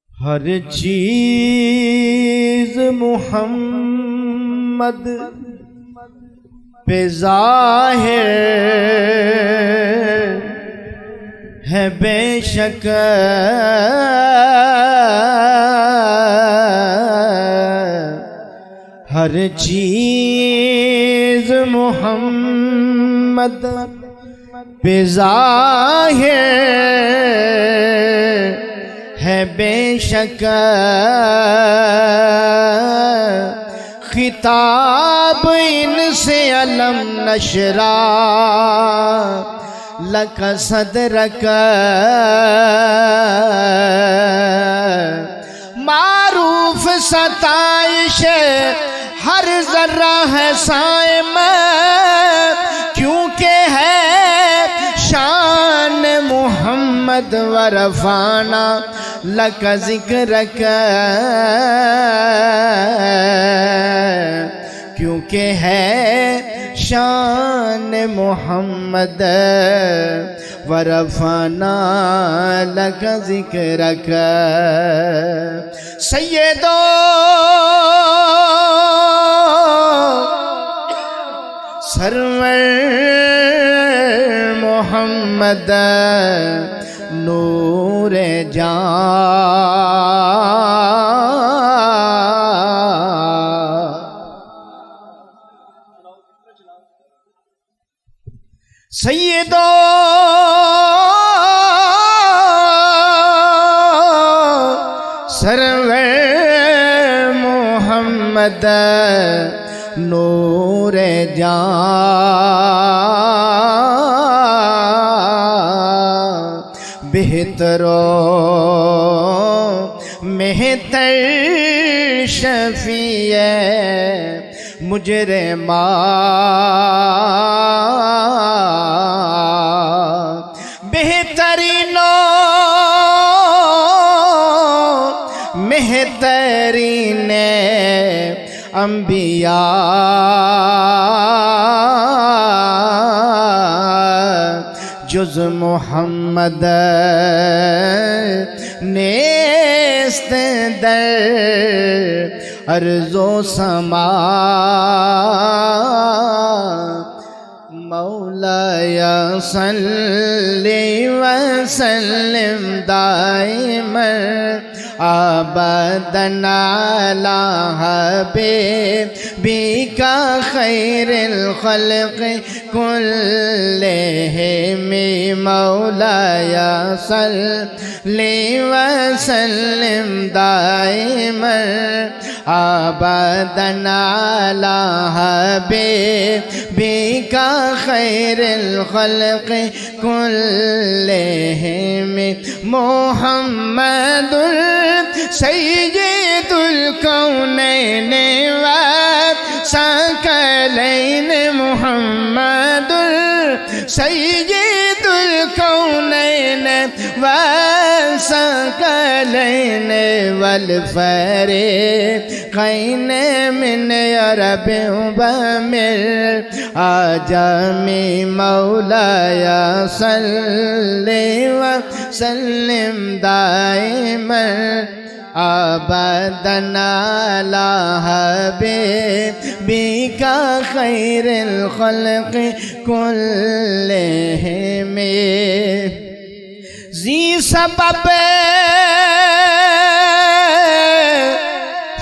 ہر چیز محمد پہ ظاہر ہے بے شک ہر چیز محمد پہ ظاہر ہے بے شک خطاب ان سے علم نشرا لک صدرک معروف ستائش ہر ذرہ ہے سائم کیونکہ ہے شان محمد ورفانا لک ذکرک کیونکہ ہے شان محمد ورفانا لک ذکرک سیدو سرور محمد نور جان سیدو سرور محمد نور جان بہتروں مہتر شفیع مجرمان بہترین انبیاء جز محمد نیست در ارض و سما مولاي صلی وسلم دائما ابدا على حبيبك خير الخلق كلهم مولاي صلی وسلم دائما ابدا على حبيبك خير الخلق كلهم محمد سید الکونین والثقلین محمد سید الکونین والثقلین والفریقین من عرب ومن عجم مولاي صلی وسلم دائما ابدا على حبيبك خير الخلق كلهم ذی سبب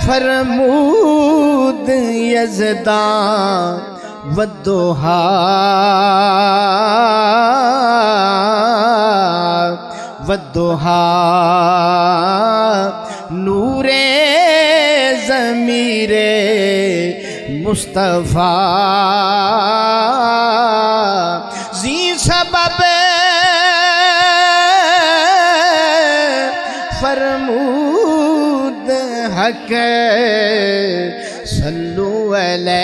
فرمود یزدان والضحى نور ضمیر مصطفیٰ ذی سبب فرمود حق صلو علیہ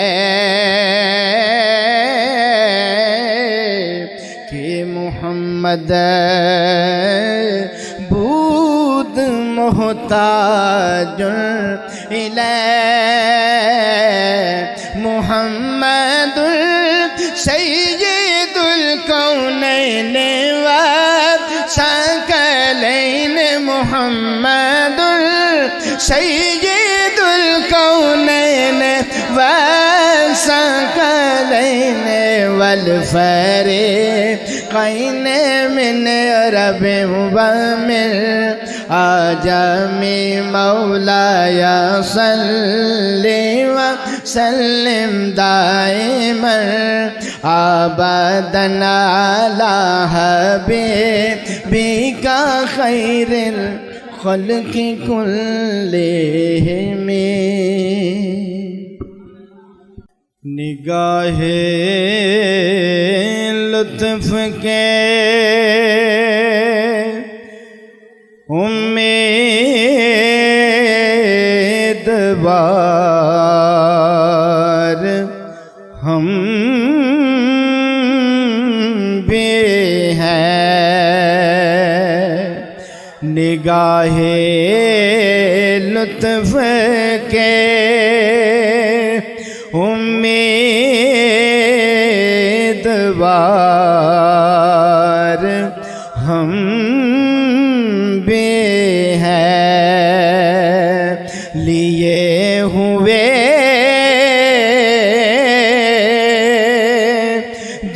کہ محمد بود محتاج الیہ محمد سید الکونین والثقلین محمد سید الکونین والثقلین والفریقین من عرب ومن عجم مولاي صلی وسلم دائما ابدا على حبيبك خير الخلق كلهم نگاہ لطف کے امیدوار ہم بھی ہیں نگاہ لطف کے امیدوار ہم بھی ہیں لیے ہوئے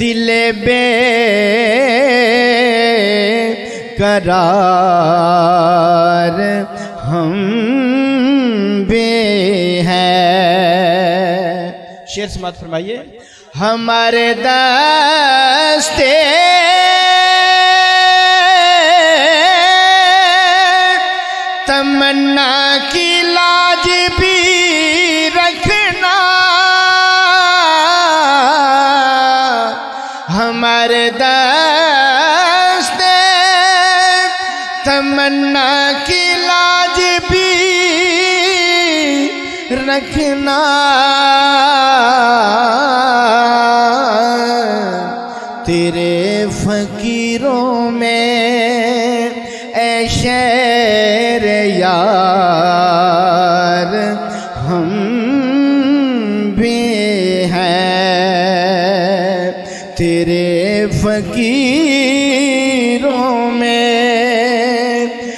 دل بے قرار ہم بھی ہیں شعر سماعت فرمائیے ہمارے دستے تمنا کی لاج بھی رکھنا ہمارے دستے تمنا کی لاج بھی رکھنا تیرے فقیروں میں اے شیر یار